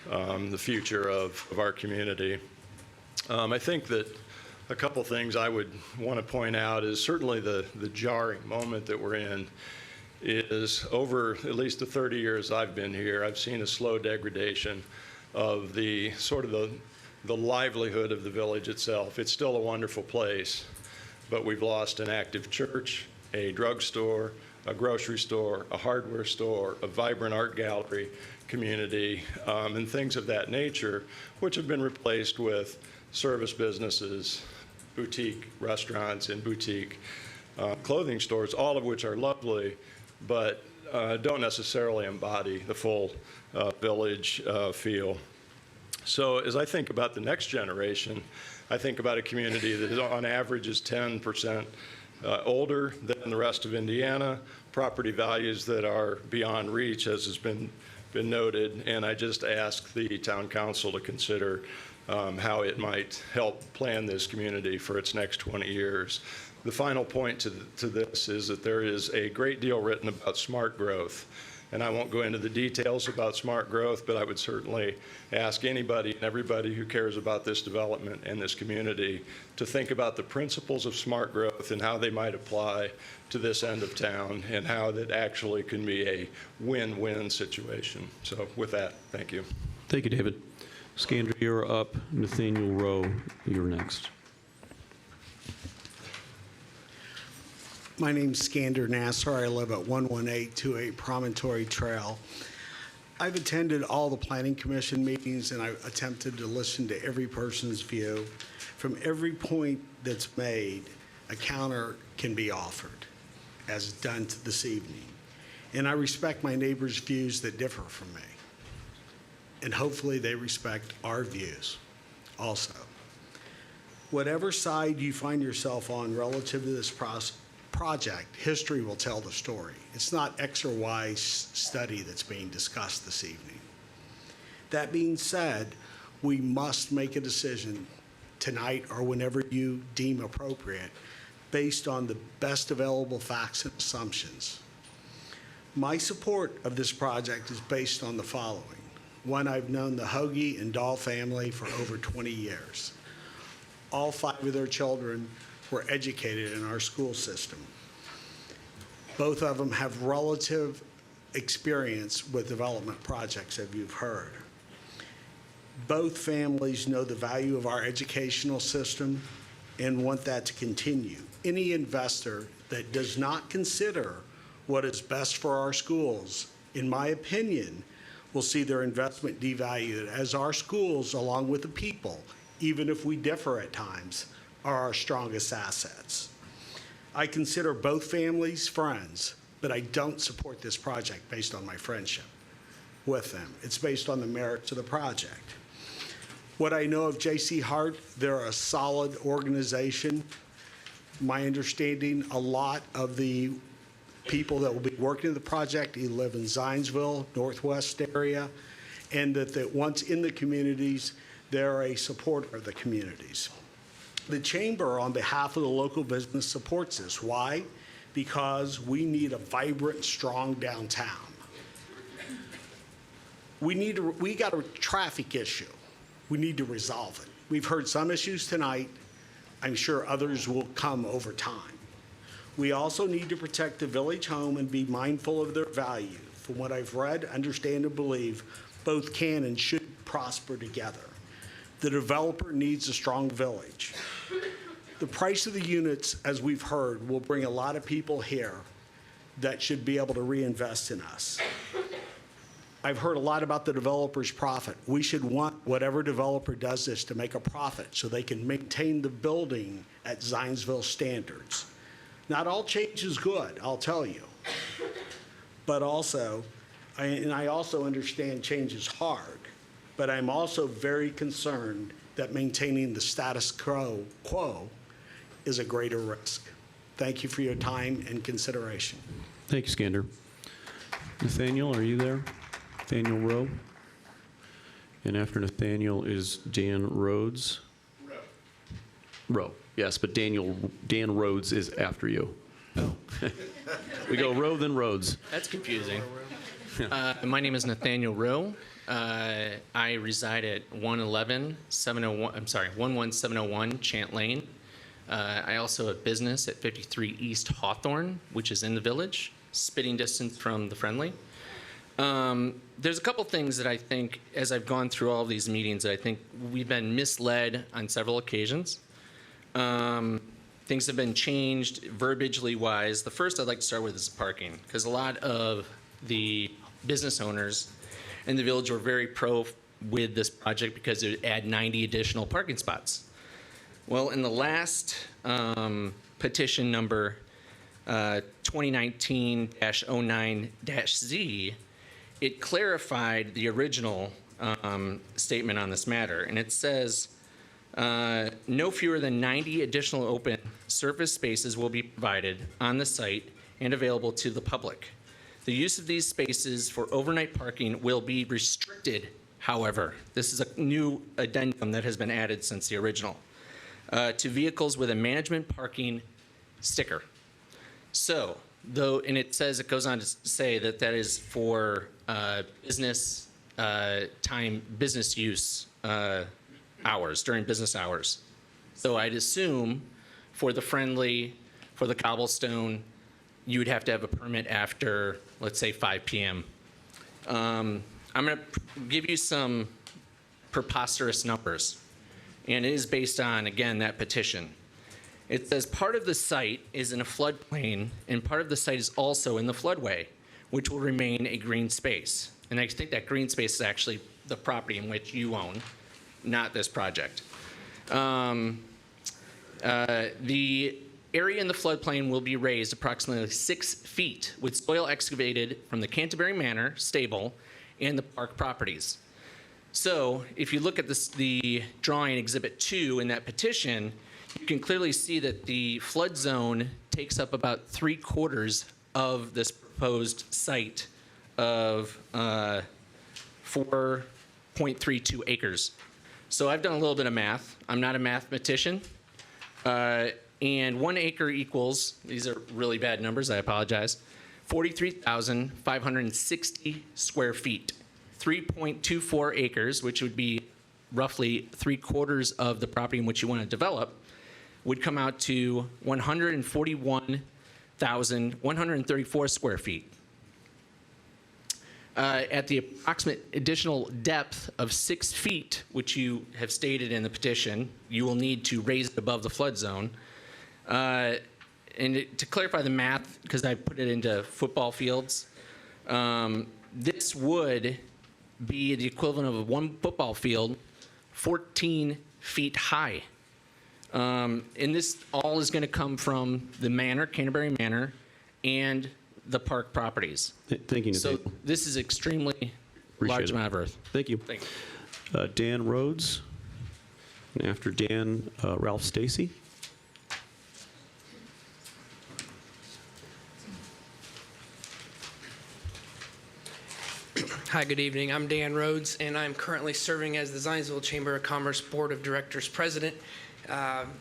the future of our community. I think that a couple things I would want to point out is certainly the jarring moment that we're in is over at least the 30 years I've been here, I've seen a slow degradation of the sort of the livelihood of the village itself. It's still a wonderful place, but we've lost an active church, a drugstore, a grocery store, a hardware store, a vibrant art gallery community, and things of that nature, which have been replaced with service businesses, boutique restaurants, and boutique clothing stores, all of which are lovely, but don't necessarily embody the full village feel. So as I think about the next generation, I think about a community that is on average is 10% older than the rest of Indiana, property values that are beyond reach, as has been noted, and I just ask the town council to consider how it might help plan this community for its next 20 years. The final point to this is that there is a great deal written about smart growth, and I won't go into the details about smart growth, but I would certainly ask anybody and everybody who cares about this development and this community to think about the principles of smart growth and how they might apply to this end of town and how that actually can be a win-win situation. So with that, thank you. Thank you, David. Skander, you're up. Nathaniel Rowe, you're next. My name's Skander Nassar. I live at 11828 Promontory Trail. I've attended all the Planning Commission meetings, and I've attempted to listen to every person's view. From every point that's made, a counter can be offered, as done this evening. And I respect my neighbors' views that differ from me. And hopefully they respect our views also. Whatever side you find yourself on relative to this project, history will tell the story. It's not X or Y study that's being discussed this evening. That being said, we must make a decision tonight or whenever you deem appropriate based on the best available facts and assumptions. My support of this project is based on the following. One, I've known the Hoagie and Dahl family for over 20 years. All 5 of their children were educated in our school system. Both of them have relative experience with development projects, as you've heard. Both families know the value of our educational system and want that to continue. Any investor that does not consider what is best for our schools, in my opinion, will see their investment devalued, as our schools, along with the people, even if we differ at times, are our strongest assets. I consider both families friends, but I don't support this project based on my friendship with them. It's based on the merits of the project. What I know of J.C. Hart, they're a solid organization. My understanding, a lot of the people that will be working in the project live in Zionsville, Northwest area, and that once in the communities, they're a supporter of the communities. The chamber, on behalf of the local business, supports this. Why? Because we need a vibrant, strong downtown. We got a traffic issue. We need to resolve it. We've heard some issues tonight. I'm sure others will come over time. We also need to protect the village home and be mindful of their value. From what I've read, understand, and believe, both can and should prosper together. The developer needs a strong village. The price of the units, as we've heard, will bring a lot of people here that should be able to reinvest in us. I've heard a lot about the developer's profit. We should want whatever developer does this to make a profit so they can maintain the building at Zionsville standards. Not all change is good, I'll tell you. But also, I also understand change is hard, but I'm also very concerned that maintaining the status quo is a greater risk. Thank you for your time and consideration. Thank you, Skander. Nathaniel, are you there? Nathaniel Rowe? And after Nathaniel is Dan Rhodes? Rowe, yes, but Dan Rhodes is after you. Oh. We go Rowe, then Rhodes. That's confusing. My name is Nathaniel Rowe. I reside at 11701 Chant Lane. I also have business at 53 East Hawthorne, which is in the village, spitting distance from the Friendly. There's a couple things that I think, as I've gone through all of these meetings, that I think we've been misled on several occasions. Things have been changed verbiagely wise. The first I'd like to start with is parking, because a lot of the business owners in the village were very pro with this project because it would add 90 additional parking spots. Well, in the last petition number 2019-09-Z, it clarified the original statement on this matter, and it says, no fewer than 90 additional open surface spaces will be provided on the site and available to the public. The use of these spaces for overnight parking will be restricted, however. This is a new addendum that has been added since the original, to vehicles with a management parking sticker. So, and it says, it goes on to say that that is for business business use hours, during business hours. So I'd assume for the Friendly, for the Cobblestone, you would have to have a permit after, let's say, 5 p.m. I'm going to give you some preposterous numbers, and it is based on, again, that petition. It says part of the site is in a floodplain, and part of the site is also in the floodway, which will remain a green space. And I think that green space is actually the property in which you own, not this project. The area in the floodplain will be raised approximately 6 feet with soil excavated from the Canterbury Manor stable and the park properties. So if you look at the drawing Exhibit 2 in that petition, you can clearly see that the flood zone takes up about 3/4 of this proposed site of 4.32 acres. So I've done a little bit of math. I'm not a mathematician. And 1 acre equals, these are really bad numbers, I apologize, 43,560 square feet. 3.24 acres, which would be roughly 3/4 of the property in which you want to develop, would come out to 141,134 square feet. At the approximate additional depth of 6 feet, which you have stated in the petition, you will need to raise it above the flood zone. To clarify the math, because I put it into football fields, this would be the equivalent of 1 football field, 14 feet high. And this all is going to come from the manor, Canterbury Manor, and the park properties. Thank you, So Nathaniel. this is extremely large amount of earth. Thank you. Thank you. Dan Rhodes. And after Dan, Ralph Stacy. Hi, good evening. I'm Dan Rhodes, and I'm currently serving as the Zionsville Chamber of Commerce Board of Directors President.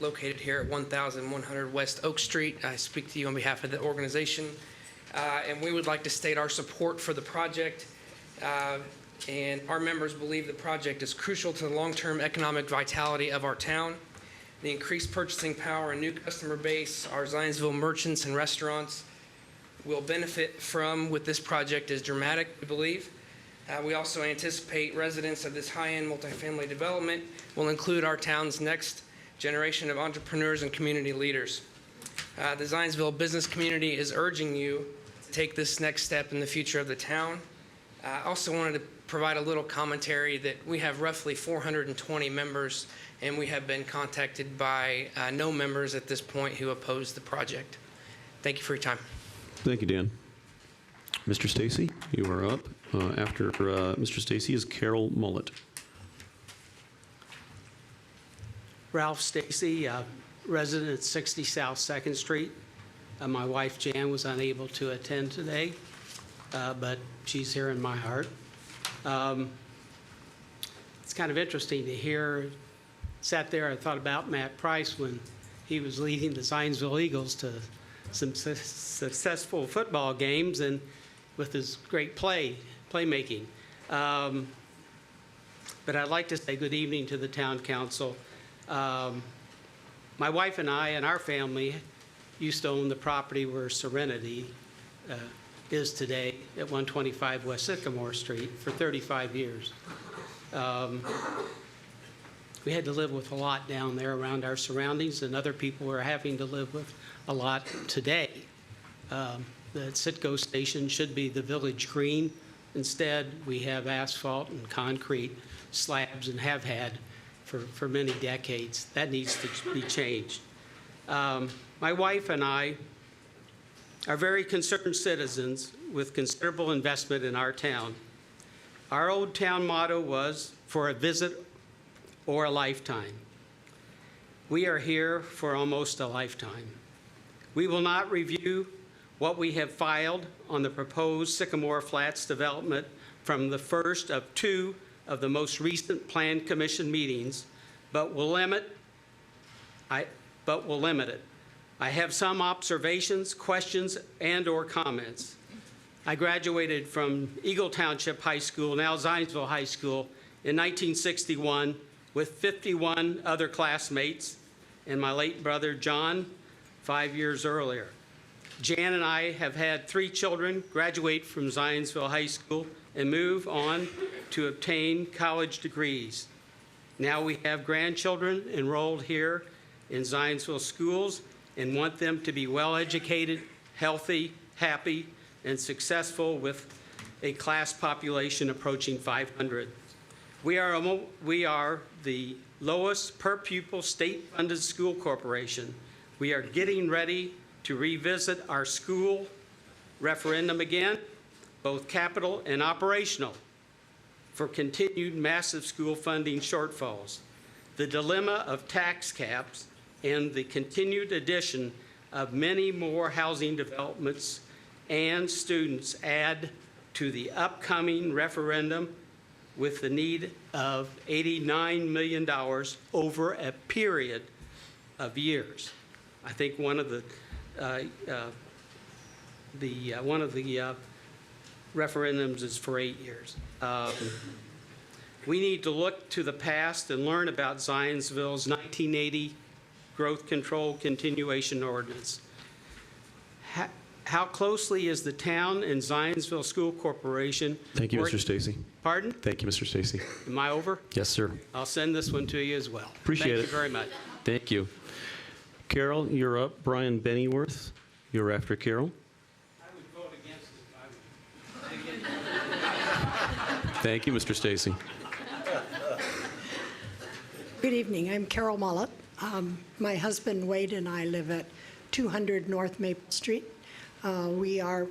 located here at 1100 West Oak Street. I speak to you on behalf of the organization, and we would like to state our support for the project. And our members believe the project is crucial to the long-term economic vitality of our town. The increased purchasing power and new customer base our Zionsville merchants and restaurants will benefit from with this project is dramatic, we believe. We also anticipate residents of this high-end multifamily development will include our town's next generation of entrepreneurs and community leaders. The Zionsville business community is urging you to take this next step in the future of the town. I also wanted to provide a little commentary that we have roughly 420 members, and we have been contacted by no members at this point who oppose the project. Thank you for your time. Thank you, Dan. Mr. Stacy, you are up. After Mr. Stacy is Carol Mullet. Ralph Stacy, resident at 60 South 2nd Street. My wife Jan was unable to attend today, but she's here in my heart. It's kind of interesting to hear, sat there and thought about Matt Price when he was leading the Zionsville Eagles to some successful football games and with his great playmaking. But I'd like to say good evening to the town council. My wife and I and our family used to own the property where Serenity is today at 125 West Sycamore Street for 35 years. We had to live with a lot down there around our surroundings, and other people are having to live with a lot today. The Citgo station should be the village green. Instead, we have asphalt and concrete slabs and have had for many decades. That needs to be changed. My wife and I are very concerned citizens with considerable investment in our town. Our old town motto was, for a visit or a lifetime. We are here for almost a lifetime. We will not review what we have filed on the proposed Sycamore Flats development from the first of two of the most recent Plan Commission meetings, but will limit it. I have some observations, questions, and/or comments. I graduated from Eagle Township High School, now Zionsville High School, in 1961 with 51 other classmates and my late brother John 5 years earlier. Jan and I have had 3 children graduate from Zionsville High School and move on to obtain college degrees. Now we have grandchildren enrolled here in Zionsville schools and want them to be well-educated, healthy, happy, and successful with a class population approaching 500. We are the lowest per pupil state-funded school corporation. We are getting ready to revisit our school referendum again, both capital and operational, for continued massive school funding shortfalls. The dilemma of tax caps and the continued addition of many more housing developments and students add to the upcoming referendum with the need of $89 million over a period of years. I think one of the referendums is for 8 years. We need to look to the past and learn about Zionsville's 1980 Growth Control Continuation Ordinance. How closely is the town and Zionsville School Corporation? Thank you, Mr. Stacy. Pardon? Thank you, Mr. Stacy. Am I over? Yes, sir. I'll send this one to you as well. Appreciate it. Thank you very much. Thank you. Carol, you're up. Brian Bennyworth, you're after Carol. I would vote against it. Thank you, Mr. Stacy. Good evening. I'm Carol Mullet. My husband Wade and I live at 200 North Maple Street. We are,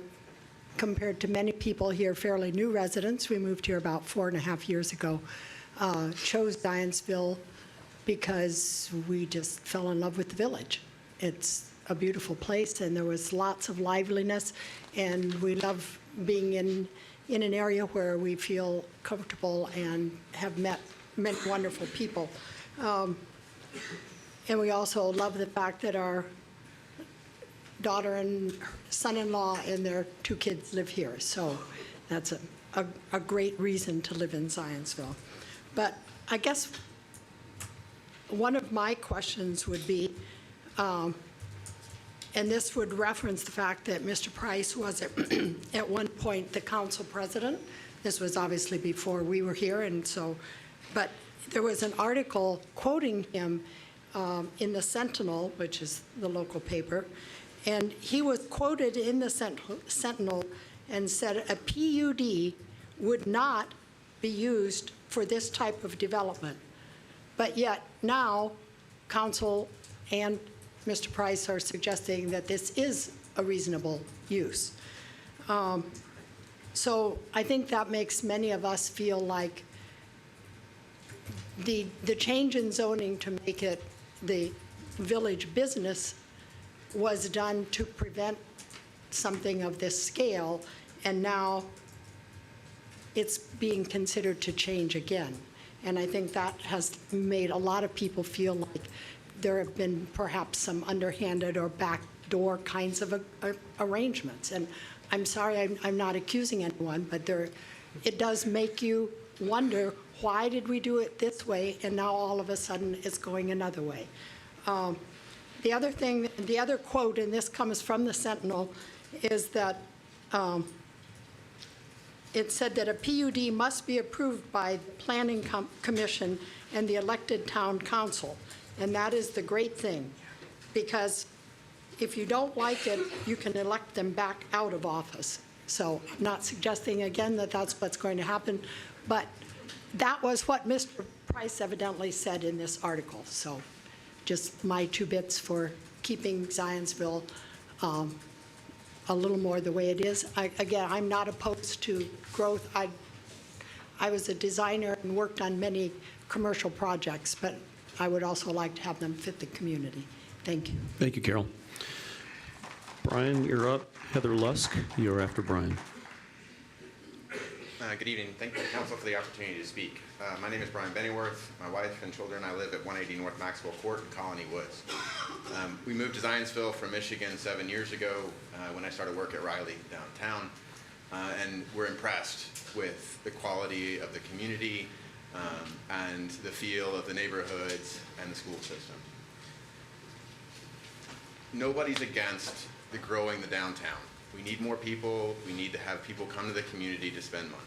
compared to many people here, fairly new residents. We moved here about 4.5 years ago. Chose Zionsville because we just fell in love with the village. It's a beautiful place, and there was lots of liveliness, and we love being in an area where we feel comfortable and have met many wonderful people. And we also love the fact that our daughter and son-in-law and their 2 kids live here. So that's a great reason to live in Zionsville. But I guess one of my questions would be, and this would reference the fact that Mr. Price was at one point the council president. This was obviously before we were here, and so, but there was an article quoting him in the Sentinel, which is the local paper, and he was quoted in the Sentinel and said a PUD would not be used for this type of development. But yet now, council and Mr. Price are suggesting that this is a reasonable use. So I think that makes many of us feel like the change in zoning to make it the village business was done to prevent something of this scale, and now it's being considered to change again. And I think that has made a lot of people feel like there have been perhaps some underhanded or backdoor kinds of arrangements. And I'm sorry, I'm not accusing anyone, but it does make you wonder, why did we do it this way and now all of a sudden it's going another way? The other thing, the other quote, and this comes from the Sentinel, is that it said that a PUD must be approved by the Planning Commission and the elected town council. And that is the great thing, because if you don't like it, you can elect them back out of office. So I'm not suggesting again that that's what's going to happen, but that was what Mr. Price evidently said in this article. So just my 2 bits for keeping Zionsville a little more the way it is. Again, I'm not opposed to growth. I was a designer and worked on many commercial projects, but I would also like to have them fit the community. Thank you. Thank you, Carol. Brian, you're up. Heather Lusk, you're after Brian. Good evening. Thank you, Council, for the opportunity to speak. My name is Brian Bennyworth. My wife and children and I live at 180 North Maxwell Court in Colony Woods. We moved to Zionsville from Michigan 7 years ago when I started work at Riley downtown, and we're impressed with the quality of the community and the feel of the neighborhoods and the school system. Nobody's against the growing the downtown. We need more people. We need to have people come to the community to spend money.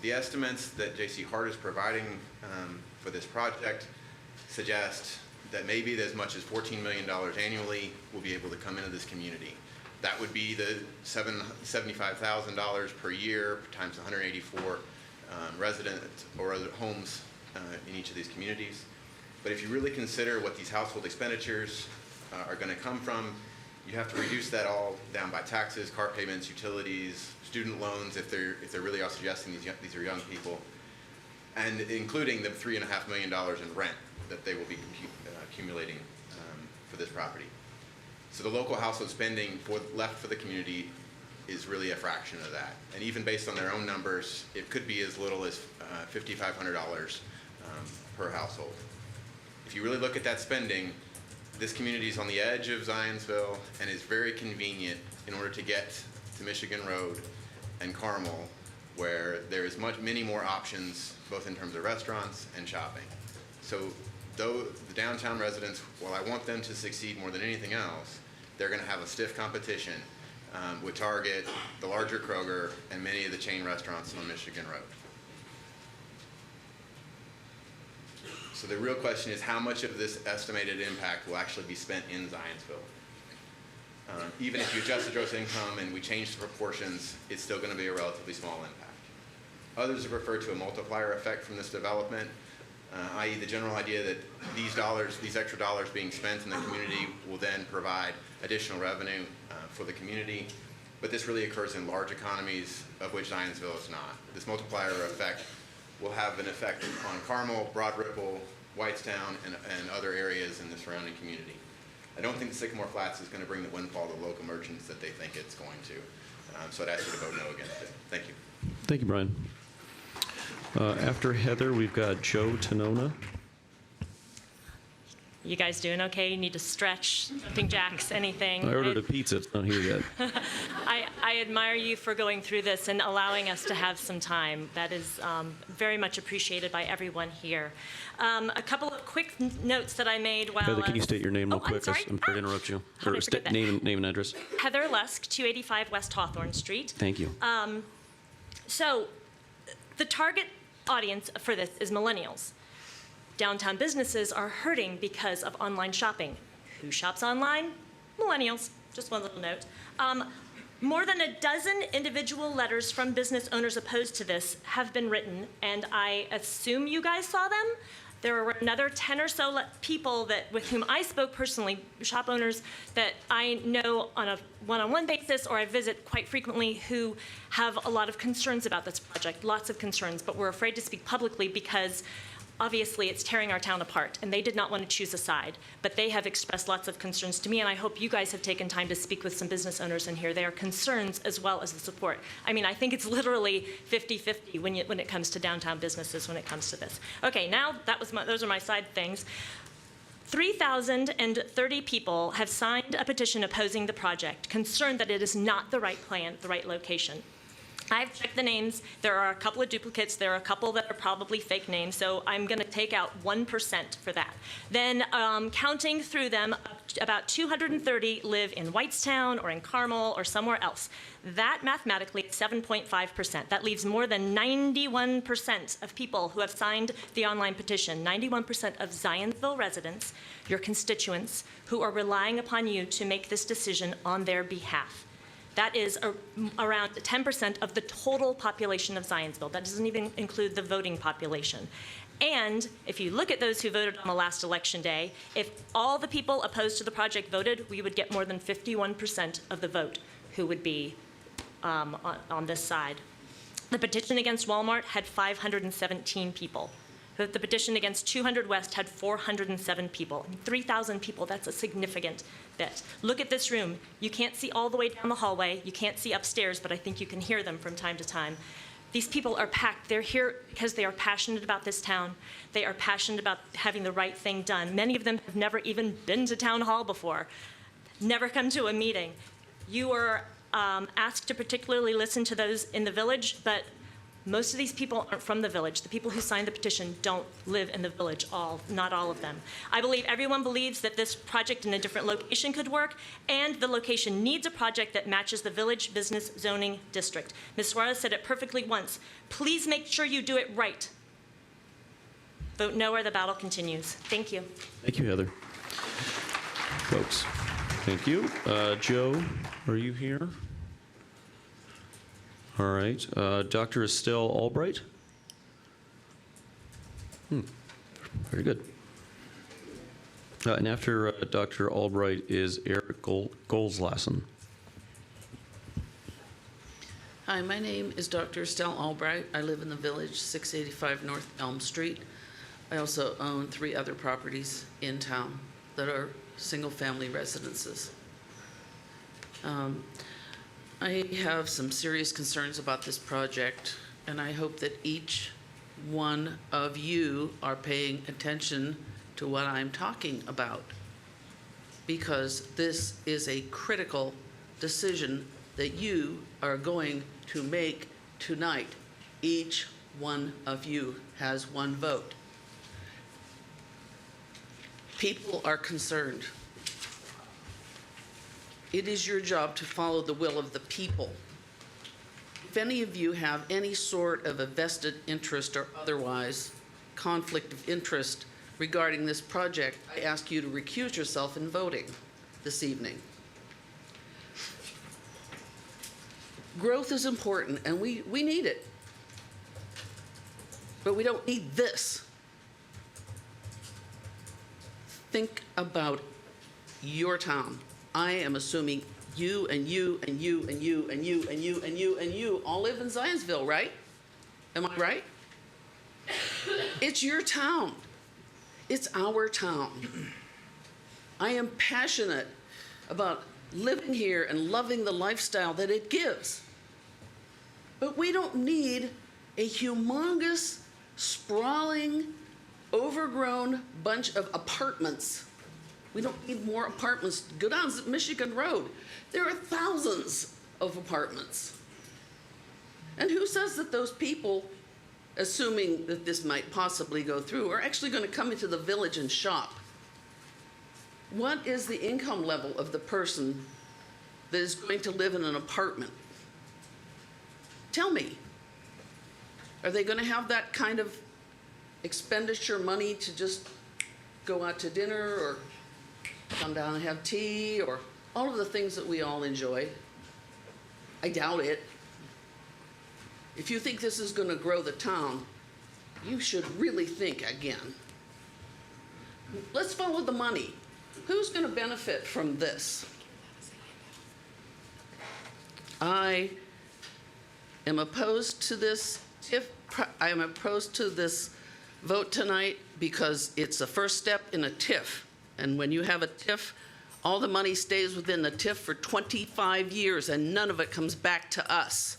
The estimates that J.C. Hart is providing for this project suggest that maybe as much as $14 million annually will be able to come into this community. That would be the $75,000 per year times 184 residents or other homes in each of these communities. But if you really consider what these household expenditures are going to come from, you have to reduce that all down by taxes, car payments, utilities, student loans, if they're really all suggesting these are young people, and including the $3.5 million in rent that they will be accumulating for this property. So the local household spending left for the community is really a fraction of that. And even based on their own numbers, it could be as little as $5,500 per household. If you really look at that spending, this community is on the edge of Zionsville and is very convenient in order to get to Michigan Road and Carmel, where there is many more options, both in terms of restaurants and shopping. So though the downtown residents, while I want them to succeed more than anything else, they're going to have a stiff competition with Target, the larger Kroger, and many of the chain restaurants on Michigan Road. So the real question is, how much of this estimated impact will actually be spent in Zionsville? Even if you adjust the gross income and we change the proportions, it's still going to be a relatively small impact. Others have referred to a multiplier effect from this development, i.e. the general idea that these extra dollars being spent in the community will then provide additional revenue for the community. But this really occurs in large economies, of which Zionsville is not. This multiplier effect will have an effect on Carmel, Broad Ripple, Whitestown, and other areas in the surrounding community. I don't think the Sycamore Flats is going to bring the windfall to local merchants that they think it's going to. So I'd ask you to vote no against it. Thank you. Thank you, Brian. After Heather, we've got Joe Tanona. You guys doing okay? You need to stretch, jumping jacks, anything? I ordered a pizza. It's not here yet. I admire you for going through this and allowing us to have some time. That is very much appreciated by everyone here. A couple of quick notes that I made while... Heather, can you state your name real I'm quick? sorry. I'm sorry to interrupt you. How did I forget that? Name and address. Heather Lusk, 285 West Hawthorne Street. Thank you. So the target audience for this is millennials. Downtown businesses are hurting because of online shopping. Who shops online? Millennials. Just one little note. More than a dozen individual letters from business owners opposed to this have been written, and I assume you guys saw them. There were another 10 or so people with whom I spoke personally, shop owners that I know on a one-on-one basis or I visit quite frequently, who have a lot of concerns about this project, lots of concerns, but we're afraid to speak publicly because obviously it's tearing our town apart, and they did not want to choose a side, but they have expressed lots of concerns to me, and I hope you guys have taken time to speak with some business owners in here. They are concerns as well as the support. I mean, I think it's literally 50-50 when it comes to downtown businesses when it comes to this. Okay, now those are my side things. 3,030 people have signed a petition opposing the project, concerned that it is not the right plan, the right location. I've checked the names. There are a couple of duplicates. There are a couple that are probably fake names, so I'm going to take out 1% for that. Then counting through them, about 230 live in Whitestown or in Carmel or somewhere else. That mathematically is 7.5%. That leaves more than 91% of people who have signed the online petition, 91% of Zionsville residents, your constituents, who are relying upon you to make this decision on their behalf. That is around 10% of the total population of Zionsville. That doesn't even include the voting population. And if you look at those who voted on the last election day, if all the people opposed to the project voted, we would get more than 51% of the vote who would be on this side. The petition against Walmart had 517 people. The petition against 200 West had 407 people. 3,000 people, that's a significant bit. Look at this room. You can't see all the way down the hallway. You can't see upstairs, but I think you can hear them from time to time. These people are packed. They're here because they are passionate about this town. They are passionate about having the right thing done. Many of them have never even been to town hall before, never come to a meeting. You are asked to particularly listen to those in the village, but most of these people aren't from the village. The people who signed the petition don't live in the village, not all of them. I believe everyone believes that this project in a different location could work, and the location needs a project that matches the village business zoning district. Ms. Suarez said it perfectly once. Please make sure you do it right. Vote no or the battle continues. Thank you. Thank you, Heather. Folks, thank you. Joe, are you here? All right. Dr. Estelle Albright? Very good. And after Dr. Albright is Eric Golslassen. Hi, my name is Dr. Estelle Albright. I live in the village, 685 North Elm Street. I also own 3 other properties in town that are single-family residences. I have some serious concerns about this project, and I hope that each one of you are paying attention to what I'm talking about, because this is a critical decision that you are going to make tonight. Each one of you has one vote. People are concerned. It is your job to follow the will of the people. If any of you have any sort of a vested interest or otherwise conflict of interest regarding this project, I ask you to recuse yourself in voting this evening. Growth is important, and we need it. But we don't need this. Think about your town. I am assuming you and you and you and you and you and you and you and you all live in Zionsville, right? Am I right? It's your town. It's our town. I am passionate about living here and loving the lifestyle that it gives. But we don't need a humongous, sprawling, overgrown bunch of apartments We don't need more apartments. Go down Michigan Road. There are thousands of apartments. And who says that those people, assuming that this might possibly go through, are actually going to come into the village and shop? What is the income level of the person that is going to live in an apartment? Tell me. Are they going to have that kind of expenditure money to just go out to dinner or come down and have tea or all of the things that we all enjoy? I doubt it. If you think this is going to grow the town, you should really think again. Let's follow the money. Who's going to benefit from this? I am opposed to this. I am opposed to this vote tonight because it's the first step in a TIF. And when you have a TIF, all the money stays within the TIF for 25 years and none of it comes back to us.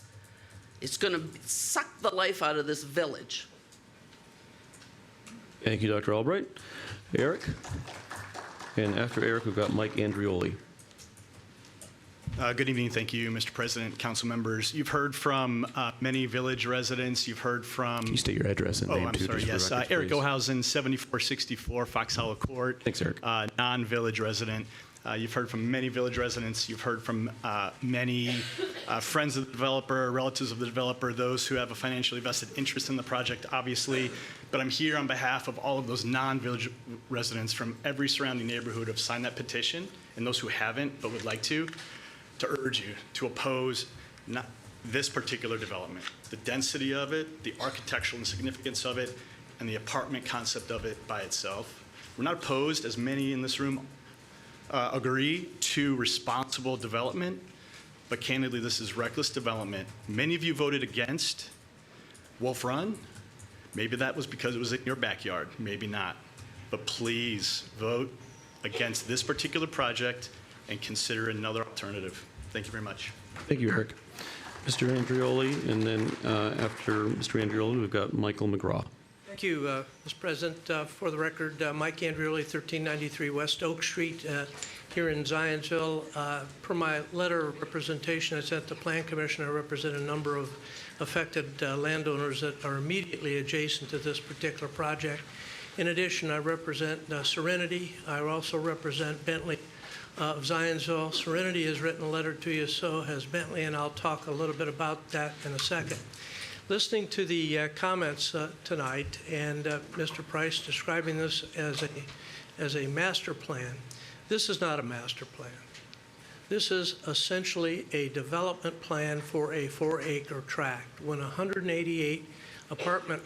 It's going to suck the life out of this village. Thank you, Dr. Albright. Eric? And after Eric, we've got Mike Andrioli. Good evening. Thank you, Mr. President, council members. You've heard from many village residents. You've heard from... Can you state your address and name, I'm too, sorry, just for yes. records, Eric please? Ohausen, 7464 Fox Hollow Court. Thanks, Eric. Non-village resident. You've heard from many village residents. You've heard from many friends of the developer, relatives of the developer, those who have a financially vested interest in the project, obviously. But I'm here on behalf of all of those non-village residents from every surrounding neighborhood who have signed that petition, and those who haven't but would like to urge you to oppose not this particular development. The density of it, the architectural significance of it, and the apartment concept of it by itself. We're not opposed, as many in this room agree, to responsible development, but candidly, this is reckless development. Many of you voted against Wolf Run. Maybe that was because it was in your backyard, maybe not. But please vote against this particular project and consider another alternative. Thank you very much. Thank you, Eric. Mr. Andrioli, and then after Mr. Andrioli, we've got Michael McGraw. Thank you, Mr. President. For the record, Mike Andrioli, 1393 West Oak Street, here in Zionsville. Per my letter of representation I sent the Plan Commission, I represent a number of affected landowners that are immediately adjacent to this particular project. In addition, I represent Serenity. I also represent Bentley of Zionsville. Serenity has written a letter to you, so has Bentley, and I'll talk a little bit about that in a second. Listening to the comments tonight and Mr. Price describing this as a master plan, this is not a master plan. This is essentially a development plan for a 4-acre tract. When 188 apartment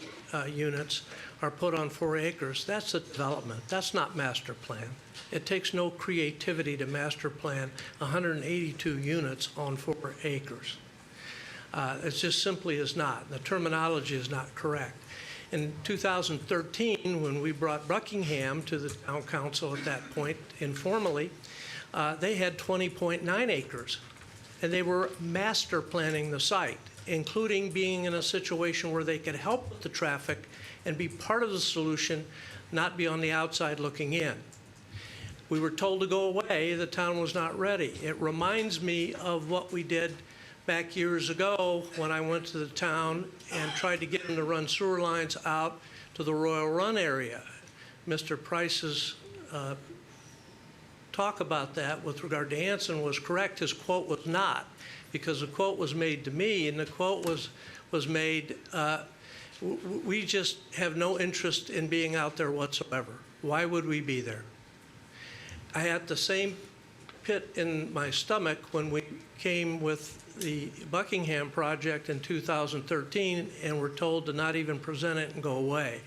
units are put on 4 acres, that's a development. That's not master plan. It takes no creativity to master plan 182 units on 4 acres. It just simply is not. The terminology is not correct. In 2013, when we brought Buckingham to the town council at that point informally, they had 20.9 acres, and they were master planning the site, including being in a situation where they could help with the traffic and be part of the solution, not be on the outside looking in. We were told to go away. The town was not ready. It reminds me of what we did back years ago when I went to the town and tried to get them to run sewer lines out to the Royal Run area. Mr. Price's talk about that with regard to Anson was correct. His quote was not, because the quote was made to me, and the quote was made, we just have no interest in being out there whatsoever. Why would we be there? I had the same pit in my stomach when we came with the Buckingham project in 2013 and were told to not even present it and go away.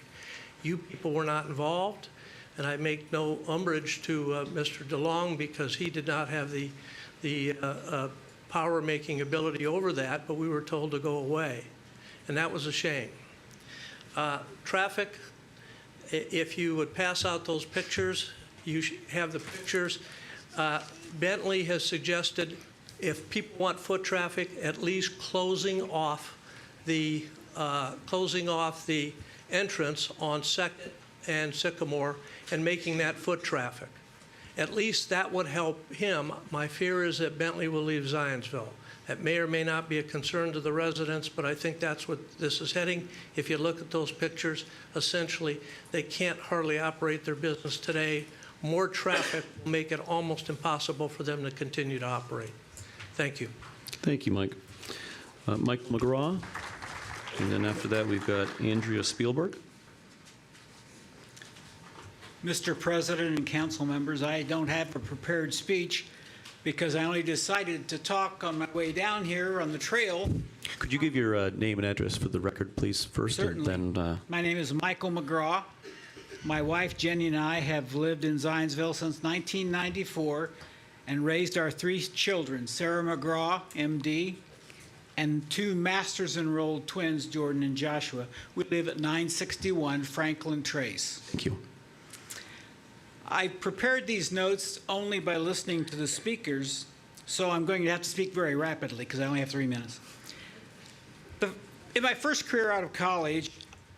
You people were not involved, and I make no umbrage to Mr. DeLong because he did not have the power-making ability over that, but we were told to go away, and that was a shame. Traffic, if you would pass out those pictures, you have the pictures. Bentley has suggested if people want foot traffic, at least closing off the entrance on 2nd and Sycamore and making that foot traffic. At least that would help him. My fear is that Bentley will leave Zionsville. That may or may not be a concern to the residents, but I think that's what this is heading. If you look at those pictures, essentially, they can't hardly operate their business today. More traffic will make it almost impossible for them to continue to operate. Thank you. Thank you, Mike. Mike McGraw. And then after that, we've got Andrea Spielberg. Mr. President and council members, I don't have a prepared speech because I only decided to talk on my way down here on the trail. Could you give your name and address for the record, please, first? Certainly. And then, My name is Michael McGraw. My wife Jenny and I have lived in Zionsville since 1994 and raised our 3 children, Sarah McGraw, MD, and 2 master's enrolled twins, Jordan and Joshua. We live at 961 Franklin Trace. Thank you. I prepared these notes only by listening to the speakers, so I'm going to have to speak very rapidly because I only have 3 minutes. In my first career out of college,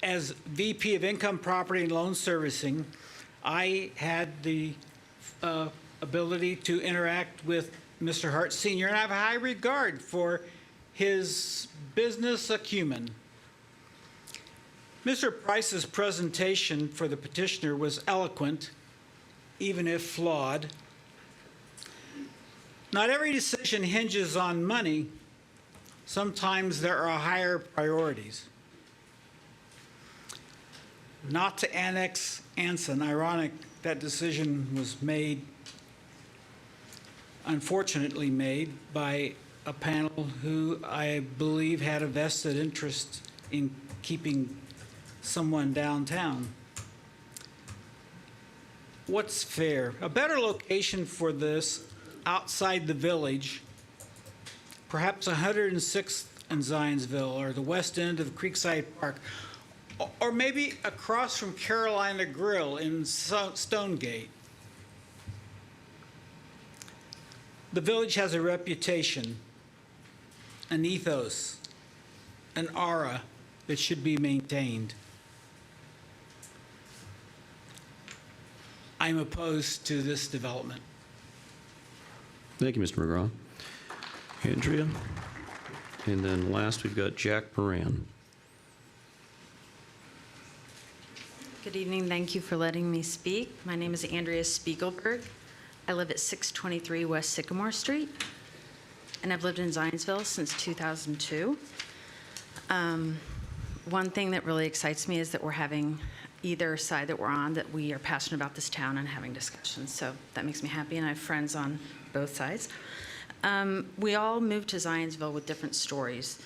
as VP of Income, Property, and Loan Servicing, I had the ability to interact with Mr. Hart Sr., and I have a high regard for his business acumen. Mr. Price's presentation for the petitioner was eloquent, even if flawed. Not every decision hinges on money. Sometimes there are higher priorities. Not to annex Anson, ironic that decision was made, unfortunately made, by a panel who I believe had a vested interest in keeping someone downtown. What's fair? A better location for this outside the village, perhaps 106th and Zionsville, or the west end of Creekside Park, or maybe across from Carolina Grill in Stonegate. The village has a reputation, an ethos, an aura that should be maintained. I'm opposed to this development. Thank you, Mr. McGraw. Andrea. And then last, we've got Jack Moran. Good evening. Thank you for letting me speak. My name is Andrea Spiegelberg. I live at 623 West Sycamore Street, and I've lived in Zionsville since 2002. One thing that really excites me is that we're having either side that we're on, that we are passionate about this town and having discussions. So that makes me happy, and I have friends on both sides. We all moved to Zionsville with different stories.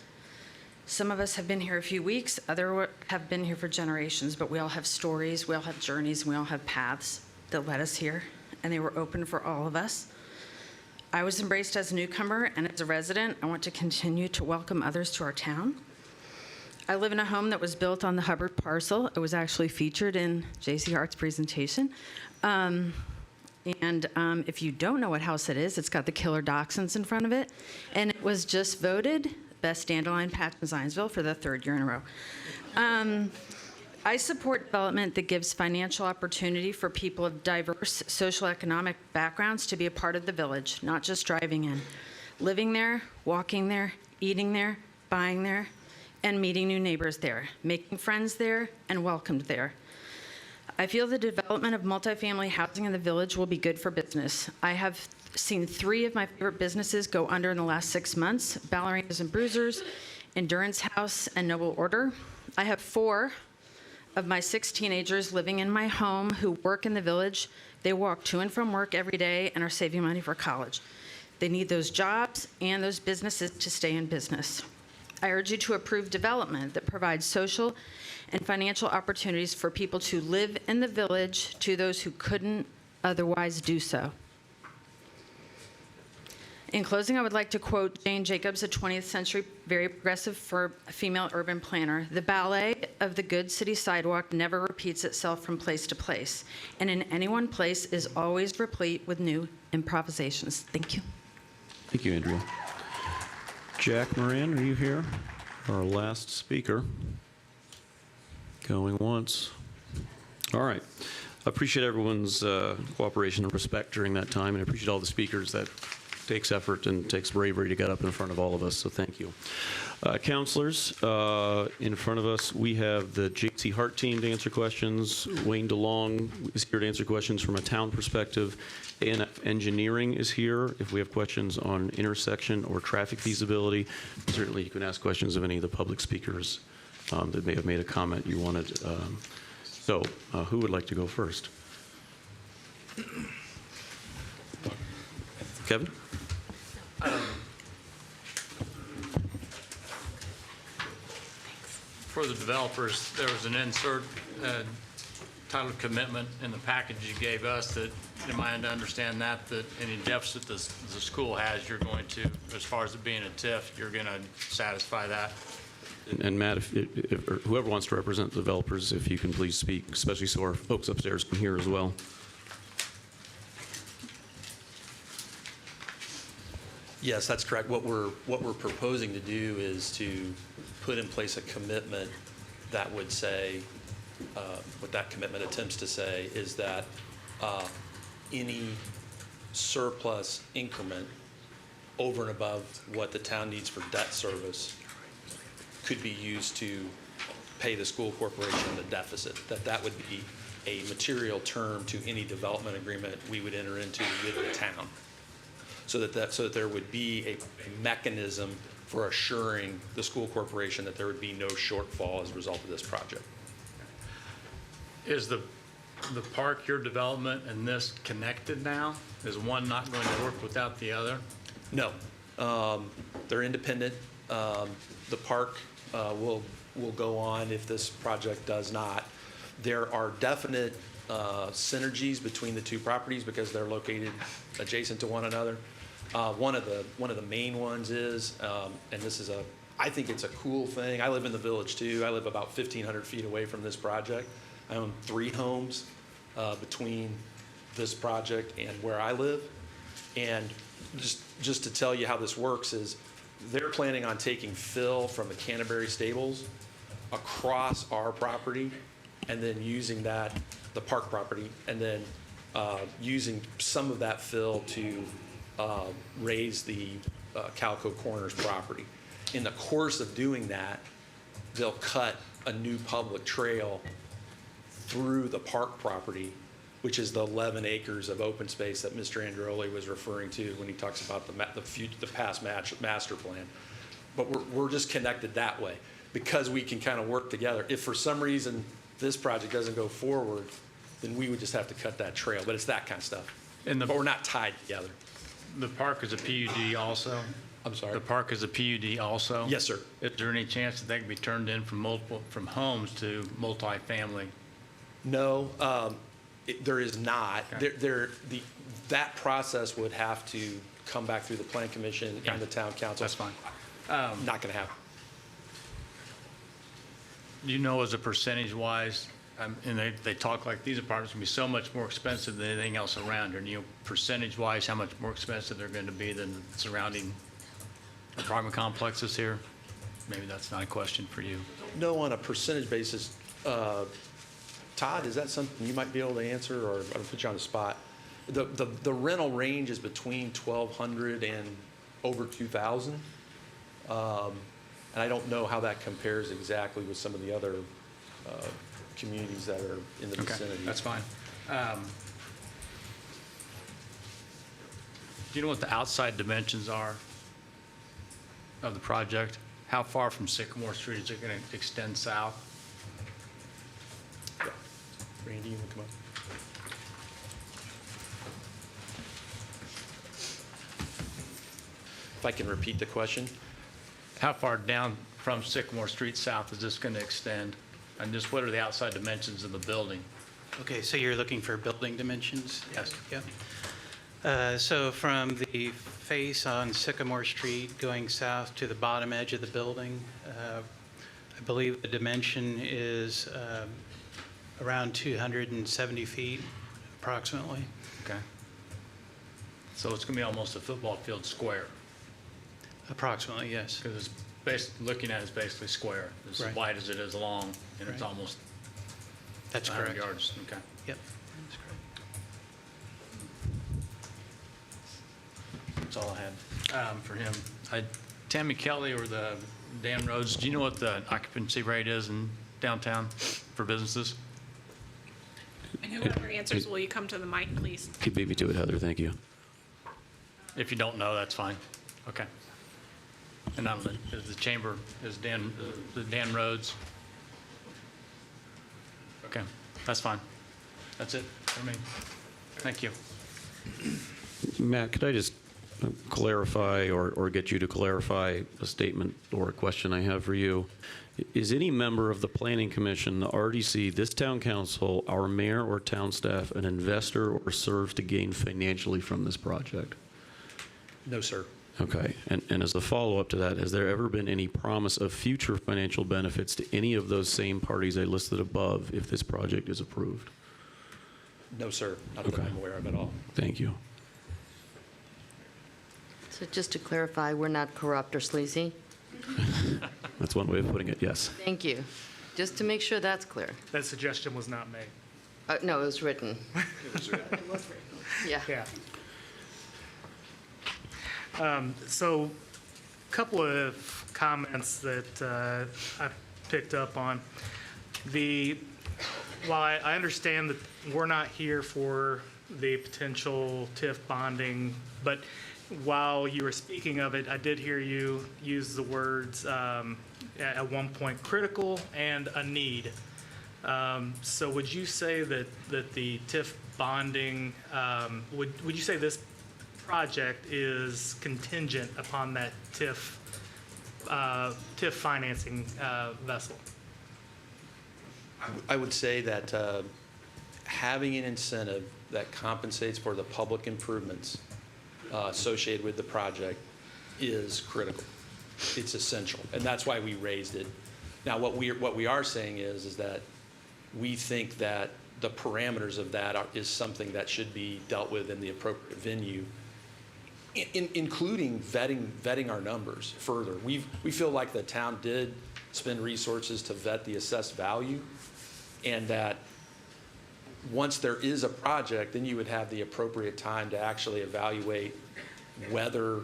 Some of us have been here a few weeks, others have been here for generations, but we all have stories, we all have journeys, and we all have paths that led us here, and they were open for all of us. I was embraced as a newcomer, and as a resident, I want to continue to welcome others to our town. I live in a home that was built on the Hubbard parcel. It was actually featured in J.C. Hart's presentation. If you don't know what house it is, it's got the killer dachshunds in front of it. And it was just voted best dandelion patch in Zionsville for the 3rd year in a row. I support development that gives financial opportunity for people of diverse socioeconomic backgrounds to be a part of the village, not just driving in. Living there, walking there, eating there, buying there, and meeting new neighbors there, making friends there, and welcomed there. I feel the development of multifamily housing in the village will be good for business. I have seen 3 of my favorite businesses go under in the last 6 months: Ballerinas and Bruisers, Endurance House, and Noble Order. I have 4 of my 6 teenagers living in my home who work in the village. They walk to and from work every day and are saving money for college. They need those jobs and those businesses to stay in business. I urge you to approve development that provides social and financial opportunities for people to live in the village to those who couldn't otherwise do so. In closing, I would like to quote Jane Jacobs, a 20th century very progressive female urban planner. The ballet of the good city sidewalk never repeats itself from place to place, and in any one place is always replete with new improvisations. Thank you. Thank you, Andrea. Jack Moran, are you here? Our last speaker. Going once. All right. appreciate everyone's cooperation and respect during that time, and I appreciate all the speakers. That takes effort and takes bravery to get up in front of all of us, so thank you. Counselors, in front of us, we have the J.C. Hart team to answer questions. Wayne DeLong is here to answer questions from a town perspective. ANF Engineering is here if we have questions on intersection or traffic feasibility. Certainly, you can ask questions of any of the public speakers that may have made a comment you wanted. So, who would like to go first? Kevin? For the developers, there was an insert titled commitment in the package you gave us that, am I to understand that any deficit the school has, you're going to, as far as it being a TIF, you're going to satisfy that? And Matt, if or whoever wants to represent the developers, if you can please speak, especially so our folks upstairs can hear as well. Yes, that's correct. What we're proposing to do is to put in place a commitment that would say, what that commitment attempts to say is that any surplus increment over and above what the town needs for debt service could be used to pay the school corporation the deficit, that would be a material term to any development agreement we would enter into with the town. So that there would be a mechanism for assuring the school corporation that there would be no shortfall as a result of this project. Is the park, your development, and this connected now? Is one not going to work without the other? No, they're independent. The park will go on if this project does not. There are definite synergies between the two properties because they're located adjacent to one another. One of the main ones is, and this is I think it's a cool thing. I live in the village too. I live about 1,500 feet away from this project. I own 3 homes between this project and where I live. And just to tell you how this works is they're planning on taking fill from the Canterbury Stables across our property and then using the park property, and then using some of that fill to raise the Calco Corners property. In the course of doing that, they'll cut a new public trail through the park property, which is the 11 acres of open space that Mr. Andreoli was referring to when he talks about the past master plan. But we're just connected that way because we can kind of work together. If for some reason this project doesn't go forward, then we would just have to cut that trail. But it's that kind of stuff. But we're not tied together. The park is a PUD also? I'm sorry? The park is a PUD also? Yes, sir. Is there any chance that they can be turned in from homes to multifamily? No, there is not. Okay. That process would have to come back through the Plan Commission and the Town Council. That's fine. Not going to happen. Do you know as a percentage-wise, and they talk like these apartments can be so much more expensive than anything else around here. And, you know, percentage-wise, how much more expensive they're going to be than the surrounding apartment complexes here? Maybe that's not a question for you. No, on a percentage basis. Todd, is that something you might be able to answer, or I'll put you on the spot? The rental range is between 1,200 and over 2,000. And I don't know how that compares exactly with some of the other communities that are in the vicinity. That's fine. Do you know what the outside dimensions are of the project? How far from Sycamore Street is it going to extend south? Yeah. Randy, you want to come up? If I can repeat the question. How far down from Sycamore Street south is this going to extend? And just what are the outside dimensions of the building? Okay, so you're looking for building dimensions? Yes. Yeah. So from the face on Sycamore Street going south to the bottom edge of the building, I believe the dimension is around 270 feet approximately. Okay. So it's going to be almost a football field square? Approximately, yes. Because it's looking at it is basically square. It's as wide as it is long, and it's almost That's 100 correct. yards. Okay. Yep. That's all I had for him. Tammy Kelly or the Dan Rhodes, do you know what the occupancy rate is in downtown for businesses? And whoever answers, will you come to the mic, please? Keep beat me to it, Heather. Thank you. If you don't know, that's fine. Okay. And is the chamber, is Dan Rhodes? Okay, that's fine. That's it for me. Thank you. Matt, could I just clarify or get you to clarify a statement or a question I have for you? Is any member of the Planning Commission, the RDC, this town council, our mayor or town staff an investor or serves to gain financially from this project? No, sir. Okay, and as a follow-up to that, has there ever been any promise of future financial benefits to any of those same parties I listed above if this project is approved? No, sir. Not that I'm aware of at all. Thank you. So just to clarify, we're not corrupt or sleazy? That's one way of putting it, yes. Thank you. Just to make sure that's clear. That suggestion was not made. No, it was written. It was written. Yeah. Yeah. So, a couple of comments that I picked up on. While I understand that we're not here for the potential TIF bonding, but while you were speaking of it, I did hear you use the words at one point critical and a need. So would you say that the TIF bonding, would you say this project is contingent upon that TIF financing vessel? I would say that having an incentive that compensates for the public improvements associated with the project is critical. It's essential, and that's why we raised it. Now, what we are saying is that we think that the parameters of that is something that should be dealt with in the appropriate venue, including vetting our numbers further. We feel like the town did spend resources to vet the assessed value, and that once there is a project, then you would have the appropriate time to actually evaluate whether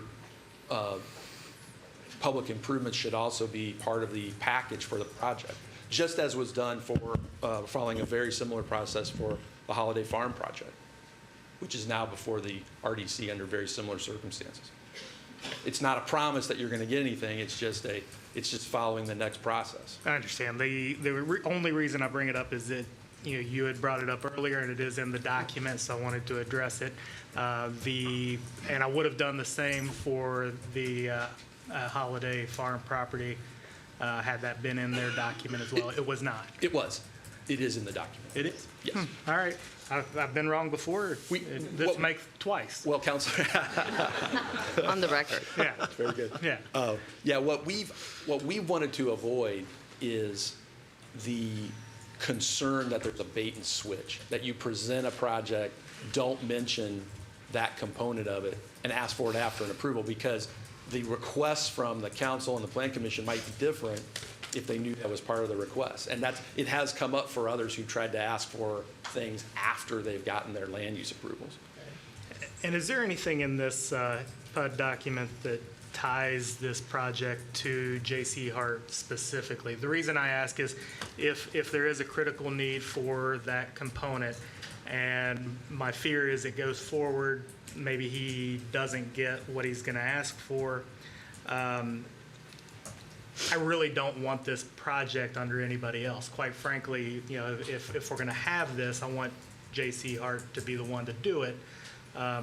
public improvements should also be part of the package for the project, just as was done for following a very similar process for the Holiday Farm project, which is now before the RDC under very similar circumstances. It's not a promise that you're going to get anything. It's just following the next process. I understand. The only reason I bring it up is that you had brought it up earlier, and it is in the document, so I wanted to address it. And I would have done the same for the Holiday Farm property had that been in their document as well. It was not. It was. It is in the document. It is? Yes. All right. I've been wrong before. This makes twice. Well, Councilor. On the record. Yeah. Very good. Yeah. Yeah, what we wanted to avoid is the concern that there's a bait and switch, that you present a project, don't mention that component of it, and ask for it after an approval, because the requests from the council and the plan commission might be different if they knew that was part of the request. And it has come up for others who tried to ask for things after they've gotten their land use approvals. And is there anything in this PUD document that ties this project to J.C. Hart specifically? The reason I ask is if there is a critical need for that component, and my fear is it goes forward, maybe he doesn't get what he's going to ask for. I really don't want this project under anybody else. Quite frankly, if we're going to have this, I want J.C. Hart to be the one to do it,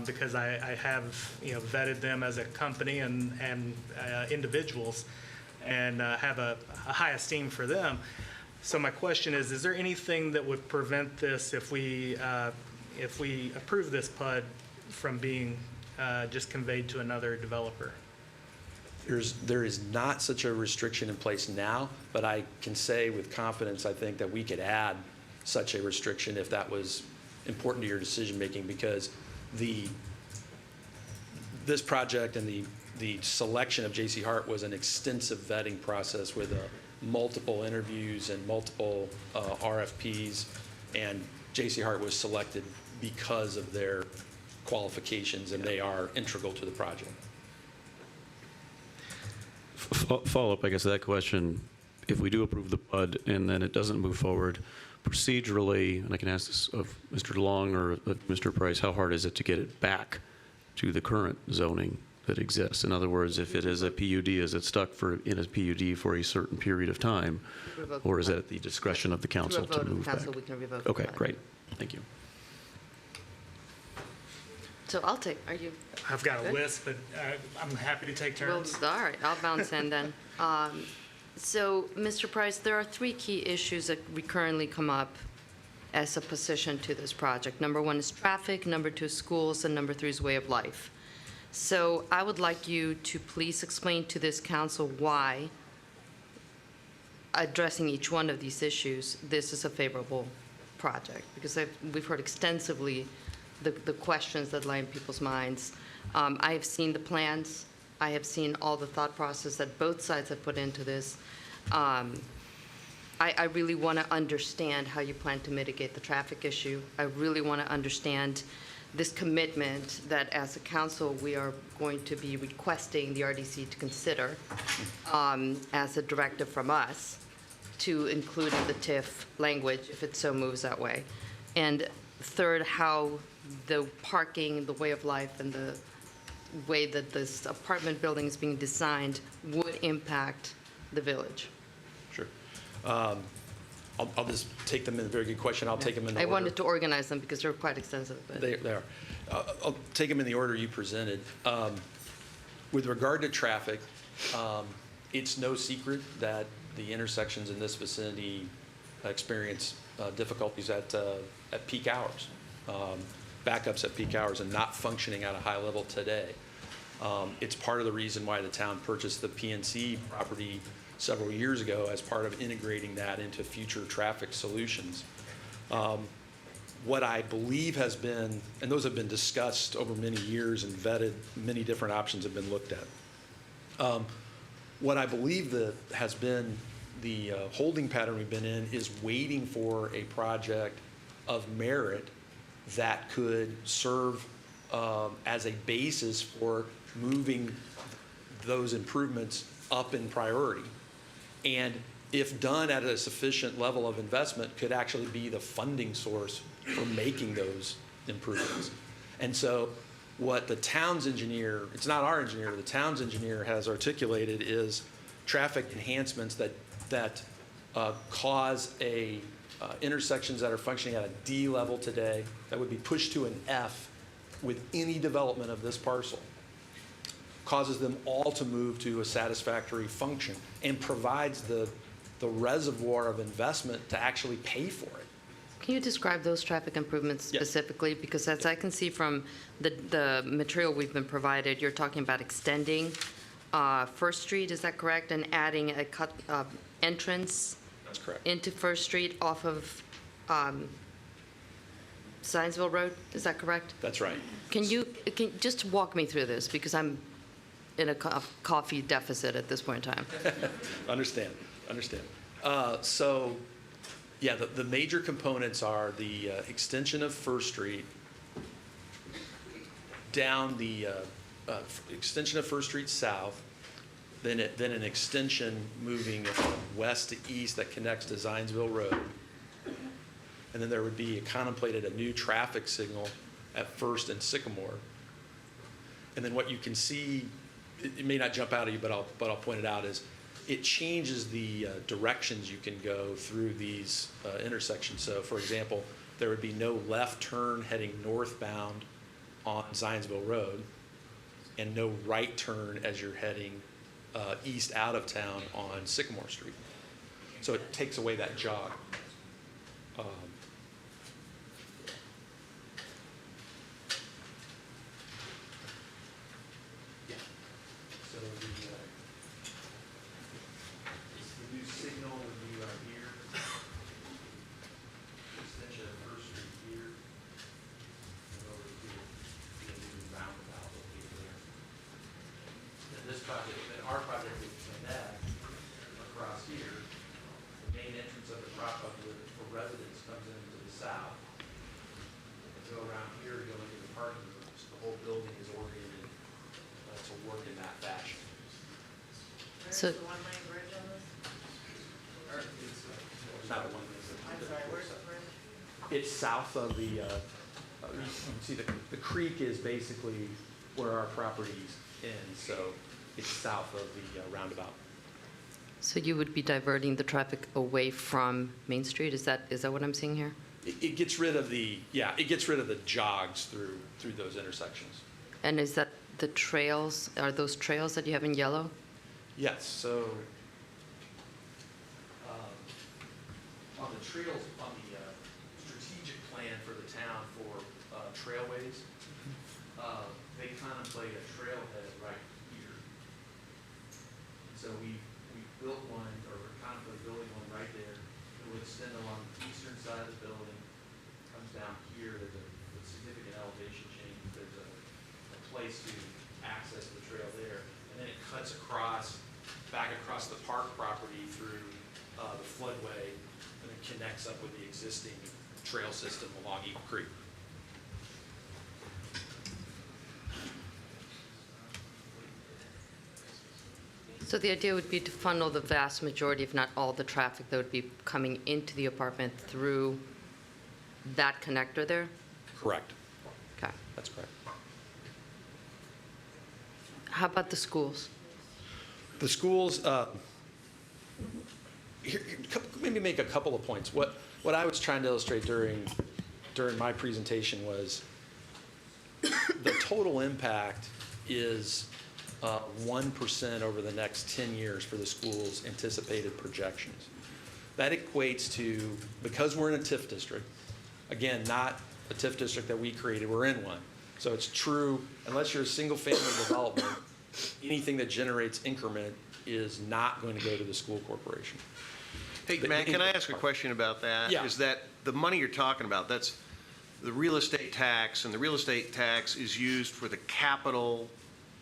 because I have vetted them as a company and individuals, and have a high esteem for them. So my question is there anything that would prevent this if we approve this PUD from being just conveyed to another developer? There is not such a restriction in place now, but I can say with confidence, I think that we could add such a restriction if that was important to your decision making, because this project and the selection of J.C. Hart was an extensive vetting process with multiple interviews and multiple RFPs, and J.C. Hart was selected because of their qualifications, and they are integral to the project. Follow-up, I guess, to that question. If we do approve the PUD and then it doesn't move forward, procedurally, and I can ask this of Mr. DeLong or of Mr. Price, how hard is it to get it back to the current zoning that exists? In other words, if it is a PUD, is it stuck in a PUD for a certain period of time? Revoke Or the is PUD. it at the discretion of the council Through a to vote of move back? council, we can revoke the Okay, PUD. great. Thank you. So I'll take, are you? I've got a good? list, but I'm happy to take Well, turns. all right, I'll bounce in then. So, Mr. Price, there are three key issues that recurrently come up as a position to this project. Number one is traffic, number two is schools, and number three is way of life. So I would like you to please explain to this council why, addressing each one of these issues, this is a favorable project. Because we've heard extensively the questions that lie in people's minds. I have seen the plans. I have seen all the thought process that both sides have put into this. I really want to understand how you plan to mitigate the traffic issue. I really want to understand this commitment that as a council, we are going to be requesting the RDC to consider as a directive from us to include in the TIF language if it so moves that way. And third, how the parking, the way of life, and the way that this apartment building is being designed would impact the village. Sure. I'll just take them in, very good question. I'll take them in the I order. wanted to organize them because they're quite extensive. But. They are. I'll take them in the order you presented. With regard to traffic, it's no secret that the intersections in this vicinity experience difficulties at peak hours, backups at peak hours, and not functioning at a high level today. It's part of the reason why the town purchased the PNC property several years ago as part of integrating that into future traffic solutions. What I believe has been, and those have been discussed over many years and vetted, many different options have been looked at. What I believe that has been the holding pattern we've been in is waiting for a project of merit that could serve as a basis for moving those improvements up in priority. And if done at a sufficient level of investment, could actually be the funding source for making those improvements. And so what the town's engineer, it's not our engineer, the town's engineer has articulated is traffic enhancements that cause intersections that are functioning at a D level today that would be pushed to an F with any development of this parcel, causes them all to move to a satisfactory function and provides the reservoir of investment to actually pay for it. Can you describe those traffic improvements specifically? Because as I can see from the material we've been provided, you're talking about extending First Street, is that correct? And adding a cut entrance That's correct. into First Street off of Zionsville Road, is that correct? That's right. Can you just walk me through this, because I'm in a coffee deficit at this point in time. Understand. So, yeah, the major components are the extension of First Street down the extension of First Street south, then an extension moving from west to east that connects to Zionsville Road. And then there would be contemplated a new traffic signal at First and Sycamore. And then what you can see, it may not jump out at you, but I'll point it out, is it changes the directions you can go through these intersections. So, for example, there would be no left turn heading northbound on Zionsville Road and no right turn as you're heading east out of town on Sycamore Street. So it takes away that jog. So the new signal would be right here. Extension of First Street here. And over here, the new roundabout will be there. And this project, and our project would connect across here. The main entrance of the property for residents comes into the south. Go around here, go into the parking rooms. building is oriented to work in that fashion. So, It's south of the, you can see the creek is basically where our properties end, so it's south of the roundabout. so you would be diverting the traffic away from Main Street? Is that what I'm seeing here? It gets rid of the, it gets rid of the jogs through those intersections. And is that the trails, are those trails that you have in yellow? Yes, so on the trails, on the strategic plan for the town for trailways, they contemplate a trailhead right here. So we built one, or we're contemplating building one right there. It would extend along the eastern side of the building, comes down here. There's a significant elevation change. There's a place to access the trail there, and then it cuts back across the park property through the floodway, and then connects up with the existing trail system along Eagle Creek. So the idea would be to funnel the vast majority, if not all, the traffic that would be coming into the apartment through that connector there? Correct. Okay. That's correct. How about the schools? The schools, maybe make a couple of points. What I was trying to illustrate during my presentation was the total impact is 1% over the next 10 years for the school's anticipated projections. That equates to, because we're in a TIF district, again, not a TIF district that we created, we're in one. So it's true, unless you're a single-family development, anything that generates increment is not going to go to the school corporation. Hey, Matt, can I ask a question about that? Yeah. Is that the money you're talking about, that's the real estate tax, and the real estate tax is used for the capital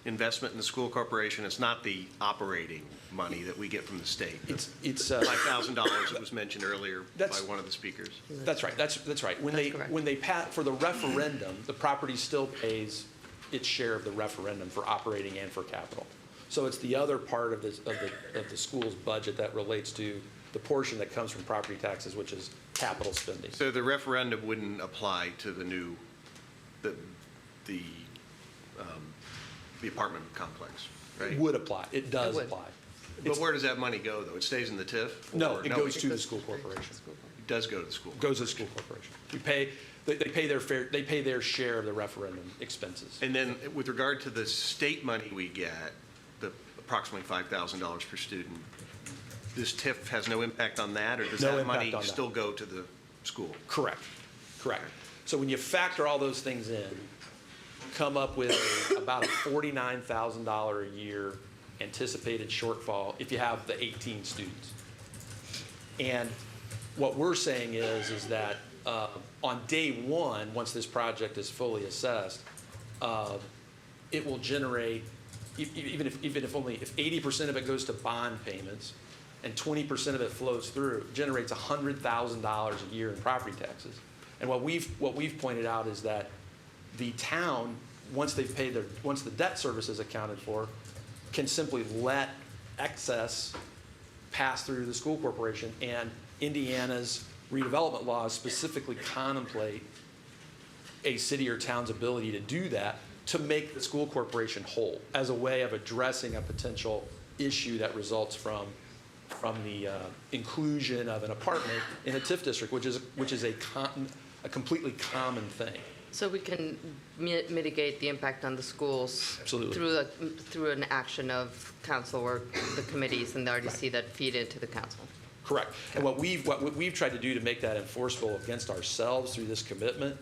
investment in the school corporation. It's not the operating money that we get from the state. It's $5,000 that was mentioned earlier by one of the speakers. That's right. That's right. When they pass for the referendum, the property still pays its share of the referendum for operating and for capital. So it's the other part of the school's budget that relates to the portion that comes from property taxes, which is capital spending. So the referendum wouldn't apply to the new, the apartment complex, right? It would apply. It does apply. But where does that money go, though? It stays in the TIF? No, it goes to the school corporation. It does go to the school. Goes to the school corporation. They pay their share of the referendum expenses. And then with regard to the state money we get, the approximately $5,000 per student, this TIF has no impact on that, or does No that impact money on that. still go to the school? Correct. So when you factor all those things in, come up with about a $49,000 a year anticipated shortfall if you have the 18 students. And what we're saying is that on day one, once this project is fully assessed, it will generate, even if 80% of it goes to bond payments and 20% of it flows through, it generates $100,000 a year in property taxes. And what we've pointed out is that the town, once the debt service is accounted for, can simply let excess pass through the school corporation, and Indiana's redevelopment laws specifically contemplate a city or town's ability to do that to make the school corporation whole as a way of addressing a potential issue that results from the inclusion of an apartment in a TIF district, which is a completely common thing. So we can mitigate the impact on the schools. Absolutely. Through an action of council or the committees and the RDC that feed into the council. Correct. And what we've tried to do to make that enforceable against ourselves through this commitment,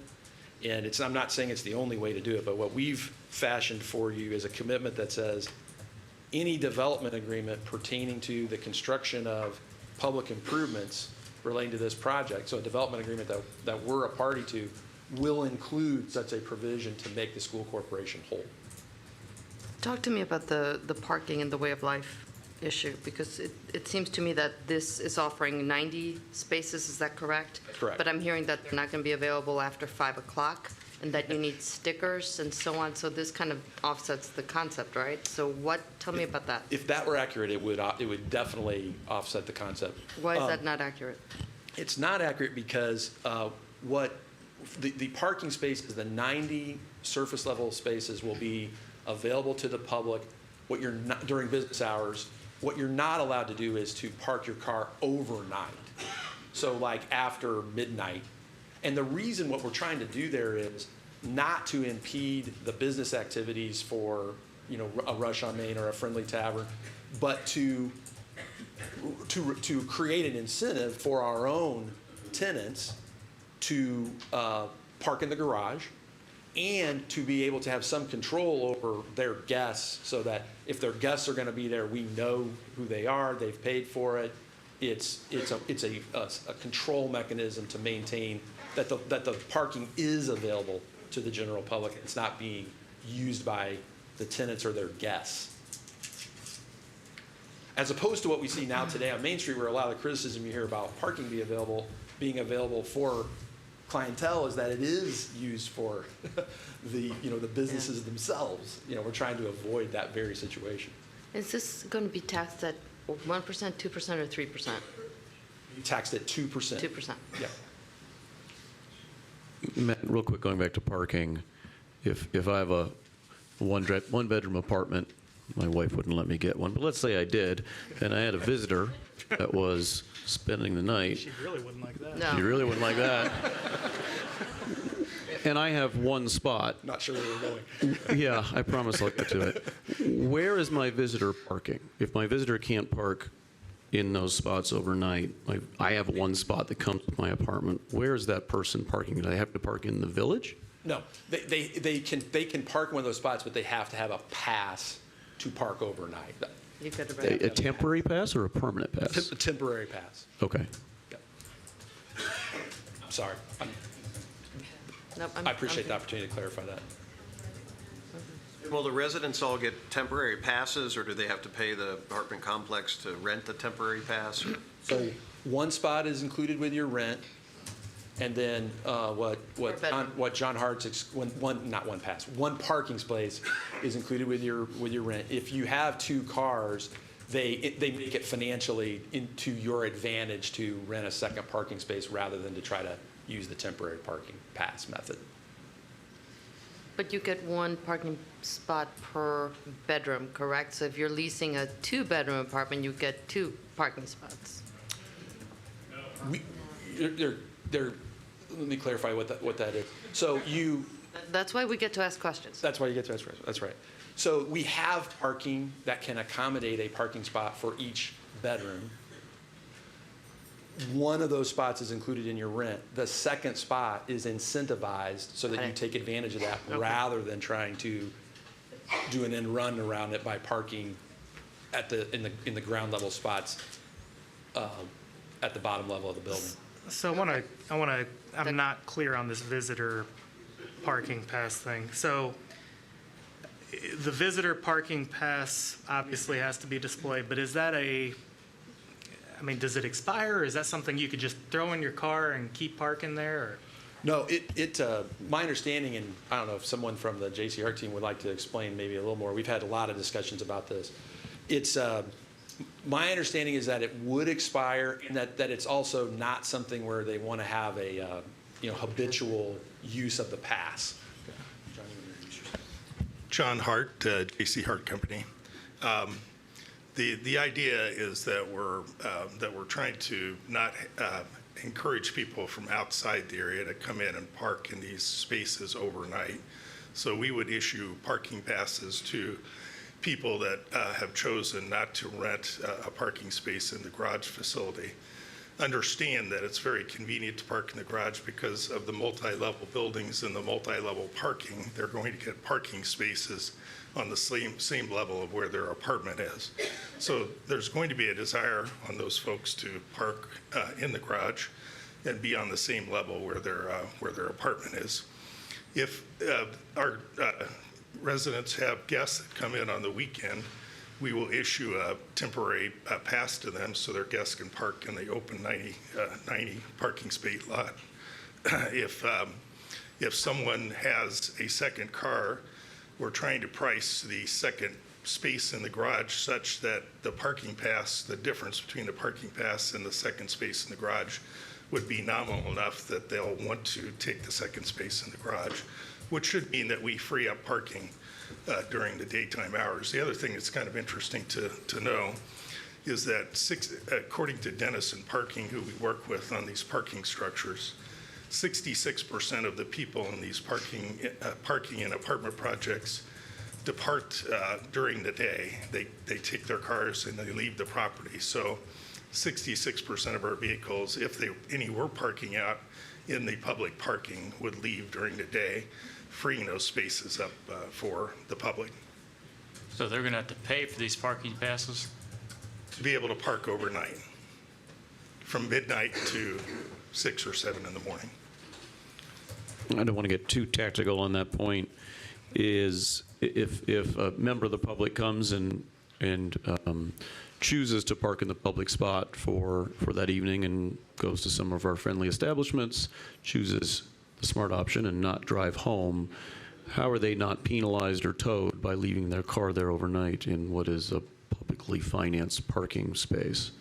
and I'm not saying it's the only way to do it, but what we've fashioned for you is a commitment that says any development agreement pertaining to the construction of public improvements relating to this project, so a development agreement that we're a party to, will include such a provision to make the school corporation whole. Talk to me about the parking and the way of life issue, because it seems to me that this is offering 90 spaces, is that correct? Correct. But I'm hearing that they're not going to be available after 5 o'clock. and that you need stickers and so on. So this kind of offsets the concept, right? So tell me about that. If that were accurate, it would definitely offset the concept. Why is that not accurate? It's not accurate because what the parking spaces, the 90 surface level spaces will be available to the public during business hours. What you're not allowed to do is to park your car overnight. So like after midnight. And the reason what we're trying to do there is not to impede the business activities for, a Rush on Main or a Friendly Tavern, but to create an incentive for our own tenants to park in the garage and to be able to have some control over their guests so that if their guests are going to be there, we know who they are, they've paid for it. It's a control mechanism to maintain that the parking is available to the general public. It's not being used by the tenants or their guests. As opposed to what we see now today on Main Street, where a lot of the criticism you hear about parking being available for clientele is that it is used for the businesses themselves. We're trying to avoid that very situation. Is this going to be taxed at 1%, 2%, or 3%? You taxed at 2%. 2%. Yeah. Matt, real quick, going back to parking, if I have a one-bedroom apartment, my wife wouldn't let me get one, but let's say I did, and I had a visitor that was spending the night. She really wouldn't like that. No. She really wouldn't like that. And I have one spot. Not sure where we're going. Yeah, I promise I'll get to it. Where is my visitor parking? If my visitor can't park in those spots overnight, I have one spot that comes with my apartment. Where is that person parking? Do they have to park in the village? No, they can park in one of those spots, but they have to have a pass to park overnight. You've got to A temporary pass or a permanent pass? A temporary pass. Okay. Yep. I'm sorry. Nope, I appreciate the opportunity to clarify that. Will the residents all get temporary passes, or do they have to pay the apartment complex to rent the temporary pass? So one spot is included with your rent, and then what John Hart's one parking space is included with your rent. If you have two cars, they make it financially into your advantage to rent a second parking space rather than to try to use the temporary parking pass method. But you get one parking spot per bedroom, correct? So if you're leasing a two-bedroom apartment, you get two parking spots. Let me clarify what that is. So That's why we get to ask questions. That's why you get to ask questions. That's right. So we have parking that can accommodate a parking spot for each bedroom. One of those spots is included in your rent. The second spot is incentivized so that you take advantage of that rather than trying to do an end run around it by parking in the ground level spots at the bottom level of the building. So I'm not clear on this visitor parking pass thing. So the visitor parking pass obviously has to be displayed, but is that does it expire, or is that something you could just throw in your car and keep parking there? Or? No, my understanding, and I don't know if someone from the J.C. Hart team would like to explain maybe a little more. We've had a lot of discussions about this. My understanding is that it would expire, and that it's also not something where they want to have a habitual use of the pass. John Hart, J.C. Hart Company. The idea is that we're trying to not encourage people from outside the area to come in and park in these spaces overnight. So we would issue parking passes to people that have chosen not to rent a parking space in the garage facility. Understand that it's very convenient to park in the garage because of the multi-level buildings and the multi-level parking. They're going to get parking spaces on the same level of where their apartment is. So there's going to be a desire on those folks to park in the garage and be on the same level where their apartment is. If our residents have guests that come in on the weekend, we will issue a temporary pass to them so their guests can if someone has a second car, we're trying to price the second space in the garage such that the parking pass, the difference between the parking pass and the second space in the garage would be nominal enough that they'll want to take the second space in the garage, which should mean that we free up parking during the daytime hours. The other thing that's kind of interesting to know is that according to Dennison Parking, who we work with on these parking structures, 66% of the people in these parking and apartment projects depart during the day. They take their cars and they leave the property. So 66% of our vehicles, if any were parking out in the public parking, would leave during the day, freeing those spaces up for the public. So they're going to have to pay for these parking passes? To be able to park overnight, from midnight to 6 or 7 in the morning. I don't want to get too tactical on that point. Is if a member of the public comes and chooses to park in the public spot for that evening and goes to some of our friendly establishments, chooses the smart option and not drive home, how are they not penalized or towed by leaving their car there overnight in what is a publicly financed parking space?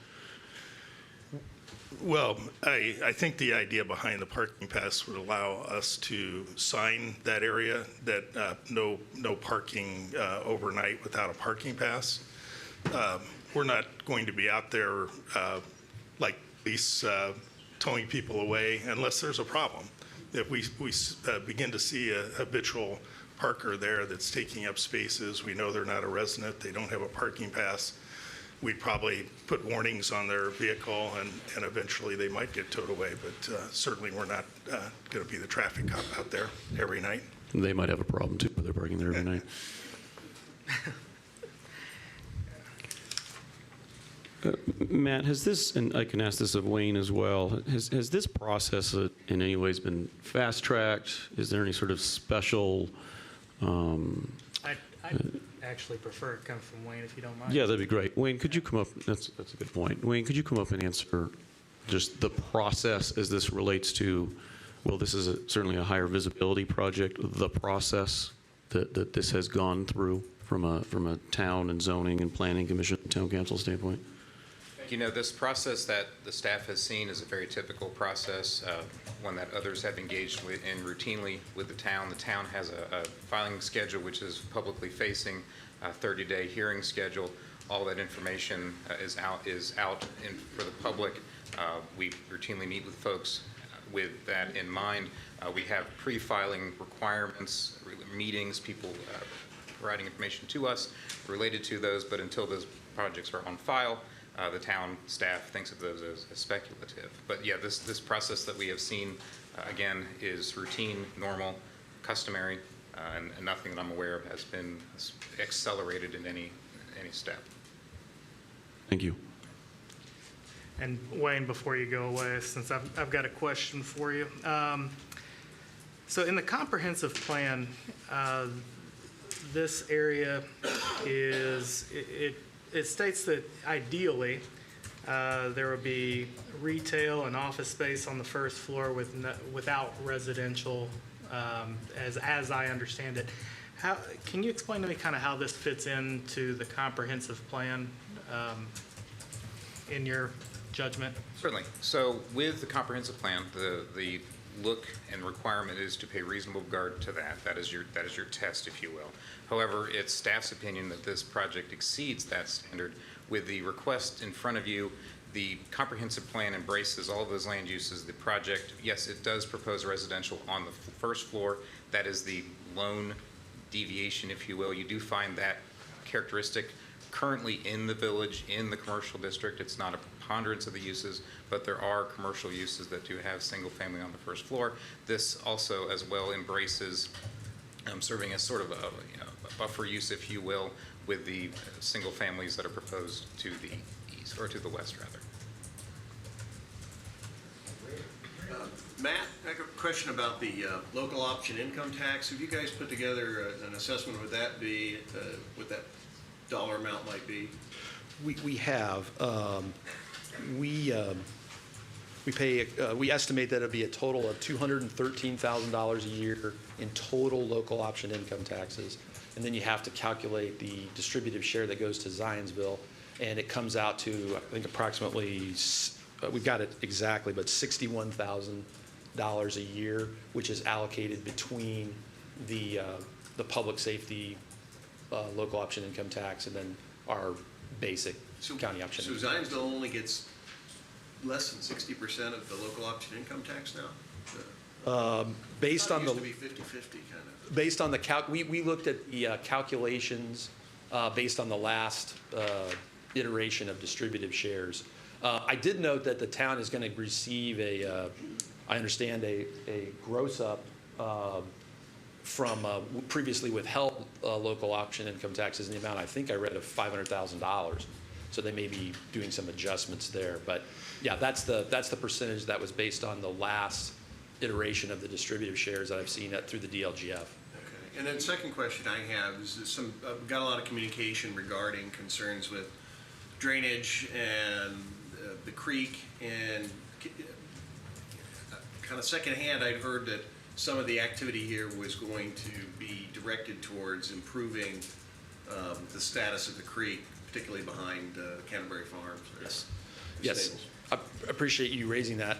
Well, I think the idea behind the parking pass would allow us to sign that area that no parking overnight without a parking pass. We're not going to be out there like police towing people away unless there's a problem. If we begin to see a habitual parker there that's taking up spaces, we know they're not a resident, they don't have a parking pass, we'd probably put warnings on their vehicle and eventually they might get towed away, but certainly we're not going to be the traffic cop out there every night. They might have a problem too, but they're parking there every night. Matt, has this, and I can ask this of Wayne as well, has this process in any ways been fast-tracked? Is there any sort of special... I'd actually prefer it come from Wayne, if you don't mind. Yeah, that'd be great. Wayne, could you come up? That's a good point. Wayne, could you come up and answer just the process as this relates to, well, this is certainly a higher visibility project, the process that this has gone through from a town and zoning and planning commission, town council standpoint? You know, this process that the staff has seen is a very typical process, one that others have engaged in routinely with the town. The town has a filing schedule which is publicly facing, a 30-day hearing schedule. All that information is out for the public. We routinely meet with folks with that in mind. We have pre-filing requirements, meetings, people providing information to us related to those, but until those projects are on file, the town staff thinks of those as speculative. But yeah, this process that we have seen, again, is routine, normal, customary, and nothing that I'm aware of has been accelerated in any step. Thank you. And Wayne, before you go away, since I've got a question for you. So in the comprehensive plan, this area is, it states that ideally there would be retail and office space on the first floor without residential, as I understand it. Can you explain to me kind of how this fits into the comprehensive plan in your judgment? Certainly. So with the comprehensive plan, the look and requirement is to pay reasonable regard to that. That is your test, if you will. However, it's staff's opinion that this project exceeds that standard. With the request in front of you, the comprehensive plan embraces all of those land uses. The project, yes, it does propose residential on the first floor. That is the lone deviation, if you will. You do find that characteristic currently in the village, in the commercial district. It's not a preponderance of the uses, but there are commercial uses that do have single family on the first floor. This also as well embraces serving as sort of a buffer use, if you will, with the single families that are proposed to the east, or to the west rather. Matt, I have a question about the local option income tax. Have you guys put together an assessment? Would that be what that dollar amount might be? We have. we estimate that it'll be a total of $213,000 a year in total local option income taxes. And then you have to calculate the distributive share that goes to Zionsville, and it comes out to, I think, approximately, we've got it exactly, but $61,000 a year, which is allocated between the public safety local option income tax and then our basic county option. So Zionsville only gets less than 60% of the local option income tax now? Based on the. It used to be 50-50 kind of. Based on the we looked at the calculations based on the last iteration of distributive shares. I did note that the town is going to receive I understand a gross up from previously withheld local option income taxes in the amount, I think I read, of $500,000. So they may be doing some adjustments there. But yeah, that's the percentage that was based on the last iteration of the distributive shares that I've seen through the DLGF. Okay. And then second question I have is we've got a lot of communication regarding concerns with drainage and the creek, and kind of secondhand I'd heard that some of the activity here was going to be directed towards improving the status of the creek, particularly behind Canterbury Farms. Yes. Stables. I appreciate you raising that.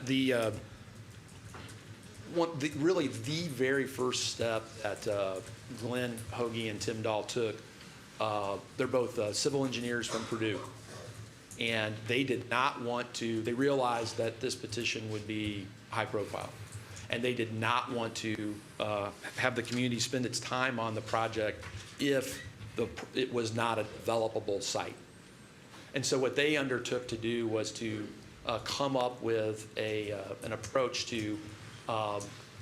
Really the very first step that Glenn Hoagie and Tim Dahl took, they're both civil engineers from Purdue, and they did not want to, they realized that this petition would be high profile, and they did not want to have the community spend its time on the project if it was not a developable site. And so what they undertook to do was to come up with an approach to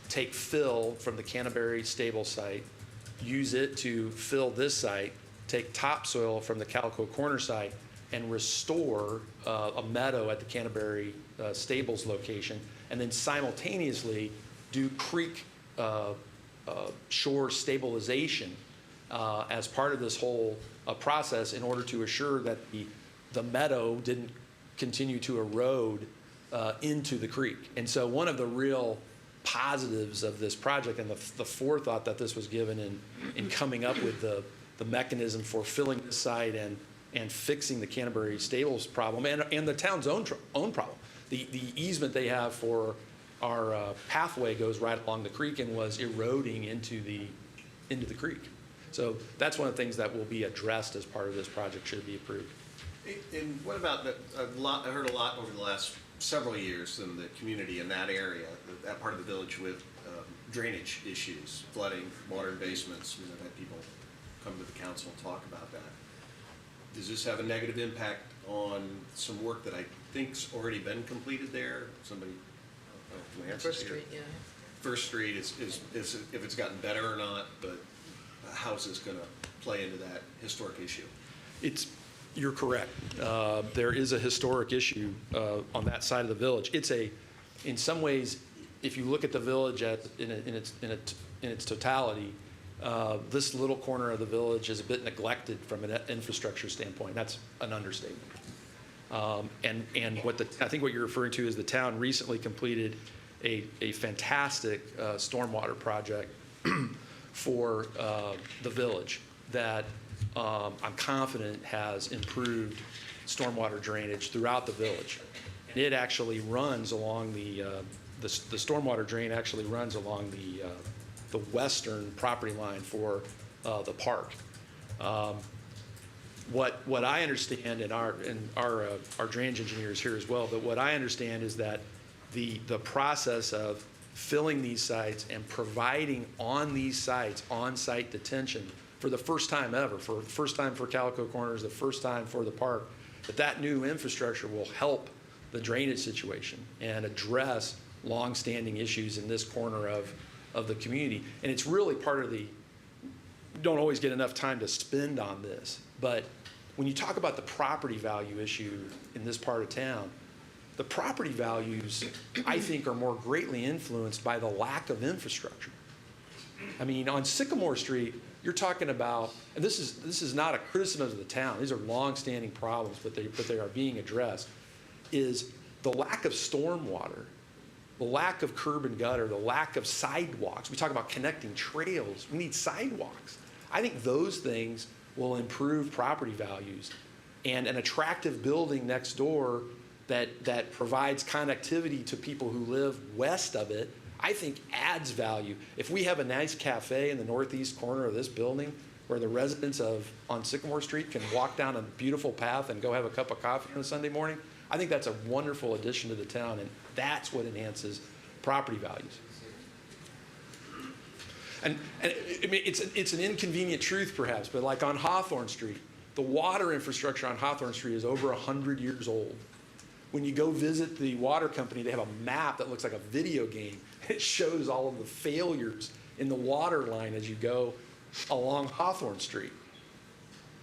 take fill from the Canterbury stable site, use it to fill this site, take topsoil from the Calico Corner site, and restore a meadow at the Canterbury stables location, and then simultaneously do creek shore stabilization as part of this whole process in order to assure that the meadow didn't continue to erode into the creek. And so one of the real positives of this project, and the forethought that this was given in coming up with the mechanism for filling the site and fixing the Canterbury Stables problem and the town's own problem. The easement they have for our pathway goes right along the creek and was eroding into the creek. So that's one of the things that will be addressed as part of this project should it be approved. And what about I heard a lot over the last several years in the community in that area, that part of the village, with drainage issues, flooding, water in basements. We've had people come to the council and talk about that. Does this have a negative impact on some work that I think's already been completed there? Somebody, First Street, yeah. First Street is if it's gotten better or not, but how is this going to play into that historic issue? You're correct. There is a historic issue on that side of the village. In some ways, if you look at the village in its totality, this little corner of the village is a bit neglected from an infrastructure standpoint. That's an understatement. And I think what you're referring to is the town recently completed a fantastic stormwater project for the village that I'm confident has improved stormwater drainage throughout the village. And it actually runs along the stormwater drain actually runs along the western property line for the park. What I understand, and our drainage engineers here as well, but what I understand is that the process of filling these sites and providing on these sites on-site detention for the first time ever, for the first time for Calico Corners, the first time for the park, that new infrastructure will help the drainage situation and address long-standing issues in this corner of the community. And it's really part of don't always get enough time to spend on this, but when you talk about the property value issue in this part of town, the property values, I think, are more greatly influenced by the lack of infrastructure. I mean, on Sycamore Street, you're talking about, and this is not a criticism of the town, these are long-standing problems, but they are being addressed, is the lack of stormwater, the lack of curb and gutter, the lack of sidewalks. We talk about connecting trails. We need sidewalks. I think those things will improve property values. And an attractive building next door that provides connectivity to people who live west of it, I think adds value. If we have a nice cafe in the northeast corner of this building where the residents on Sycamore Street can walk down a beautiful path and go have a cup of coffee on a Sunday morning, I think that's a wonderful addition to the town, and that's what enhances property values. And I mean, it's an inconvenient truth perhaps, but like on Hawthorne Street, the water infrastructure on Hawthorne Street is over 100 years old. When you go visit the water company, they have a map that looks like a video game. It shows all of the failures in the water line as you go along Hawthorne Street.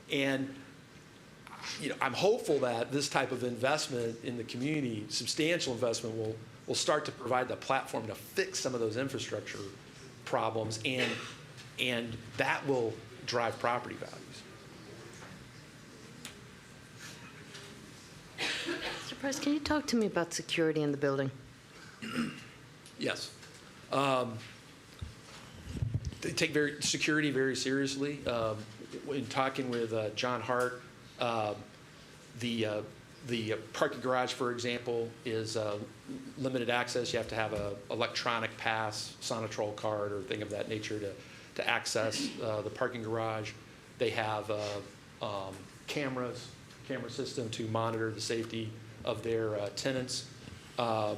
And I'm hopeful that this type of investment in the community, substantial investment, will start to provide the platform to fix some of those infrastructure problems, and that will drive property values. Mr. Price, can you talk to me about security in the building? Yes. They take security very seriously. In talking with John Hart, the parking garage, for example, is limited access. You have to have an electronic pass, Sonatrol card, or thing of that nature to access the parking garage. They have camera system to monitor the safety of their tenants. One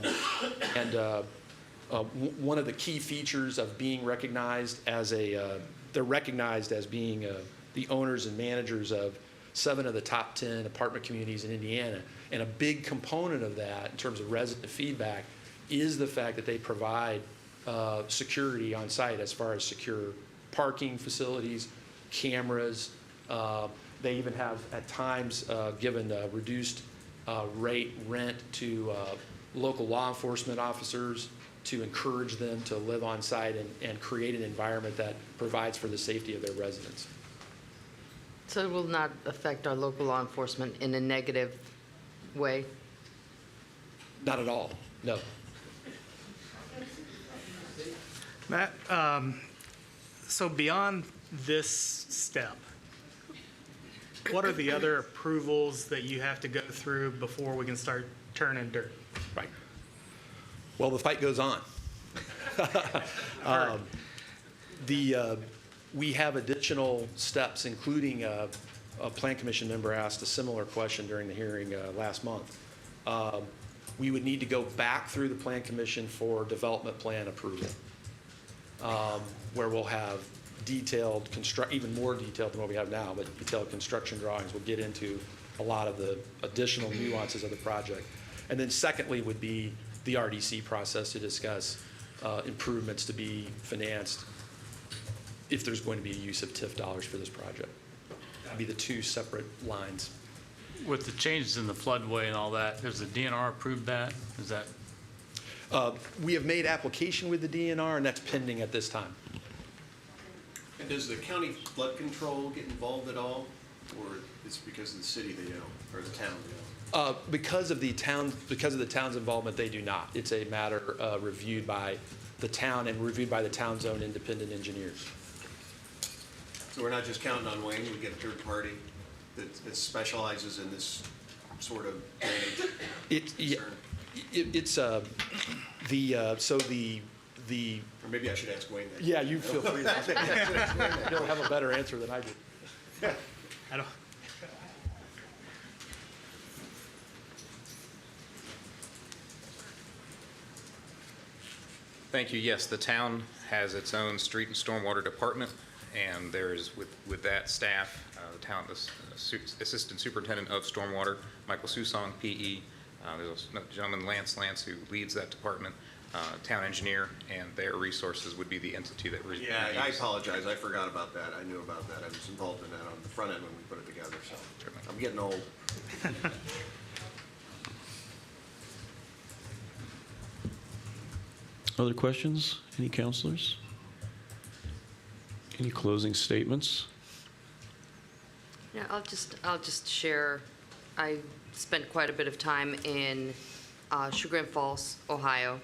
of the key features of being recognized as they're recognized as being the owners and managers of 7 of the top 10 apartment communities in Indiana. And a big component of that in terms of resident feedback is the fact that they provide security on site as far as secure parking facilities, cameras. They even have at times given reduced rate rent to local law enforcement officers to encourage them to live on site and create an environment that provides for the safety of their residents. So it will not affect our local law enforcement in a negative way? Not at all, no. Matt, so beyond this step, what are the other approvals that you have to go through before we can start turning dirt? Right. Well, the fight goes on. We have additional steps, including a Plan Commission member asked a similar question during the hearing last month. We would need to go back through the Plan Commission for development plan approval, where we'll have detailed, even more detailed than what we have now, but detailed construction drawings. We'll get into a lot of the additional nuances of the project. And then secondly would be the RDC process to discuss improvements to be financed if there's going to be a use of TIF dollars for this project. That'd be the 2 separate lines. With the changes in the floodway and all that, has the DNR approved that? Is that? We have made application with the DNR, and that's pending at this time. And does the county flood control get involved at all, or it's because of the city they don't, or the town they don't? Because of the town's involvement, they do not. It's a matter reviewed by the town and reviewed by the town's own independent engineers. So we're not just counting on Wayne, we get a third party that specializes in this sort of drainage concern? Or maybe I should ask Wayne that. Yeah, you feel free. You'll have a better answer than I do. I don't. Thank you. Yes, the town has its own street and stormwater department, and there's, with that staff, the town, the Assistant Superintendent of Stormwater, Michael Susong, PE. There's a gentleman, Lance, who leads that department, town engineer, and their resources would be the entity that we Yeah, I apologize. I forgot about that. I knew about that. I was involved in that on the front end when we put it together, so I'm getting old. Other questions? Any counselors? Any closing statements? Yeah, I'll just share. I spent quite a bit of time in Chagrin Falls, Ohio.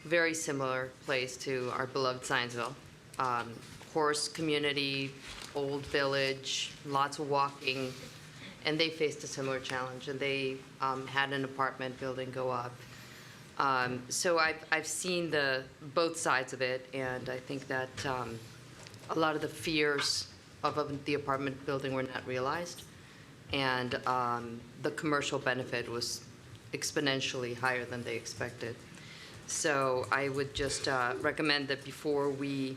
Very similar place to our beloved Zionsville. Horse community, old village, lots of walking, and they faced a similar challenge, and they had an apartment building go up. So I've seen both sides of it, and I think that a lot of the fears of the apartment building were not realized, and the commercial benefit was exponentially higher than they expected. So I would just recommend that before we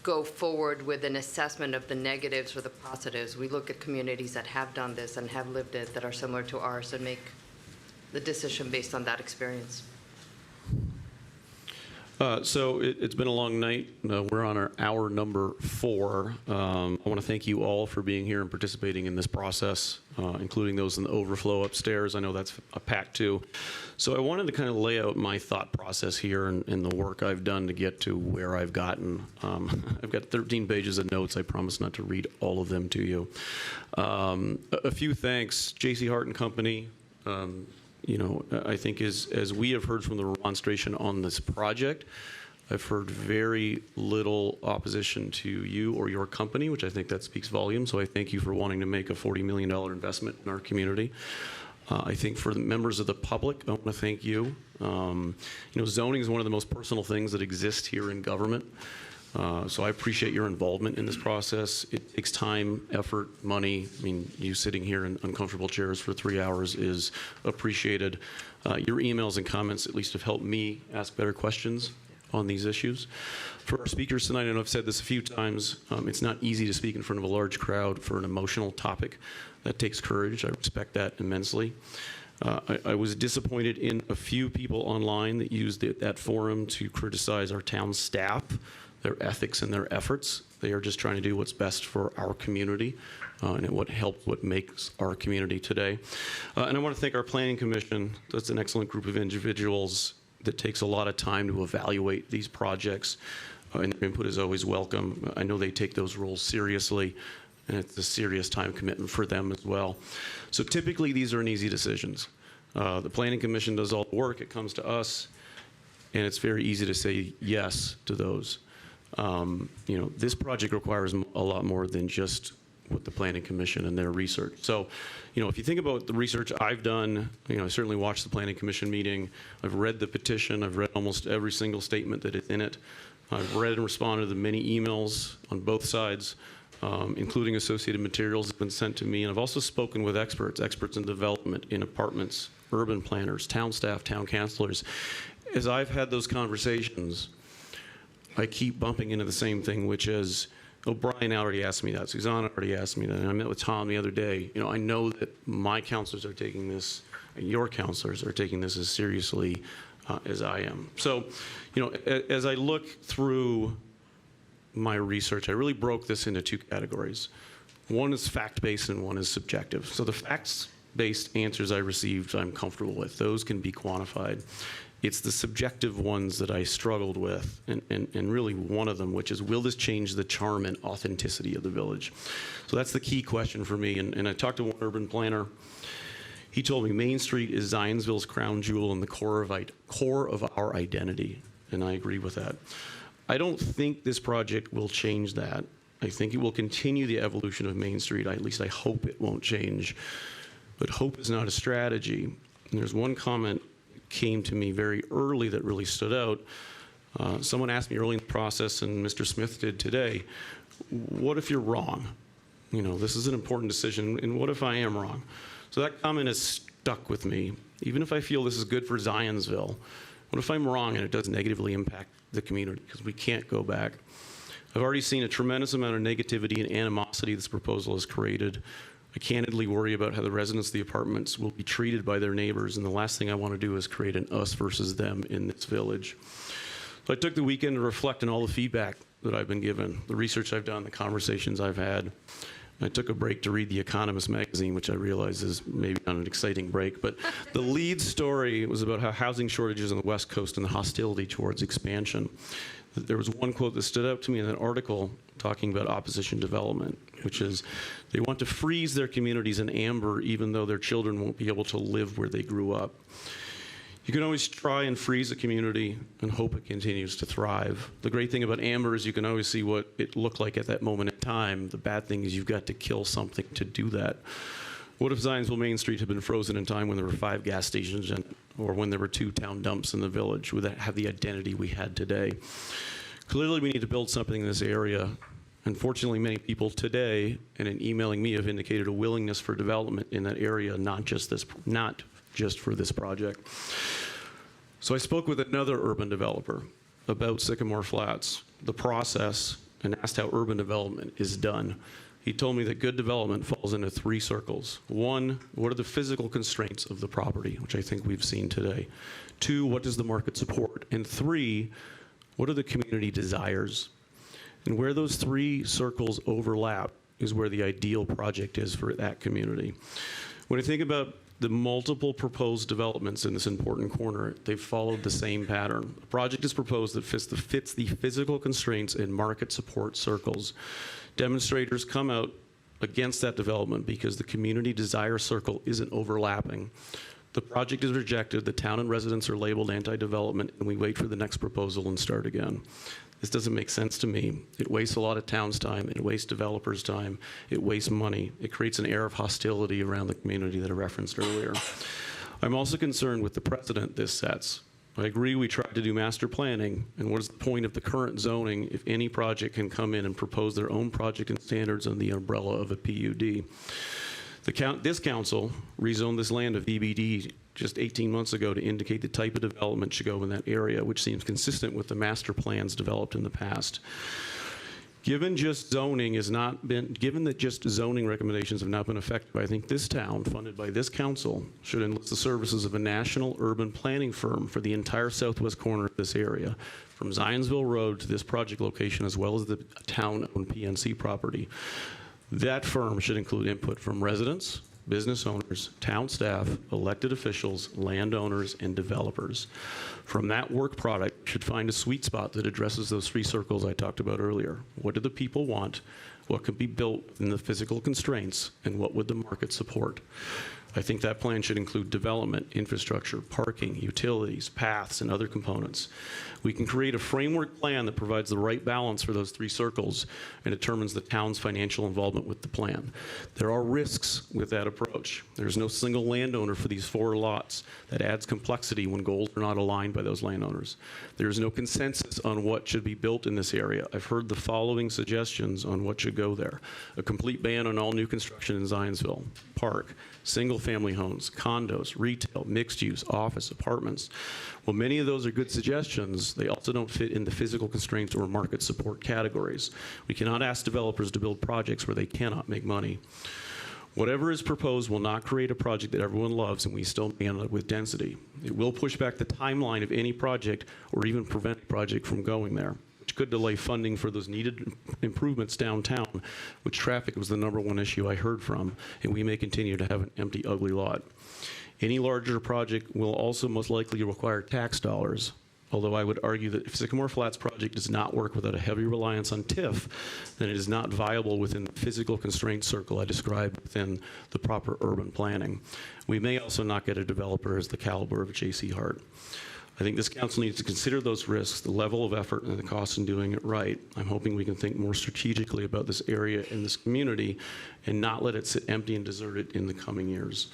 go forward with an assessment of the negatives or the positives, we look at communities that have done this and have lived it that are similar to ours and make the decision based on that experience. So it's been a long night. We're on our hour number 4. I want to thank you all for being here and participating in this process, including those in the overflow upstairs. I know that's a pack too. So I wanted to kind of lay out my thought process here and the work I've done to get to where I've gotten. I've got 13 pages of notes. I promise not to read all of them to you. A few thanks, J.C. Hart and Company. You know, I think as we have heard from the remonstration on this project, I've heard very little opposition to you or your company, which I think that speaks volumes. So I thank you for wanting to make a $40 million investment in our community. I think for the members of the public, I want to thank you. You know, zoning is one of the most personal things that exist here in government. So I appreciate your involvement in this process. It takes time, effort, money. I mean, you sitting here in uncomfortable chairs for 3 hours is appreciated. Your emails and comments at least have helped me ask better questions on these issues. For our speakers tonight, I know I've said this a few times, it's not easy to speak in front of a large crowd for an emotional topic. That takes courage. I respect that immensely. I was disappointed in a few people online that used that forum to criticize our town staff, their ethics and their efforts. They are just trying to do what's best for our community and what makes our community today. And I want to thank our Planning Commission. That's an excellent group of individuals that takes a lot of time to evaluate these projects, and their input is always welcome. I know they take those roles seriously, and it's a serious time commitment for them as well. So typically these are easy decisions. The Planning Commission does all the work, it comes to us, and it's very easy to say yes to those. You know, this project requires a lot more than just what the Planning Commission and their research. So, you know, if you think about the research I've done, you know, I certainly watched the Planning Commission meeting. I've read the petition. I've read almost every single statement that is in it. I've read and responded to the many emails on both sides, including associated materials that have been sent to me. And I've also spoken with experts in development, in apartments, urban planners, town staff, town councilors. As I've had those conversations, I keep bumping into the same thing, which is, oh, Brian already asked me that, Susanna already asked me that, and I met with Tom the other day. You know, I know that my counselors are taking this, and your counselors are taking this as seriously as I am. So, you know, as I look through my research, I really broke this into 2 categories. One is fact-based and one is subjective. So the facts-based answers I received, I'm comfortable with. Those can be quantified. It's the subjective ones that I struggled with, and really one of them, which is, will this change the charm and authenticity of the village? So that's the key question for me, and I talked to one urban planner. He told me Main Street is Zionsville's crown jewel and the core of our identity, and I agree with that. I don't think this project will change that. I think it will continue the evolution of Main Street. At least I hope it won't change, but hope is not a strategy. And there's one comment came to me very early that really stood out. Someone asked me early in the process, and Mr. Smith did today, what if you're wrong? You know, this is an important decision, and what if I am wrong? So that comment has stuck with me. Even if I feel this is good for Zionsville, what if I'm wrong and it does negatively impact the community? Because we can't go back. I've already seen a tremendous amount of negativity and animosity this proposal has created. I candidly worry about how the residents of the apartments will be treated by their neighbors, and the last thing I want to do is create an us versus them in this village. So I took the weekend to reflect on all the feedback that I've been given, the research I've done, the conversations I've had. I took a break to read The Economist magazine, which I realize is maybe not an exciting break, but the lead story was about how housing shortages on the West Coast and the hostility towards expansion. There was one quote that stood out to me in that article talking about opposition development, which is they want to freeze their communities in amber even though their children won't be able to live where they grew up. You can always try and freeze a community and hope it continues to thrive. The great thing about amber is you can always see what it looked like at that moment in time. The bad thing is you've got to kill something to do that. What if Zionsville Main Street had been frozen in time when there were 5 gas stations in it, or when there were 2 town dumps in the village? Would that have the identity we had today? Clearly, we need to build something in this area. Unfortunately, many people today, and in emailing me, have indicated a willingness for development in that area, not just for this project. So I spoke with another urban developer about Sycamore Flats, the process, and asked how urban development is done. He told me that good development falls into 3 circles. 1, what are the physical constraints of the property, which I think we've seen today. 2, what does the market support? And 3, what are the community desires? And where those 3 circles overlap is where the ideal project is for that community. When I think about the multiple proposed developments in this important corner, they've followed the same pattern. A project is proposed that fits the physical constraints and market support circles. Demonstrators come out against that development because the community desire circle isn't overlapping. The project is rejected, the town and residents are labeled anti-development, and we wait for the next proposal and start again. This doesn't make sense to me. It wastes a lot of town's time, it wastes developers' time, it wastes money. It creates an air of hostility around the community that I referenced earlier. I'm also concerned with the precedent this sets. I agree we tried to do master planning, and what is the point of the current zoning if any project can come in and propose their own project and standards under the umbrella of a PUD? This council rezoned this land of VBD just 18 months ago to indicate the type of development should go in that area, which seems consistent with the master plans developed in the past. Given that just zoning recommendations have not been effective, I think this town, funded by this council, should enlist the services of a national urban planning firm for the entire southwest corner of this area, from Zionsville Road to this project location, as well as the town-owned PNC property. That firm should include input from residents, business owners, town staff, elected officials, landowners, and developers. From that work product, should find a sweet spot that addresses those 3 circles I talked about earlier. What do the people want? What can be built in the physical constraints? And what would the market support? I think that plan should include development, infrastructure, parking, utilities, paths, and other components. We can create a framework plan that provides the right balance for those 3 circles and determines the town's financial involvement with the plan. There are risks with that approach. There's no single landowner for these 4 lots. That adds complexity when goals are not aligned by those landowners. There's no consensus on what should be built in this area. I've heard the following suggestions on what should go there. A complete ban on all new construction in Zionsville. Park, single-family homes, condos, retail, mixed use, office, apartments. Well, many of those are good suggestions. They also don't fit in the physical constraints or market support categories. We cannot ask developers to build projects where they cannot make money. Whatever is proposed will not create a project that everyone loves, and we still may end up with density. It will push back the timeline of any project or even prevent a project from going there, which could delay funding for those needed improvements downtown, which traffic was the #1 issue I heard from, and we may continue to have an empty, ugly lot. Any larger project will also most likely require tax dollars, although I would argue that if Sycamore Flats project does not work without a heavy reliance on TIF, then it is not viable within the physical constraint circle I described within the proper urban planning. We may also not get a developer as the caliber of J.C. Hart. I think this council needs to consider those risks, the level of effort, and the cost in doing it right. I'm hoping we can think more strategically about this area and this community and not let it sit empty and deserted in the coming years.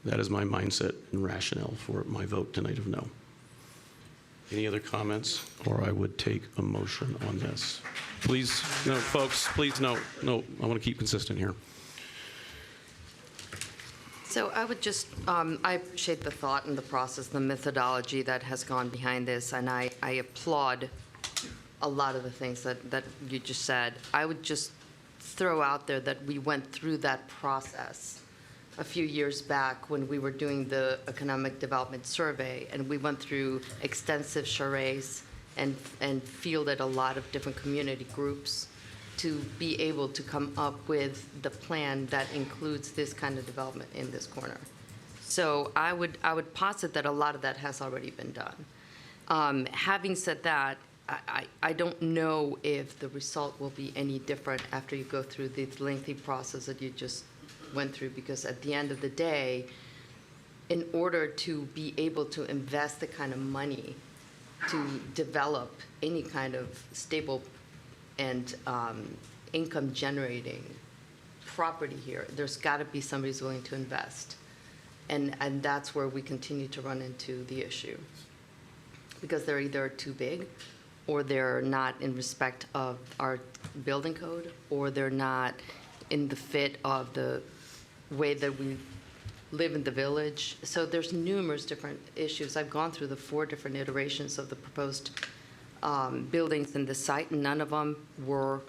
That is my mindset and rationale for my vote tonight of no. Any other comments? Or I would take a motion on this. Please, no, folks, please, no, I want to keep consistent here. So I would just, I appreciate the thought and the process, the methodology that has gone behind this, and I applaud a lot of the things that you just said. I would just throw out there that we went through that process a few years back when we were doing the economic development survey, and we went through extensive charades and fielded a lot of different community groups to be able to come up with the plan that includes this kind of development in this corner. So I would posit that a lot of that has already been done. Having said that, I don't know if the result will be any different after you go through the lengthy process that you just went through, because at the end of the day, in order to be able to invest the kind of money to develop any kind of stable and income-generating property here, there's got to be somebody who's willing to invest. And that's where we continue to run into the issue, because they're either too big, or they're not in respect of our building code, or they're not in the fit of the way that we live in the village. So there's numerous different issues. I've gone through the 4 different iterations of the proposed buildings in the site, and none of them were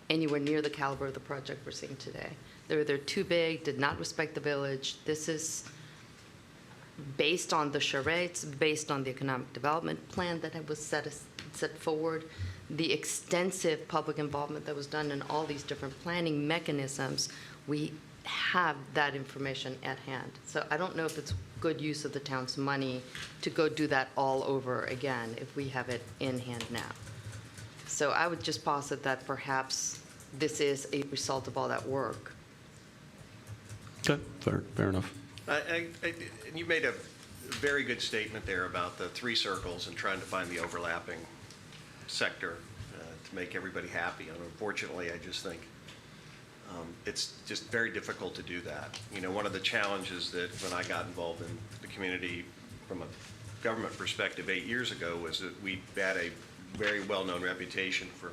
anywhere near the caliber of the project we're seeing today. They're either too big, did not respect the village. This is based on the charrettes, based on the economic development plan that was set forward, the extensive public involvement that was done in all these different planning mechanisms. We have that information at hand. So I don't know if it's good use of the town's money to go do that all over again if we have it in hand now. So I would just posit that perhaps this is a result of all that work. Okay, fair enough. And you made a very good statement there about the 3 circles and trying to find the overlapping sector to make everybody happy. And unfortunately, I just think it's just very difficult to do that. You know, one of the challenges that when I got involved in the community from a government perspective 8 years ago was that we had a very well-known reputation for,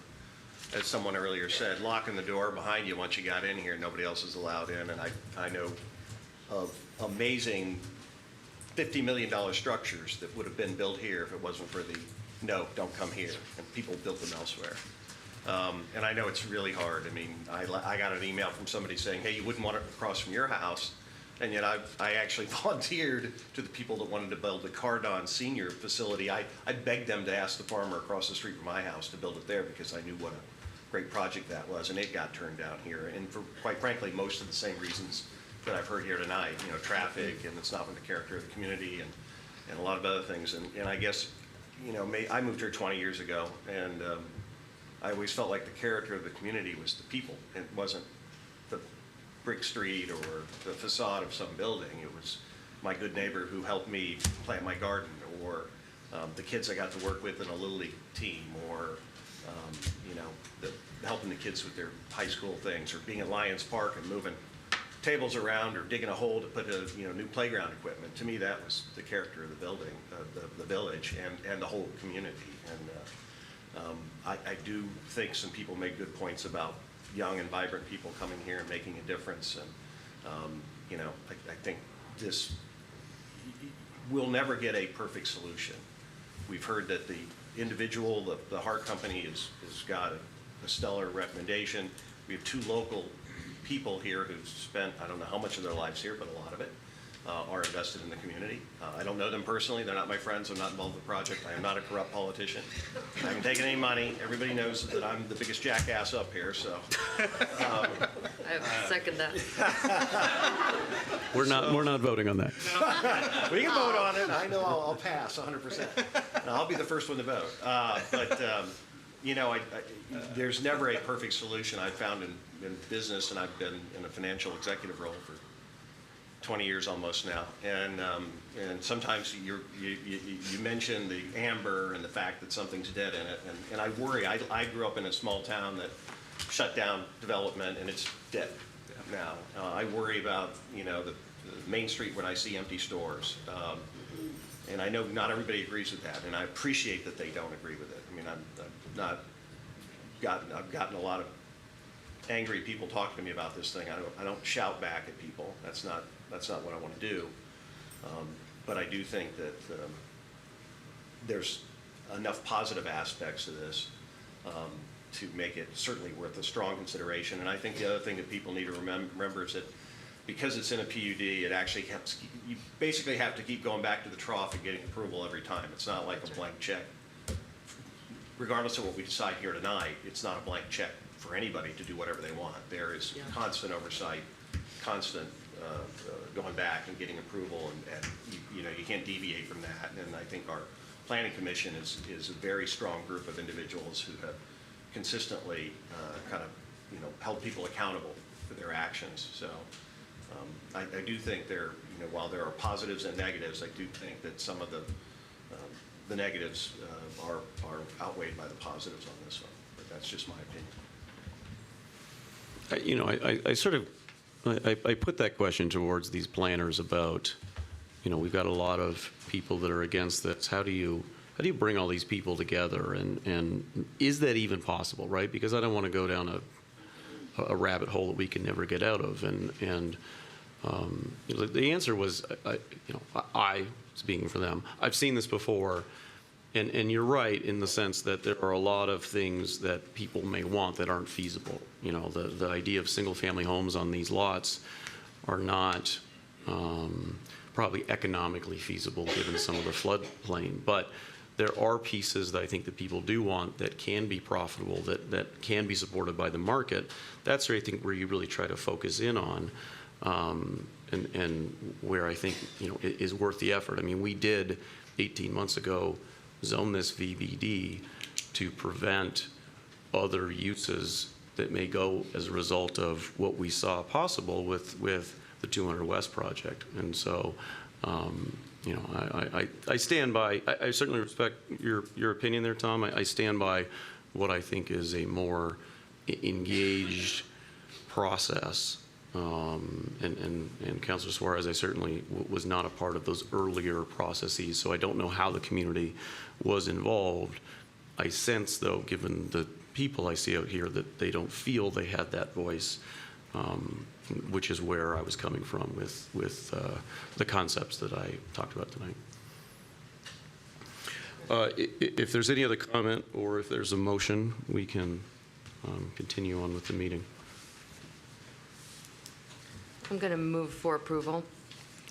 as someone earlier said, locking the door behind you once you got in here. Nobody else is allowed in. And I know of amazing $50 million structures that would have been built here if it wasn't for the no, don't come here, and people built them elsewhere. And I know it's really hard. I mean, I got an email from somebody saying, hey, you wouldn't want it across from your house, and yet I actually volunteered to the people that wanted to build the Cardon Senior Facility. I begged them to ask the farmer across the street from my house to build it there because I knew what a great project that was, and it got turned down here, and for, quite frankly, most of the same reasons that I've heard here tonight, you know, traffic, and it's not with the character of the community, and a lot of other things. And I guess, you know, I moved here 20 years ago, and I always felt like the character of the community was the people. It wasn't the brick street or the facade of some building. It was my good neighbor who helped me plant my garden, or the kids I got to work with in a Little League team, or, you know, helping the kids with their high school things, or being at Lions Park and moving tables around or digging a hole to put new playground equipment. To me, that was the character of the building, the village, and the whole community. And I do think some people make good points about young and vibrant people coming here and making a difference. And you know, I think this, we'll never get a perfect solution. We've heard that the individual, the Hart Company, has got a stellar recommendation. We have 2 local people here who've spent, I don't know how much of their lives here, but a lot of it, are invested in the community. I don't know them personally. They're not my friends. I'm not involved in the project. I am not a corrupt politician. I haven't taken any money. Everybody knows that I'm the biggest jackass up here, so. I second that. We're not voting on that. We can vote on it. I know I'll pass 100%. I'll be the first one to vote. But you know, there's never a perfect solution. I've found in business, and I've been in a financial executive role for 20 years almost now, and sometimes you mention the amber and the fact that something's dead in it, and I worry. I grew up in a small town that shut down development, and it's dead now. I worry about, you know, the Main Street when I see empty stores, and I know not everybody agrees with that, and I appreciate that they don't agree with it. I mean, I've gotten a lot of angry people talking to me about this thing. I don't shout back at people. That's not what I want to do. But I do think that there's enough positive aspects to this to make it certainly worth a strong consideration. And I think the other thing that people need to remember is that because it's in a PUD, it actually you basically have to keep going back to the trough and getting approval every time. It's not like a blank check. Regardless of what we decide here tonight, it's not a blank check for anybody to do whatever they want. There is constant oversight, constant going back and getting approval, and you know, you can't deviate from that. And I think our Planning Commission is a very strong group of individuals who have consistently kind of, held people accountable for their actions. So I do think while there are positives and negatives, I do think that some of the negatives are outweighed by the positives on this one. But that's just my opinion. I put that question towards these planners about, we've got a lot of people that are against this. How do you bring all these people together, and is that even possible, right? Because I don't want to go down a rabbit hole that we can never get out of. And the answer was, I speaking for them, I've seen this before, and you're right in the sense that there are a lot of things that people may want that aren't feasible. The idea of single-family homes on these lots are not probably economically feasible given some of the floodplain, but there are pieces that I think that people do want that can be profitable, that can be supported by the market. That's where I think where you really try to focus in on, and where I think it is worth the effort. I mean, we did 18 months ago zone this VBD to prevent other uses that may go as a result of what we saw possible with the 200 West project. And so, I stand by, I certainly respect your opinion there, Tom. I stand by what I think is a more engaged process. And Councilor Suarez, I certainly was not a part of those earlier processes, so I don't know how the community was involved. I sense, though, given the people I see out here, that they don't feel they had that voice, which is where I was coming from with the concepts that I talked about tonight. If there's any other comment or if there's a motion, we can continue on with the meeting. I'm going to move for approval.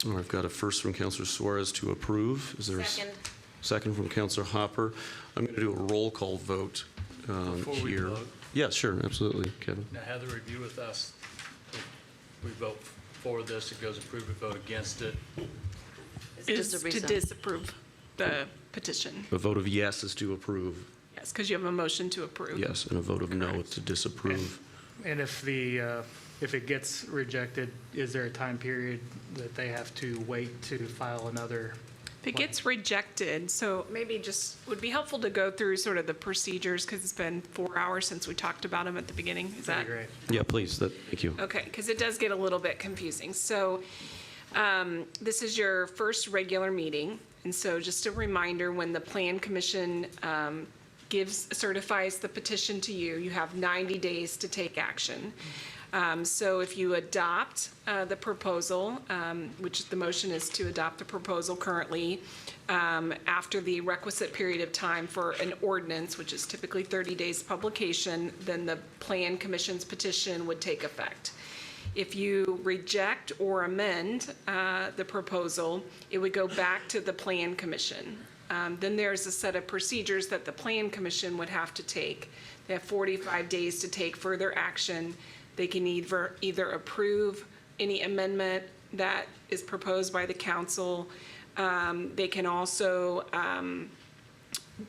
I've got a first from Councilor Suarez to approve. Is there Second. a second from Councilor Hopper? I'm going to do a roll call vote Before we here. vote. Yeah, sure, absolutely, Kevin. Now, have the review with us. If we vote for this, it goes approved. If we vote against it, Is to disapprove the petition. A vote of yes is to approve. Yes, because you have a motion to approve. Yes, and a vote of no is to disapprove. And if it gets rejected, is there a time period that they have to wait to file another? If it gets rejected, so maybe just would be helpful to go through sort of the procedures, because it's been 4 hours since we talked about them at the beginning. Is that Great. Yeah, please, thank you. Okay, because it does get a little bit confusing. So this is your first regular meeting, and so just a reminder, when the Plan Commission certifies the petition to you, you have 90 days to take action. So if you adopt the proposal, which the motion is to adopt the proposal currently, after the requisite period of time for an ordinance, which is typically 30 days publication, then the Plan Commission's petition would take effect. If you reject or amend the proposal, it would go back to the Plan Commission. Then there's a set of procedures that the Plan Commission would have to take. They have 45 days to take further action. They can either approve any amendment that is proposed by the council. They can also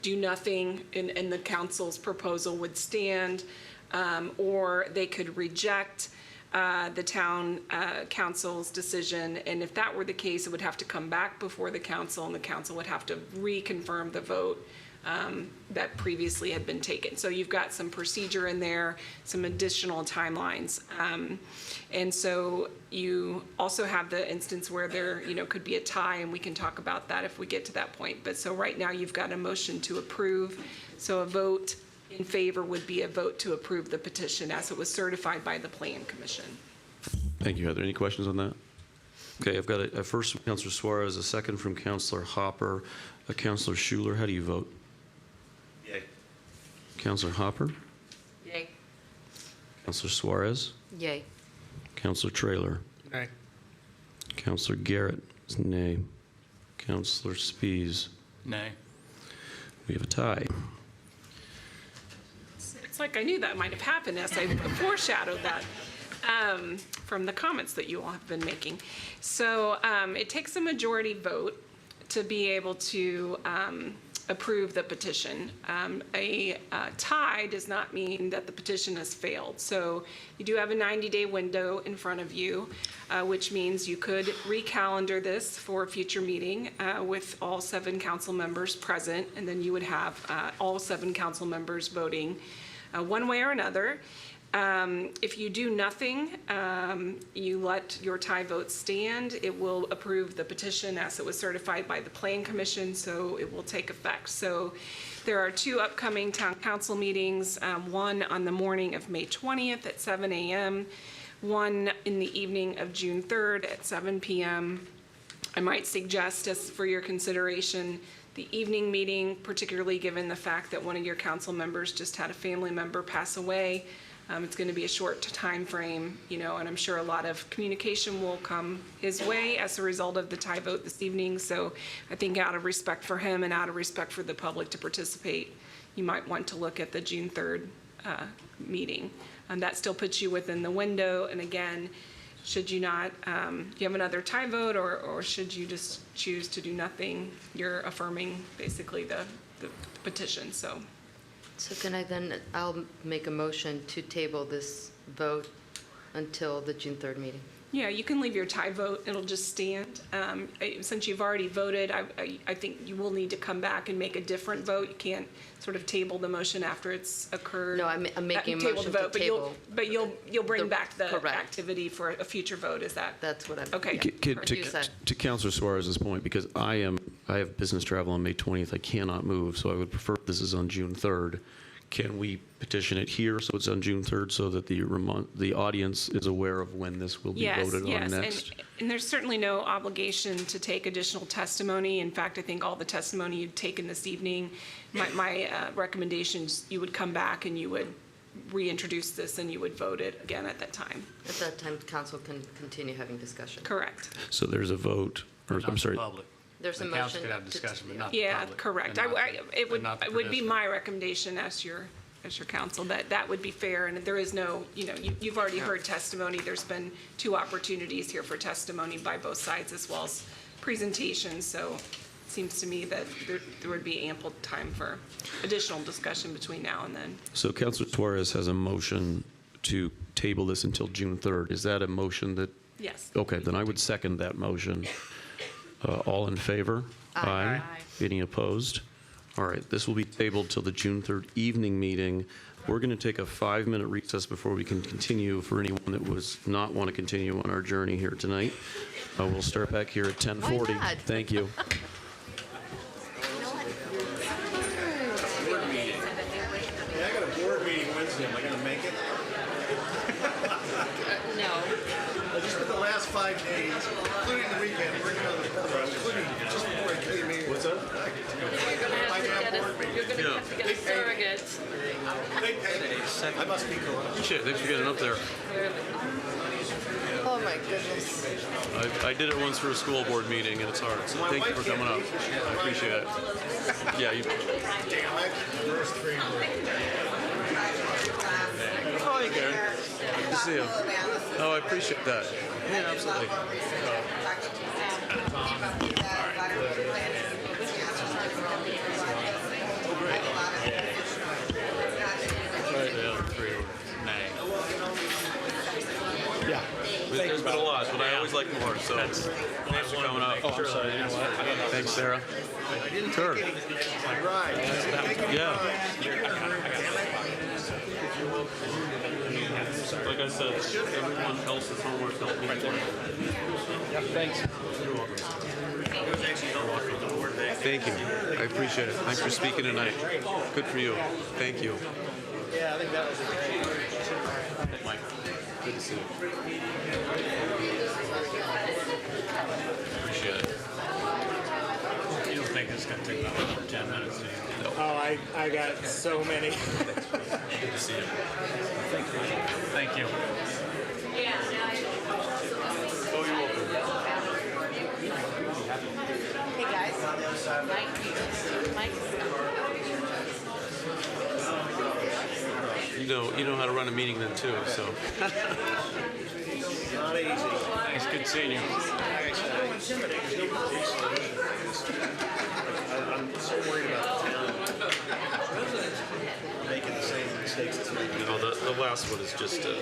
do nothing, and the council's proposal would stand, or they could reject the town council's decision. And if that were the case, it would have to come back before the council, and the council would have to reconfirm the vote that previously had been taken. So you've got some procedure in there, some additional timelines. And so you also have the instance where there, could be a tie, and we can talk about that if we get to that point. But so right now you've got a motion to approve. So a vote in favor would be a vote to approve the petition as it was certified by the Plan Commission. Thank you, Heather. Any questions on that? Okay, I've got a first from Councilor Suarez, a second from Councilor Hopper. Councilor Schuler, how do you vote? Yay. Councilor Hopper? Yay. Councilor Suarez? Yay. Councilor Traylor? Aye. Councilor Garrett is nay. Councilor Spies? nay. We have a tie. It's like I knew that might have happened as I foreshadowed that from the comments that you all have been making. So it takes a majority vote to be able to approve the petition. A tie does not mean that the petition has failed. So you do have a 90-day window in front of you, which means you could recalendar this for a future meeting with all 7 council members present, and then you would have all 7 council members voting one way or another. If you do nothing, you let your tie vote stand, it will approve the petition as it was certified by the Plan Commission, so it will take effect. So there are 2 upcoming town council meetings, one on the morning of May 20th at 7 a.m., one in the evening of June 3rd at 7 p.m. I might suggest, just for your consideration, the evening meeting, particularly given the fact that one of your council members just had a family member pass away. It's going to be a short time frame, and I'm sure a lot of communication will come his way as a result of the tie vote this evening. So I think out of respect for him and out of respect for the public to participate, you might want to look at the June 3rd meeting. And that still puts you within the window. And again, should you not, do you have another tie vote, or should you just choose to do nothing? You're affirming basically the petition. So can I then, I'll make a motion to table this vote until the June 3rd meeting. Yeah, you can leave your tie vote. It'll just stand. Since you've already voted, I think you will need to come back and make a different vote. You can't sort of table the motion after it's occurred. No, I'm making a motion to table. But you'll bring back the activity for a future vote. Is that? That's what I'm. Okay. To Councilor Suarez's point, because I have business travel on May 20th, I cannot move, so I would prefer if this is on June 3rd. Can we petition it here so it's on June 3rd so that the audience is aware of when this will be voted on next? And there's certainly no obligation to take additional testimony. In fact, I think all the testimony you've taken this evening, my recommendations, you would come back and you would reintroduce this and you would vote it again at that time. At that time, council can continue having discussion. Correct. So there's a vote, or I'm sorry. There's a motion. The council could have discussion, but not the Yeah, public. correct. It would be my recommendation as your counsel that would be fair. And there is no, you've already heard testimony. There's been 2 opportunities here for testimony by both sides as well as presentations. So it seems to me that there would be ample time for additional discussion between now and then. So Councilor Suarez has a motion to table this until June 3rd. Is that a motion that? Yes. Okay, then I would second that motion. All in favor? Aye. Any opposed? All right, this will be tabled till the June 3rd evening meeting. We're going to take a 5-minute recess before we can continue for anyone that was not want to continue on our journey here tonight. We'll start back here at 10:40. Thank you. Board meeting. Yeah, I got a board meeting Wednesday. Am I going to make it? No. Just for the last 5 days, including the weekend, working on the program, including just before I came in. What's up? You're going to have to get a surrogate. I must be correct. Shit, thanks for getting up there. Oh, my goodness. I did it once for a school board meeting, and it's hard. So thank you for coming up. I appreciate it. Yeah, you. Damn it. First 3 Oh, hey, Karen. Good to see you. Oh, I appreciate that. Yeah, absolutely. Yeah. There's been a lot, but I always like more, so thanks for coming up. Oh, I'm sorry. You know what? Thanks, Sarah. Sure. Yeah. Like I said, everyone else's homework helped me. Yeah, thanks. You're welcome. Thank you. I appreciate it. Thanks for speaking tonight. Good for you. Thank you. Yeah, I think that was a great. Mike, good to see you. Appreciate it. You don't think it's going to take about 10 minutes? Do you? No. Oh, I got so many. Good to see you. Thank you. Oh, you're welcome. Hey, guys. Mike. You know how to run a meeting then too, so. Not easy. It's good seeing you. I'm so worried about the town making the same mistakes it's making. No, the last one is just a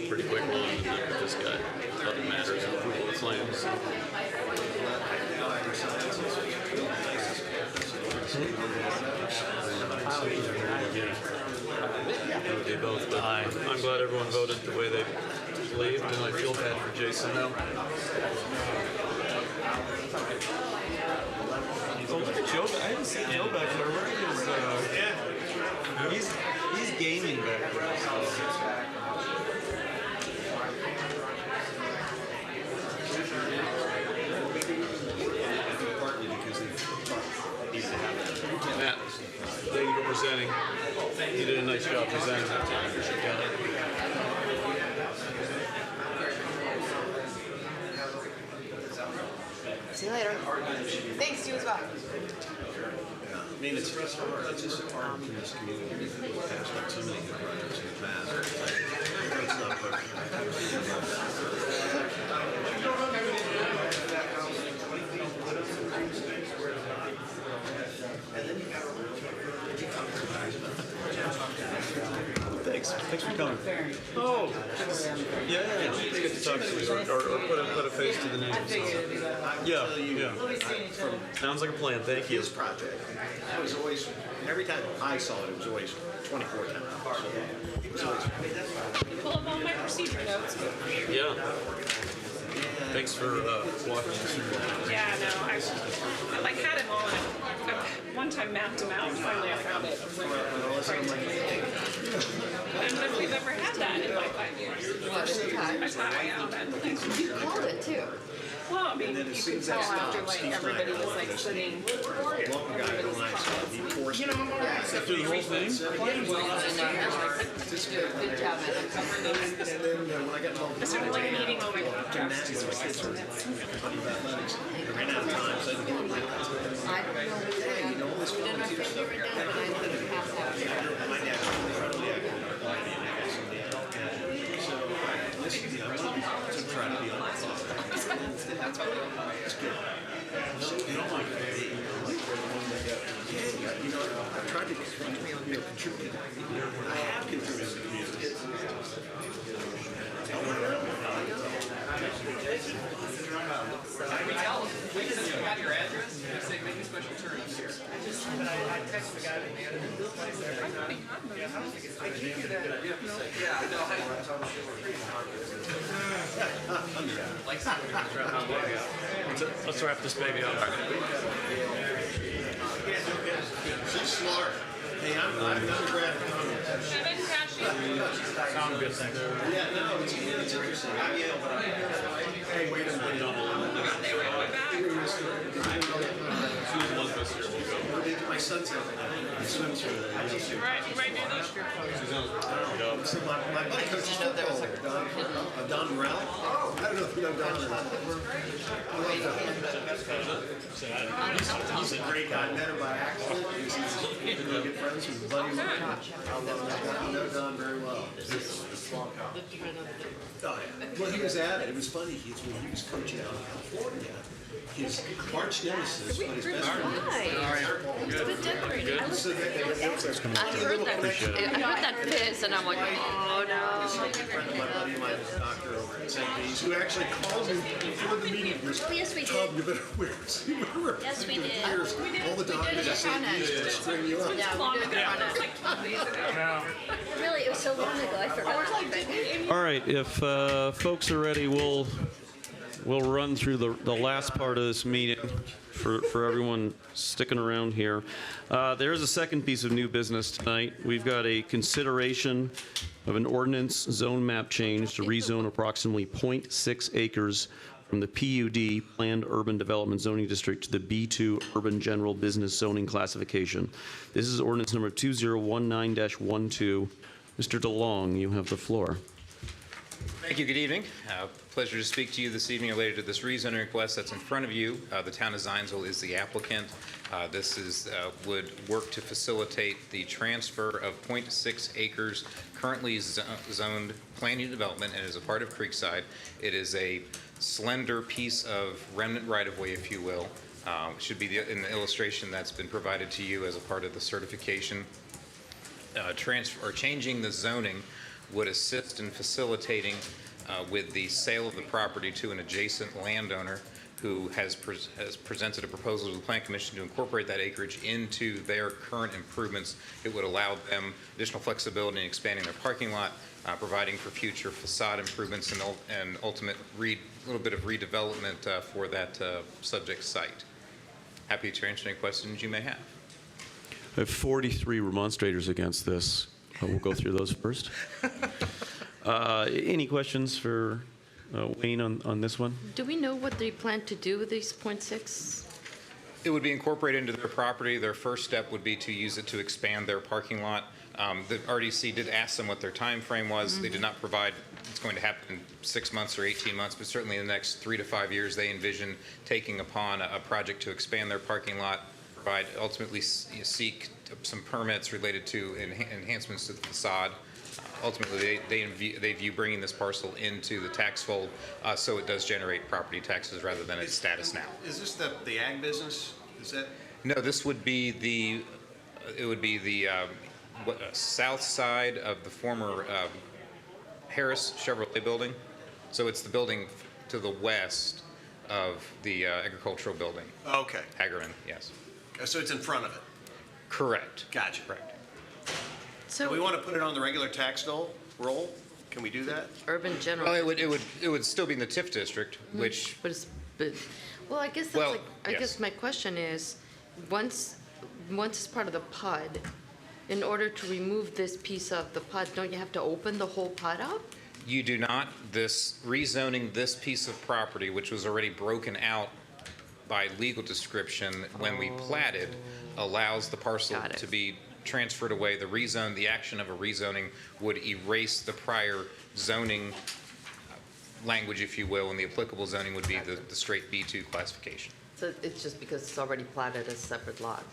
pretty quick one, and then we just got other matters and approval of claims. They both, but I'm glad everyone voted the way they believed, and I feel bad for Jason now. Oh, look at Joe. I haven't seen Joe back there. Where is he's gaming back there. Matt, thank you for presenting. You did a nice job presenting. See you later. Thanks, you as well. I mean, it's hard. It's just hard in this community. We've passed on so many good projects in the past. It's not perfect. Thanks for coming. Oh, yeah. It's good to talk to you, or put a face to the name. So. Yeah. Sounds like a plan. Thank you. His project, that was always, every time I saw it, it was always 24 10 hours. So it was always. Pull up all my procedure notes. Yeah. Thanks for walking us through that. Yeah, no, I like had him all, and I one time mapped him out, and finally I found it. I was like, I don't know if we've ever had that in like 5 years. I thought I had that. You called it too. Well, I mean, you can tell after like everybody was like putting everybody's comments. You know, Through the whole thing? Good job, man. I started like meeting all my podcasts. I ran out of time, so I had to get my I don't know what they have. We didn't have to figure it out, but I couldn't pass out. my dad was incredibly active. So, listen, I wanted to try to be on that side. That's what It's good. You don't like it. You know, I've tried to contribute. I have contributed to the community. Got your address? You say make a special turn up here. I texted the guy with the address. I gave you that. Yeah, no, Let's wrap this baby up. She's smart. Hey, I'm undergrad economist. Sound good, thanks. Yeah, no, it's interesting. I'm Yale, but hey, wait a minute. My son says he swims for the You might do this. So my buddy coaches football there, Don Morrell. I don't know if you know Don or not. I love Don. He's a great guy. I met him by accident. He's been really good friends with a buddy of mine. I know Don very well. Oh, yeah. Well, he was at it. It was funny. When he was coaching out in California, his arch nemesis, but his best friend. It's been decorated. I heard that fizz, and I'm like, oh no. A friend of my buddy of mine is a doctor over at St. Bede's who actually called me before the meeting. Yes, we did. Tom, you better wear it. Yes, we did. All the doctors at St. Bede's just string you up. Yeah, we did the front end. Really, it was so long ago, I forgot. All right, if folks are ready, we'll run through the last part of this meeting for everyone sticking around here. There's a second piece of new business tonight. We've got a consideration of an ordinance zone map change to rezone approximately 0.6 acres from the PUD, Planned Urban Development Zoning District, to the B2 Urban General Business Zoning Classification. This is ordinance number 2019-12. Mr. DeLong, you have the floor. Thank you. Good evening. Pleasure to speak to you this evening related to this rezoning request that's in front of you. The town of Zionsville is the applicant. This would work to facilitate the transfer of 0.6 acres currently zoned planning development and is a part of Creekside. It is a slender piece of remnant right-of-way, if you will. Should be in the illustration that's been provided to you as a part of the certification. Changing the zoning would assist in facilitating with the sale of the property to an adjacent landowner who has presented a proposal to the Plan Commission to incorporate that acreage into their current improvements. It would allow them additional flexibility in expanding their parking lot, providing for future facade improvements and ultimate little bit of redevelopment for that subject site. Happy to answer any questions you may have. I have 43 remonstrators against this. We'll go through those first. Any questions for Wayne on this one? Do we know what they plan to do with these .6? It would be incorporated into their property. Their first step would be to use it to expand their parking lot. The RDC did ask them what their time frame was. They did not provide it's going to happen in 6 months or 18 months, but certainly in the next 3 to 5 years, they envision taking upon a project to expand their parking lot, ultimately seek some permits related to enhancements to the facade. Ultimately, they view bringing this parcel into the tax fold so it does generate property taxes rather than its status now. Is this the ag business? Is that? No, this would be the south side of the former Harris Chevrolet building. So it's the building to the west of the agricultural building. Okay. Hagerman, yes. So it's in front of it? Correct. Gotcha. Correct. So we want to put it on the regular tax roll? Can we do that? Urban general. Well, it would still be in the TIF district, which. Well, I guess that's I guess my question is, once it's part of the PUD, in order to remove this piece of the PUD, don't you have to open the whole PUD up? You do not. Rezoning this piece of property, which was already broken out by legal description when we platted, allows the parcel to be transferred away. The action of a rezoning would erase the prior zoning language, if you will, and the applicable zoning would be the straight B2 classification. So it's just because it's already platted as a separate plot,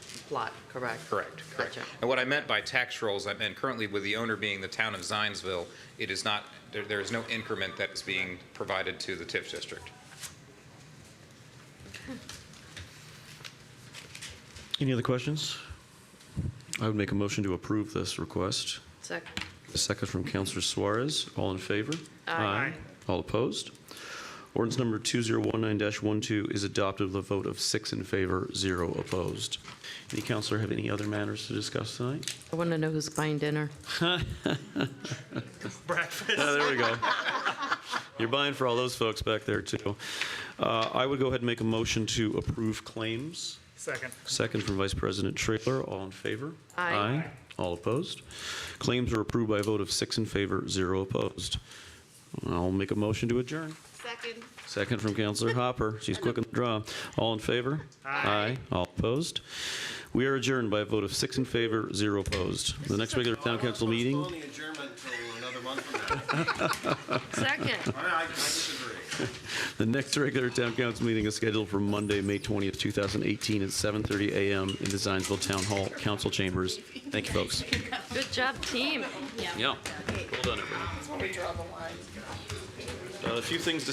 correct? Correct. Gotcha. And what I meant by tax rolls, I meant currently with the owner being the town of Zionsville, it is not, there is no increment that is being provided to the TIF district. Any other questions? I would make a motion to approve this request. Second. A second from Councilor Suarez. All in favor? Aye. All opposed? Ordinance number 2019-12 is adopted with a vote of 6 in favor, 0 opposed. Any councilor have any other matters to discuss tonight? I want to know who's buying dinner. Breakfast. There we go. You're buying for all those folks back there, too. I would go ahead and make a motion to approve claims. Second. Second from Vice President Traylor. All in favor? Aye. All opposed? Claims are approved by a vote of 6 in favor, 0 opposed. I'll make a motion to adjourn. Second. Second from Councilor Hopper. She's quick on the draw. All in favor? Aye. All opposed? We are adjourned by a vote of 6 in favor, 0 opposed. The next regular town council meeting. Postpone the adjournment until another month from now. Second. All right, I disagree. The next regular town council meeting is scheduled for Monday, May 20th, 2018 at 7:30 a.m. in the Zionsville Town Hall Council Chambers. Thank you, folks. Good job, team. Yeah. Well done, everyone. That's when we draw the line. A few things to